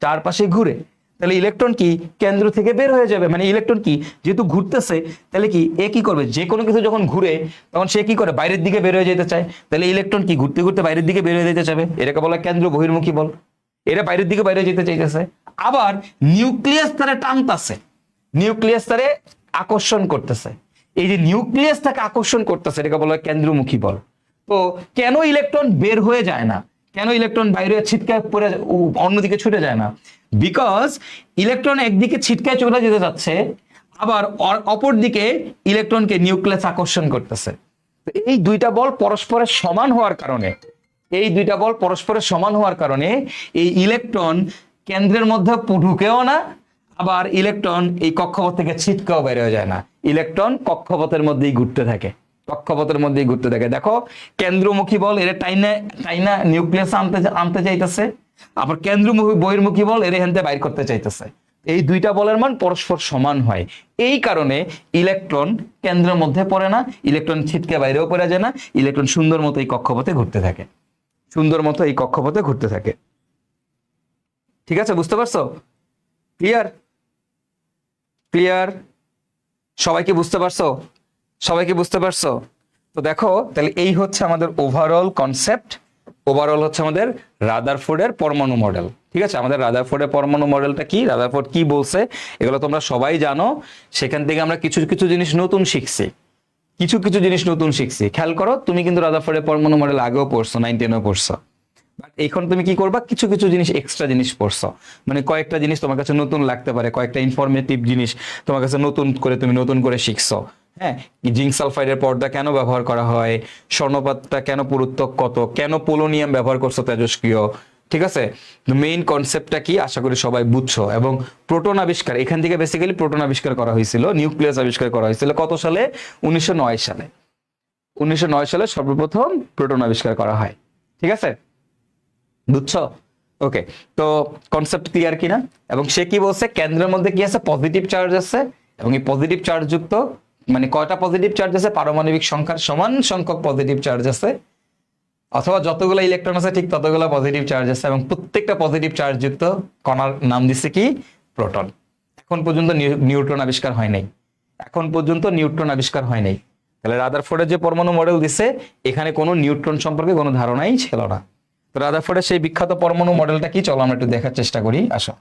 চারপাশে ঘুরে, তাহলে ইলেকট্রন কি কেন্দ্র থেকে বের হয়ে যাবে। মানে ইলেকট্রন কি যেহেতু ঘুরতেছে, তাহলে কি এ কি করবে, যে কোনো কিছু যখন ঘুরে তখন সে কি করে, বাইরের দিকে বের হয়ে যেতে চায়। তাহলে ইলেকট্রন কি ঘুরতে ঘুরতে বাইরের দিকে বের হয়ে যেতে চাবে, এটাকে বলা কেন্দ্র বহির্মুখী বল। এরা বাইরের দিকে বাইরে যেতে চাইতেছে। আবার নিউক্লিয়াস তারে টানতেছে, নিউক্লিয়াস তারে আকর্ষণ করতেছে। এই যে নিউক্লিয়াস তাকে আকর্ষণ করতেছে, এটাকে বলা হয় কেন্দ্রমুখী বল। তো কেন ইলেকট্রন বের হয়ে যায় না, কেন ইলেকট্রন বাইরে ছিটকায় পড়ে অন্যদিকে ছুটে যায় না? বিকজ ইলেকট্রন একদিকে ছিটকায় চলে যেতে যাচ্ছে, আবার অপর দিকে ইলেকট্রনকে নিউক্লিয়াস আকর্ষণ করতেছে। এই দুইটা বল পরস্পরের সমান হওয়ার কারণে, এই দুইটা বল পরস্পরের সমান হওয়ার কারণে এই ইলেকট্রন কেন্দ্রের মধ্যে ঢুকেও না, আবার ইলেকট্রন এই কক্ষপথ থেকে ছিটকেও বের হয়ে যায় না। ইলেকট্রন কক্ষপথের মধ্যেই ঘুরতে থাকে, কক্ষপথের মধ্যেই ঘুরতে থাকে। দেখো কেন্দ্রমুখী বল এর টাইনা টাইনা নিউক্লিয়াস আনতে চাইতেছে, আবার কেন্দ্রমুখী বহির্মুখী বল এর হেনতে বাইর করতে চাইতেছে। এই দুইটা বলের মান পরস্পর সমান হয়, এই কারণে ইলেকট্রন কেন্দ্রের মধ্যে পড়ে না, ইলেকট্রন ছিটকে বাইরেও পড়ে যায় না, ইলেকট্রন সুন্দর মতো এই কক্ষপথে ঘুরতে থাকে, সুন্দর মতো এই কক্ষপথে ঘুরতে থাকে। ঠিক আছে, বুঝতে পারছো? ক্লিয়ার? ক্লিয়ার? সবাইকে বুঝতে পারছো? সবাইকে বুঝতে পারছো? তো দেখো, তাহলে এই হচ্ছে আমাদের ওভারঅল কনসেপ্ট, ওভারঅল হচ্ছে আমাদের রাদারফোর্ডের পরমাণু মডেল। ঠিক আছে, আমাদের রাদারফোর্ডের পরমাণু মডেলটা কি, রাদারফোর্ড কি বলছে, এগুলো তোমরা সবাই জানো। সেখান থেকে আমরা কিছু কিছু জিনিস নতুন শিখছি, কিছু কিছু জিনিস নতুন শিখছি। খেয়াল করো, তুমি কিন্তু রাদারফোর্ডের পরমাণু মডেল আগেও পড়ছো, 9, 10-এও পড়ছো, বাট এখন তুমি কি করবা, কিছু কিছু জিনিস এক্সট্রা জিনিস পড়ছো। মানে কয়েকটা জিনিস তোমার কাছে নতুন লাগতে পারে, কয়েকটা ইনফরমেটিভ জিনিস তোমার কাছে নতুন করে শিখছো। হ্যাঁ, জিঙ্ক সালফাইডের পর্দা কেন ব্যবহার করা হয়, স্বর্ণপাতটা কেন পুরুত্বক কত, কেন পোলোনিয়াম ব্যবহার করছো তেজস্ক্রিয়। ঠিক আছে, মেইন কনসেপ্টটা কি আশা করি সবাই বুঝছো। এবং প্রোটন আবিষ্কার, এখান থেকে বেসিক্যালি প্রোটন আবিষ্কার করা হয়েছিল, নিউক্লিয়াস আবিষ্কার করা হয়েছিল কত সালে? 1909 সালে। 1909 সালে সর্বপ্রথম প্রোটন আবিষ্কার করা হয়। ঠিক আছে, বুঝছো? ওকে, তো কনসেপ্ট ক্লিয়ার কিনা? এবং সে কি বলছে, কেন্দ্রের মধ্যে কি আছে, পজিটিভ চার্জ আছে, এবং এই পজিটিভ চার্জ যুক্ত, মানে কয়টা পজিটিভ চার্জ আছে, পারমাণবিক সংখ্যার সমান সংখ্যক পজিটিভ চার্জ আছে, অথবা যতগুলো ইলেকট্রন আছে ঠিক ততগুলো পজিটিভ চার্জ আছে, এবং প্রত্যেকটা পজিটিভ চার্জ যুক্ত কণার নাম দিচ্ছে কি, প্রোটন। এখন পর্যন্ত নিউট্রন আবিষ্কার হয় নাই, এখন পর্যন্ত নিউট্রন আবিষ্কার হয় নাই। তাহলে রাদারফোর্ডের যে পরমাণু মডেল দিছে, এখানে কোনো নিউট্রন সম্পর্কে কোনো ধারণাই ছিল না। তো রাদারফোর্ডের সেই বিখ্যাত পরমাণু মডেলটা কি, চলো আমরা একটু দেখার চেষ্টা করি, আসো।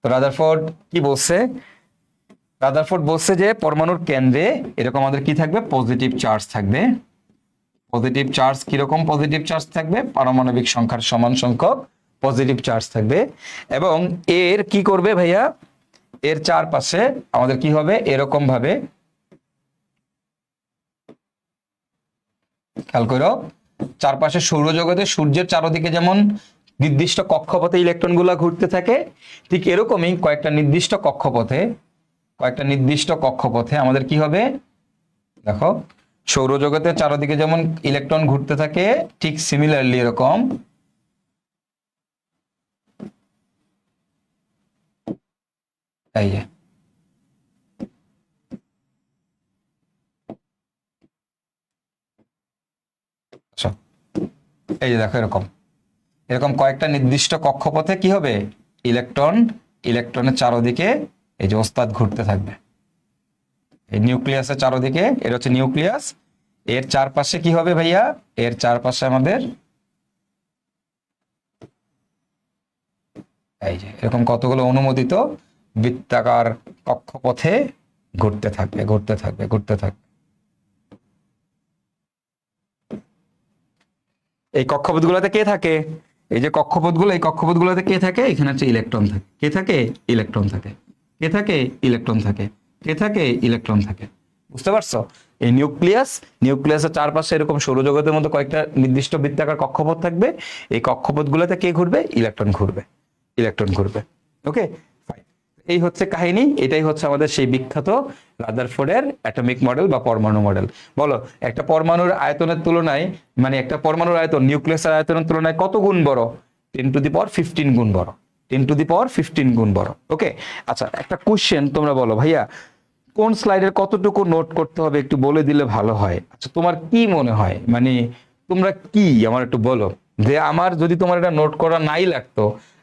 তো রাদারফোর্ড কি বলছে, রাদারফোর্ড বলছে যে পরমাণুর কেন্দ্রে এরকম আমাদের কি থাকবে, পজিটিভ চার্জ থাকবে। পজিটিভ চার্জ কিরকম পজিটিভ চার্জ থাকবে, পারমাণবিক সংখ্যার সমান সংখ্যক পজিটিভ চার্জ থাকবে। এবং এর কি করবে ভাইয়া, এর চারপাশে আমাদের কি হবে, এরকম ভাবে খেয়াল করো, চারপাশে সৌরজগতে সূর্যের চারদিকে যেমন নির্দিষ্ট কক্ষপথে ইলেকট্রনগুলো ঘুরতে থাকে, ঠিক এরকমই কয়েকটা নির্দিষ্ট কক্ষপথে কয়েকটা নির্দিষ্ট কক্ষপথে আমাদের কি হবে, দেখো সৌরজগতের চারদিকে যেমন ইলেকট্রন ঘুরতে থাকে, ঠিক সিমিলারলি এরকম এই যে আচ্ছা, এই যে দেখো এরকম এরকম কয়েকটা নির্দিষ্ট কক্ষপথে কি হবে, ইলেকট্রনের চারদিকে এই যে ওস্তাদ ঘুরতে থাকবে। এই নিউক্লিয়াসের চারদিকে, এটা হচ্ছে নিউক্লিয়াস, এর চারপাশে কি হবে ভাইয়া, এর চারপাশে আমাদের এই যে এরকম কতগুলো অনুমোদিত বৃত্তাকার কক্ষপথে ঘুরতে থাকবে ঘুরতে থাকবে ঘুরতে থাকবে। এই কক্ষপথগুলোতে কে থাকে, এই যে কক্ষপথগুলো, এই কক্ষপথগুলোতে কে থাকে, এখানে হচ্ছে ইলেকট্রন থাকে, কে থাকে, ইলেকট্রন থাকে, কে থাকে, ইলেকট্রন থাকে, কে থাকে, ইলেকট্রন থাকে। বুঝতে পারছো? এই নিউক্লিয়াসের চারপাশে এরকম সৌরজগতের মধ্যে কয়েকটা নির্দিষ্ট বৃত্তাকার কক্ষপথ থাকবে। এই কক্ষপথগুলোতে কে ঘুরবে, ইলেকট্রন ঘুরবে, ইলেকট্রন ঘুরবে। ওকে, এই হচ্ছে কাহিনী। এটাই হচ্ছে আমাদের সেই বিখ্যাত রাদারফোর্ডের অ্যাটমিক মডেল বা পরমাণু মডেল। বলো, একটা পরমাণুর আয়তনের তুলনায়, মানে একটা পরমাণুর আয়তন নিউক্লিয়াসের আয়তনের তুলনায় কত গুণ বড়? 10⁻15 গুণ বড়, 10⁻15 গুণ বড়। ওকে, আচ্ছা একটা কোশ্চেন, তোমরা বলো ভাইয়া কোন স্লাইডের কতটুকু নোট করতে হবে একটু বলে দিলে ভালো হয়। আচ্ছা তোমার কি মনে হয়, মানে তোমরা কি আমার একটু বলো, যে আমার যদি তোমার এটা নোট করা নাই লাগতো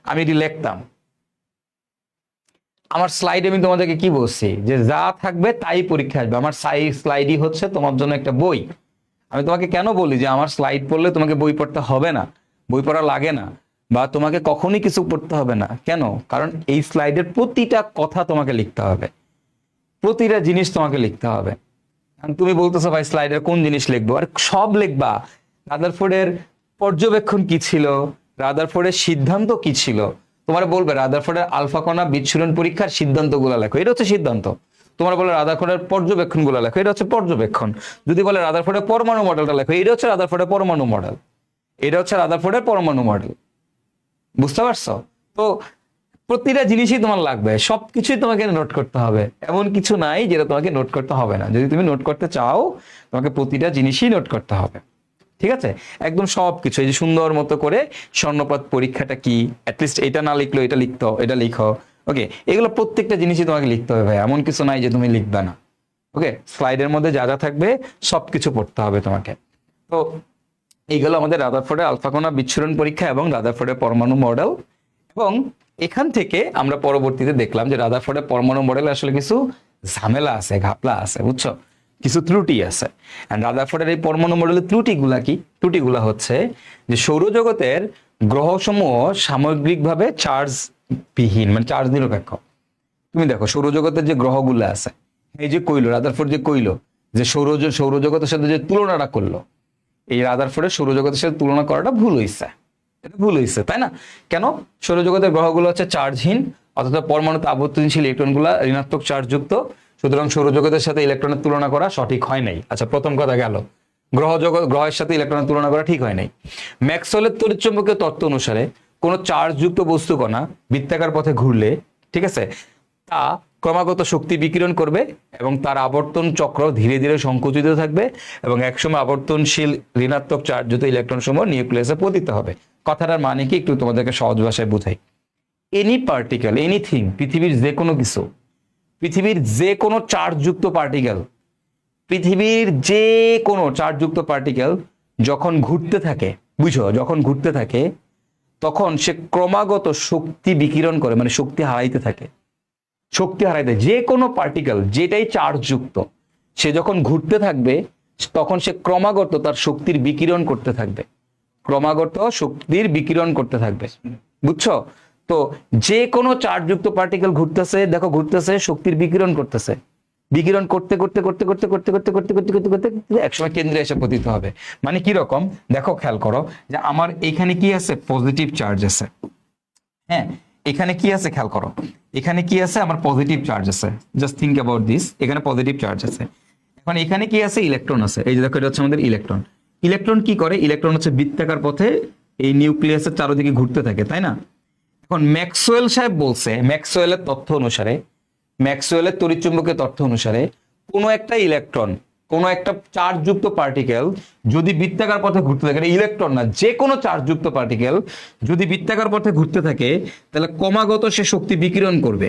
আমি এটি লিখতাম। আমার স্লাইডে আমি তোমাদেরকে কি বলছি, যে যা থাকবে তাই পরীক্ষা আসবে। আমার স্লাইডই হচ্ছে তোমার জন্য একটা বই। আমি তোমাকে কেন বলি যে আমার স্লাইড পড়লে তোমাকে বই পড়তে হবে না, বই পড়া লাগে না, বা তোমাকে কখনই কিছু পড়তে হবে না। কেন? কারণ এই স্লাইডের প্রতিটা কথা তোমাকে লিখতে হবে, প্রতিটা জিনিস তোমাকে লিখতে হবে। তুমি বলতেছো ভাই স্লাইডের কোন জিনিস লিখবো, আর সব লিখবা। রাদারফোর্ডের পর্যবেক্ষণ কি ছিল, রাদারফোর্ডের সিদ্ধান্ত কি ছিল, তোমার বলবে রাদারফোর্ডের আলফা কণা বিচ্ছুরণ পরীক্ষার সিদ্ধান্তগুলো লেখো, এটা হচ্ছে সিদ্ধান্ত। তোমার বলে রাদারফোর্ডের পর্যবেক্ষণগুলো লেখো, এটা হচ্ছে পর্যবেক্ষণ। যদি বলে রাদারফোর্ডের পরমাণু মডেলটা লেখো, এটা হচ্ছে রাদারফোর্ডের পরমাণু মডেল, এটা হচ্ছে রাদারফোর্ডের পরমাণু মডেল। বুঝতে পারছো? তো প্রতিটা জিনিসই তোমার লাগবে, সবকিছুই তোমাকে নোট করতে হবে। এমন কিছু নাই যেটা তোমাকে নোট করতে হবে না। যদি তুমি নোট করতে চাও তোমাকে প্রতিটা জিনিসই নোট করতে হবে। ঠিক আছে, একদম সবকিছু। এই যে সুন্দর মতো করে স্বর্ণপাত পরীক্ষাটা কি, অ্যাটলিস্ট এটা না লিখলো এটা লিখতো, এটা লিখো। ওকে, এগুলো প্রত্যেকটা জিনিসই তোমাকে লিখতে হবে ভাই, এমন কিছু নাই যে তুমি লিখবে না। ওকে, স্লাইডের মধ্যে যা যা থাকবে সবকিছু পড়তে হবে তোমাকে। তো এইগুলো আমাদের রাদারফোর্ডের আলফা কণা বিচ্ছুরণ পরীক্ষা এবং রাদারফোর্ডের পরমাণু মডেল। এবং এখান থেকে আমরা পরবর্তীতে দেখলাম যে রাদারফোর্ডের পরমাণু মডেলে আসলে কিছু ঝামেলা আছে, ঘাপলা আছে, বুঝছো, কিছু ত্রুটি আছে। এন্ড রাদারফোর্ডের এই পরমাণু মডেলের ত্রুটিগুলা কি? ত্রুটিগুলা হচ্ছে যে সৌরজগতের গ্রহসমূহ সামগ্রিকভাবে চার্জ বিহীন, মানে চার্জ নিরপেক্ষ। তুমি দেখো সৌরজগতের যে গ্রহগুলো আছে, এই যে কইলো রাদারফোর্ড যে কইলো যে সৌরজগতের সাথে যে তুলনাটা করলো, এই রাদারফোর্ডের সৌরজগতের সাথে তুলনা করাটা ভুল হয়েছে। এটা ভুল হয়েছে, তাই না? কেন? সৌরজগতের গ্রহগুলো হচ্ছে চার্জহীন, অর্থাৎ পরমাণুতে আবর্তনশীল ইলেকট্রনগুলো ঋণাত্মক চার্জযুক্ত। সুতরাং সৌরজগতের সাথে ইলেকট্রনের তুলনা করা সঠিক হয় নাই। আচ্ছা, প্রথম কথা গেল, গ্রহের সাথে ইলেকট্রনের তুলনা করা ঠিক হয় নাই। ম্যাক্সওয়েলের তড়িৎচুম্বকীয় তত্ত্ব অনুসারে কোনো চার্জযুক্ত বস্তু কণা বৃত্তাকার পথে ঘুরলে, ঠিক আছে, তা ক্রমাগত শক্তি বিকিরণ করবে এবং তার আবর্তন চক্র ধীরে ধীরে সংকুচিত থাকবে এবং একসময় আবর্তনশীল ঋণাত্মক চার্জযুক্ত ইলেকট্রন সমূহ নিউক্লিয়াসে পতিত হবে। কথাটার মানে কি একটু তোমাদেরকে সহজ ভাষায় বুঝাই। এনি পার্টিকেল, এনিথিং, পৃথিবীর যে কোনো কিছু, পৃথিবীর যে কোনো চার্জযুক্ত পার্টিকেল, পৃথিবীর যে কোনো চার্জযুক্ত পার্টিকেল যখন ঘুরতে থাকে, বুঝো, যখন ঘুরতে থাকে তখন সে ক্রমাগত শক্তি বিকিরণ করে, মানে শক্তি হারাইতে থাকে, শক্তি হারাইতে। যে কোনো পার্টিকেল যেটাই চার্জযুক্ত সে যখন ঘুরতে থাকবে তখন সে ক্রমাগত তার শক্তির বিকিরণ করতে থাকবে, ক্রমাগত শক্তির বিকিরণ করতে থাকবে। বুঝছো? তো যে কোনো চার্জযুক্ত পার্টিকেল ঘুরতেছে, দেখো ঘুরতেছে, শক্তির বিকিরণ করতেছে, বিকিরণ করতে করতে করতে করতে করতে করতে করতে করতে করতে করতে একসময় কেন্দ্রে এসে পতিত হবে। মানে কি রকম দেখো, খেয়াল করো যে আমার এখানে কি আছে, পজিটিভ চার্জ আছে। হ্যাঁ, এখানে কি আছে খেয়াল করো, এখানে কি আছে, আমার পজিটিভ চার্জ আছে। জাস্ট থিঙ্ক অ্যাবাউট দিস, এখানে পজিটিভ চার্জ আছে। এখন এখানে কি আছে, ইলেকট্রন আছে। এই যে দেখো, এটা হচ্ছে আমাদের ইলেকট্রন। ইলেকট্রন কি করে, ইলেকট্রন হচ্ছে বৃত্তাকার পথে এই নিউক্লিয়াসের চারদিকে ঘুরতে থাকে, তাই না? এখন ম্যাক্সওয়েল সাহেব বলছে, ম্যাক্সওয়েলের তথ্য অনুসারে ম্যাক্সওয়েলের তড়িৎচুম্বকীয় তত্ত্ব অনুসারে কোনো একটা ইলেকট্রন, কোনো একটা চার্জযুক্ত পার্টিকেল যদি বৃত্তাকার পথে ঘুরতে থাকে, ইলেকট্রন না, যে কোনো চার্জযুক্ত পার্টিকেল যদি বৃত্তাকার পথে ঘুরতে থাকে, তাহলে ক্রমাগত সে শক্তি বিকিরণ করবে।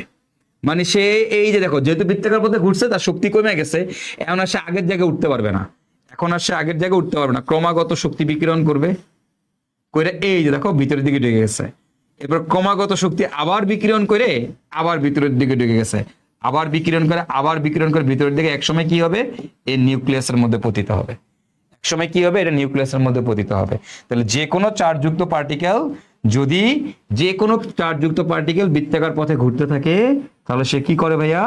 মানে সে এই যে দেখো, যেহেতু বৃত্তাকার পথে ঘুরছে তার শক্তি কমে গেছে, এখন আর সে আগের জায়গায় উঠতে পারবে না, এখন আর সে আগের জায়গায় উঠতে পারবে না, ক্রমাগত শক্তি বিকিরণ করবে করে এই যে দেখো ভিতরের দিকে ঢুকে গেছে। এরপর ক্রমাগত শক্তি আবার বিকিরণ করে আবার ভিতরের দিকে ঢুকে গেছে, আবার বিকিরণ করে আবার বিকিরণ করে ভিতরের দিকে, একসময় কি হবে, এই নিউক্লিয়াসের মধ্যে পতিত হবে। একসময় কি হবে, এটা নিউক্লিয়াসের মধ্যে পতিত হবে। তাহলে যে কোনো চার্জযুক্ত পার্টিকেল, যদি যে কোনো চার্জযুক্ত পার্টিকেল বৃত্তাকার পথে ঘুরতে থাকে, তাহলে সে কি করে ভাইয়া,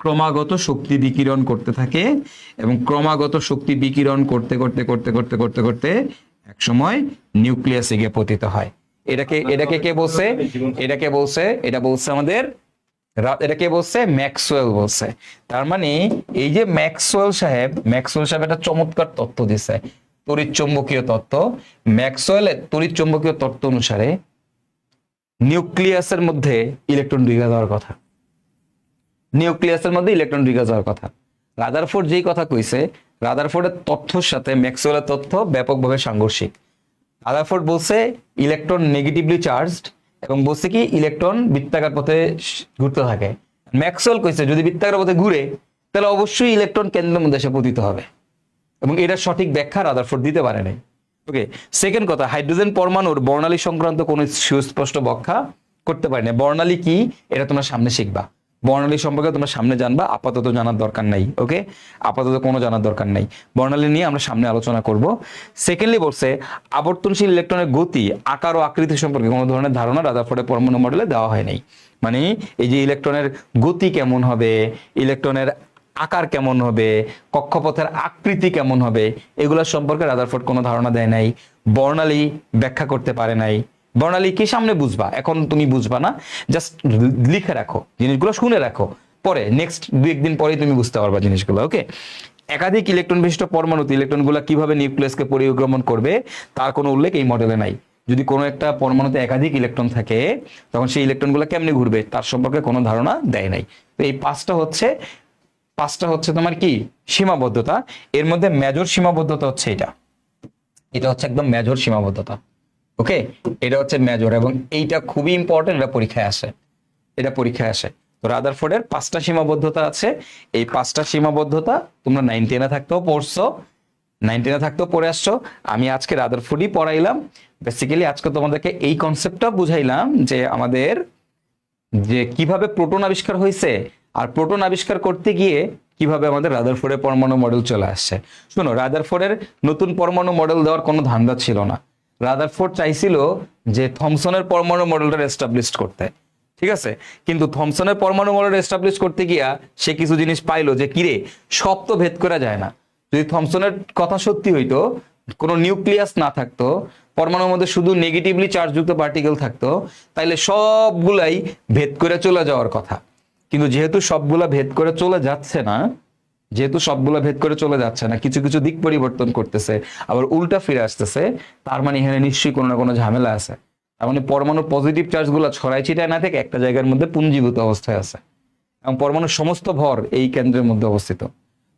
ক্রমাগত শক্তি বিকিরণ করতে থাকে, এবং ক্রমাগত শক্তি বিকিরণ করতে করতে করতে করতে করতে করতে এক সময় নিউক্লিয়াসে গিয়ে পতিত হয়। এটাকে কে বলছে, এটা বলছে আমাদের, এটাকে বলছে ম্যাক্সওয়েল বলছে। তার মানে এই যে ম্যাক্সওয়েল সাহেব একটা চমৎকার তত্ত্ব দিছে, তড়িৎচুম্বকীয় তত্ত্ব। ম্যাক্সওয়েলের তড়িৎচুম্বকীয় তত্ত্ব অনুসারে নিউক্লিয়াসের মধ্যে ইলেকট্রন ঢুকে যাওয়ার কথা, নিউক্লিয়াসের মধ্যে ইলেকট্রন ঢুকে যাওয়ার কথা। রাদারফোর্ড যেই কথা কইছে, রাদারফোর্ডের তথ্যের সাথে ম্যাক্সওয়েলের তথ্য ব্যাপকভাবে সাংঘর্ষিক। রাদারফোর্ড বলছে ইলেকট্রন নেগেটিভলি চার্জড, এবং বলছে কি ইলেকট্রন বৃত্তাকার পথে ঘুরতে থাকে। ম্যাক্সওয়েল কইছে যদি বৃত্তাকার পথে ঘুরে তাহলে অবশ্যই ইলেকট্রন কেন্দ্রের মধ্যে এসে পতিত হবে, এবং এটার সঠিক ব্যাখ্যা রাদারফোর্ড দিতে পারে নাই। ওকে, সেকেন্ড কথা, হাইড্রোজেন পরমাণুর বর্ণালী সংক্রান্ত কোনো সুস্পষ্ট ব্যাখ্যা করতে পারে না। বর্ণালী কি এটা তোমরা সামনে শিখবা, বর্ণালী সম্পর্কে তোমরা সামনে জানবা, আপাতত জানার দরকার নাই। ওকে, আপাতত কোনো জানার দরকার নাই, বর্ণালী নিয়ে আমরা সামনে আলোচনা করব। সেকেন্ডলি বলছে আবর্তনশীল ইলেকট্রনের গতি, আকার ও আকৃতি সম্পর্কে কোনো ধরনের ধারণা রাদারফোর্ডের পরমাণু মডেলে দেওয়া হয় নাই। মানে এই যে ইলেকট্রনের গতি কেমন হবে, ইলেকট্রনের আকার কেমন হবে, কক্ষপথের আকৃতি কেমন হবে, এগুলো সম্পর্কে রাদারফোর্ড কোনো ধারণা দেয় নাই, বর্ণালী ব্যাখ্যা করতে পারে নাই। বর্ণালী কি সামনে বুঝবা, এখন তুমি বুঝবা না, জাস্ট লিখে রাখো, জিনিসগুলো শুনে রাখো, পরে নেক্সট দু একদিন পরেই তুমি বুঝতে পারবা জিনিসগুলো। ওকে, একাধিক ইলেকট্রন বিশিষ্ট পরমাণুতে ইলেকট্রনগুলো কিভাবে নিউক্লিয়াসকে পরিক্রমণ করবে তার কোনো উল্লেখ এই মডেলে নাই। যদি কোনো একটা পরমাণুতে একাধিক ইলেকট্রন থাকে তখন সেই ইলেকট্রনগুলো কেমনে ঘুরবে তার সম্পর্কে কোনো ধারণা দেয় নাই। তো এই পাঁচটা হচ্ছে তোমার কি সীমাবদ্ধতা। এর মধ্যে মেজর সীমাবদ্ধতা হচ্ছে এটা হচ্ছে একদম মেজর সীমাবদ্ধতা। ওকে, এটা হচ্ছে মেজর, এবং এইটা খুবই ইম্পর্টেন্ট, এটা পরীক্ষায় আসে। তো রাদারফোর্ডের পাঁচটা সীমাবদ্ধতা আছে। এই পাঁচটা সীমাবদ্ধতা তোমরা 9 10 থাকতেও পড়ছো, 9 10 থাকতেও পড়ে আসছো। আমি আজকে রাদারফোর্ডই পড়াইলাম। বেসিক্যালি আজকে তোমাদেরকে এই কনসেপ্টটা বুঝাইলাম যে আমাদের যে কিভাবে প্রোটন আবিষ্কার হয়েছে, আর প্রোটন আবিষ্কার করতে গিয়ে কিভাবে আমাদের রাদারফোর্ডের পরমাণু মডেল চলে আসছে। শোনো, রাদারফোর্ডের নতুন পরমাণু মডেল দেওয়ার কোনো ধান্দা ছিল না। রাদারফোর্ড চাইছিল যে থমসনের পরমাণু মডেলটা এস্টাবলিশ করতে, ঠিক আছে, কিন্তু থমসনের পরমাণু মডেল এস্টাবলিশ করতে গিয়া সে কিছু জিনিস পাইলো যে কিরে, সব তো ভেদ করা যায় না। যদি থমসনের কথা সত্যি হইতো, কোনো নিউক্লিয়াস না থাকতো, পরমাণুর মধ্যে শুধু নেগেটিভলি চার্জযুক্ত পার্টিকেল থাকতো, তাইলে সবগুলাই ভেদ করে চলে যাওয়ার কথা। কিন্তু যেহেতু সবগুলা ভেদ করে চলে যাচ্ছে না, কিছু কিছু দিক পরিবর্তন করতেছে, আবার উল্টা ফিরে আসতেছে, তার মানে এখানে নিশ্চয়ই কোনো না কোনো ঝামেলা আছে। তার মানে পরমাণু পজিটিভ চার্জগুলো ছড়াই ছিটায় না থেকে একটা জায়গার মধ্যে পুঞ্জীভূত অবস্থায় আছে, এবং পরমাণুর সমস্ত ভর এই কেন্দ্রের মধ্যে অবস্থিত।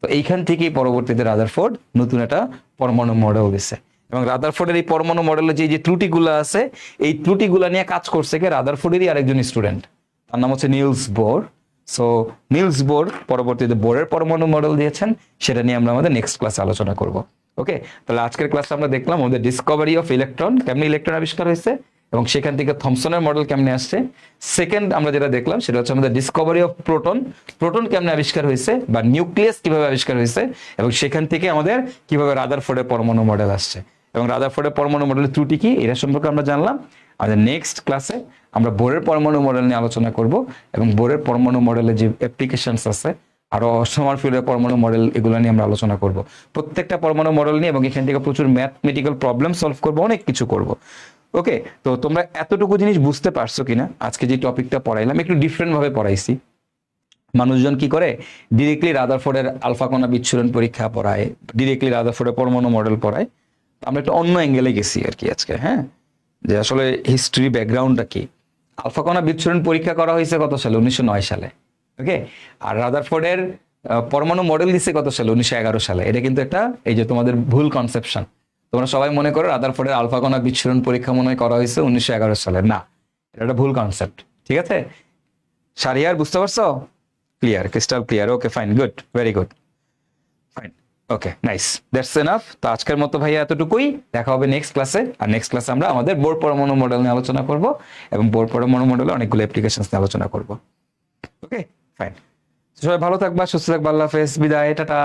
তো এইখান থেকেই পরবর্তীতে রাদারফোর্ড নতুন একটা পরমাণু মডেল দিছে, এবং রাদারফোর্ডের এই পরমাণু মডেলে যে ত্রুটিগুলো আছে, এই ত্রুটিগুলো নিয়ে কাজ করছে কে, রাদারফোর্ডেরই আরেকজন স্টুডেন্ট, তার নাম হচ্ছে Nils bore. So Nils bore পরবর্তীতে বোরের পরমাণু মডেল দিয়েছেন, সেটা নিয়ে আমরা আমাদের নেক্সট ক্লাসে আলোচনা করব। ওকে, তাহলে আজকের ক্লাসে আমরা দেখলাম আমাদের ডিসকভারি অফ ইলেকট্রন, কেমনি ইলেকট্রন আবিষ্কার হয়েছে, এবং সেখান থেকে থমসনের মডেল কেমনে আসছে। সেকেন্ড আমরা যেটা দেখলাম সেটা হচ্ছে আমাদের ডিসকভারি অফ প্রোটন কেমনে আবিষ্কার হয়েছে, বা নিউক্লিয়াস কিভাবে আবিষ্কার হয়েছে, এবং সেখান থেকে আমাদের কিভাবে রাদারফোর্ডের পরমাণু মডেল আসছে, এবং রাদারফোর্ডের পরমাণু মডেলের ত্রুটি কি, এটা সম্পর্কে আমরা জানলাম। আমাদের নেক্সট ক্লাসে আমরা বোরের পরমাণু মডেল নিয়ে আলোচনা করব, এবং বোরের পরমাণু মডেলের যে অ্যাপ্লিকেশনস আছে, আরো সমারফিল্ডের পরমাণু মডেল, এগুলো নিয়ে আমরা আলোচনা করব, প্রত্যেকটা পরমাণু মডেল নিয়ে, এবং এখান থেকে প্রচুর ম্যাথমেটিক্যাল প্রবলেম সলভ করব, অনেক কিছু করব। ওকে, তো তোমরা এতটুকু জিনিস বুঝতে পারছো কিনা, আজকে যে টপিকটা পড়াইলাম একটু ডিফারেন্ট ভাবে পড়াইছি। মানুষজন কি করে, ডিরেক্টলি রাদারফোর্ডের আলফা কণা বিচ্ছুরণ পরীক্ষা পড়ায়, ডিরেক্টলি রাদারফোর্ডের পরমাণু মডেল পড়ায়। আমরা একটু অন্য অ্যাঙ্গেলে গেছি আর কি আজকে, হ্যাঁ, যে আসলে হিস্ট্রি ব্যাকগ্রাউন্ডটা কি। আলফা কণা বিচ্ছুরণ পরীক্ষা করা হয়েছে কত সালে, 1909 সালে। ওকে। আর রাদারফোর্ডের পরমাণু মডেল দিচ্ছে কত সালে? 1911 সালে। এটা কিন্তু একটা এই যে তোমাদের ভুল কনসেপশন। তোমরা সবাই মনে করো রাদারফোর্ডের আলফা কণা বিচ্ছুরণ পরীক্ষা মনে হয় করা হয়েছে 1911 সালে। না, এটা একটা ভুল কনসেপ্ট। ঠিক আছে শারিয়ার, বুঝতে পারছো? Clear, crystal clear. Okay fine, good, very good, fine. Okay nice, that's enough. তো আজকের মতো ভাইয়া এতটুকুই। দেখা হবে নেক্সট ক্লাসে। আর নেক্সট ক্লাসে আমরা আমাদের বোর পরমাণু মডেল নিয়ে আলোচনা করব এবং বোর পরমাণু মডেলে অনেকগুলো অ্যাপ্লিকেশনস নিয়ে আলোচনা করব। Okay fine. সবাই ভালো থাকবা, সুস্থ থাকবা, আল্লাহ হাফেজ, বিদায়, টাটা।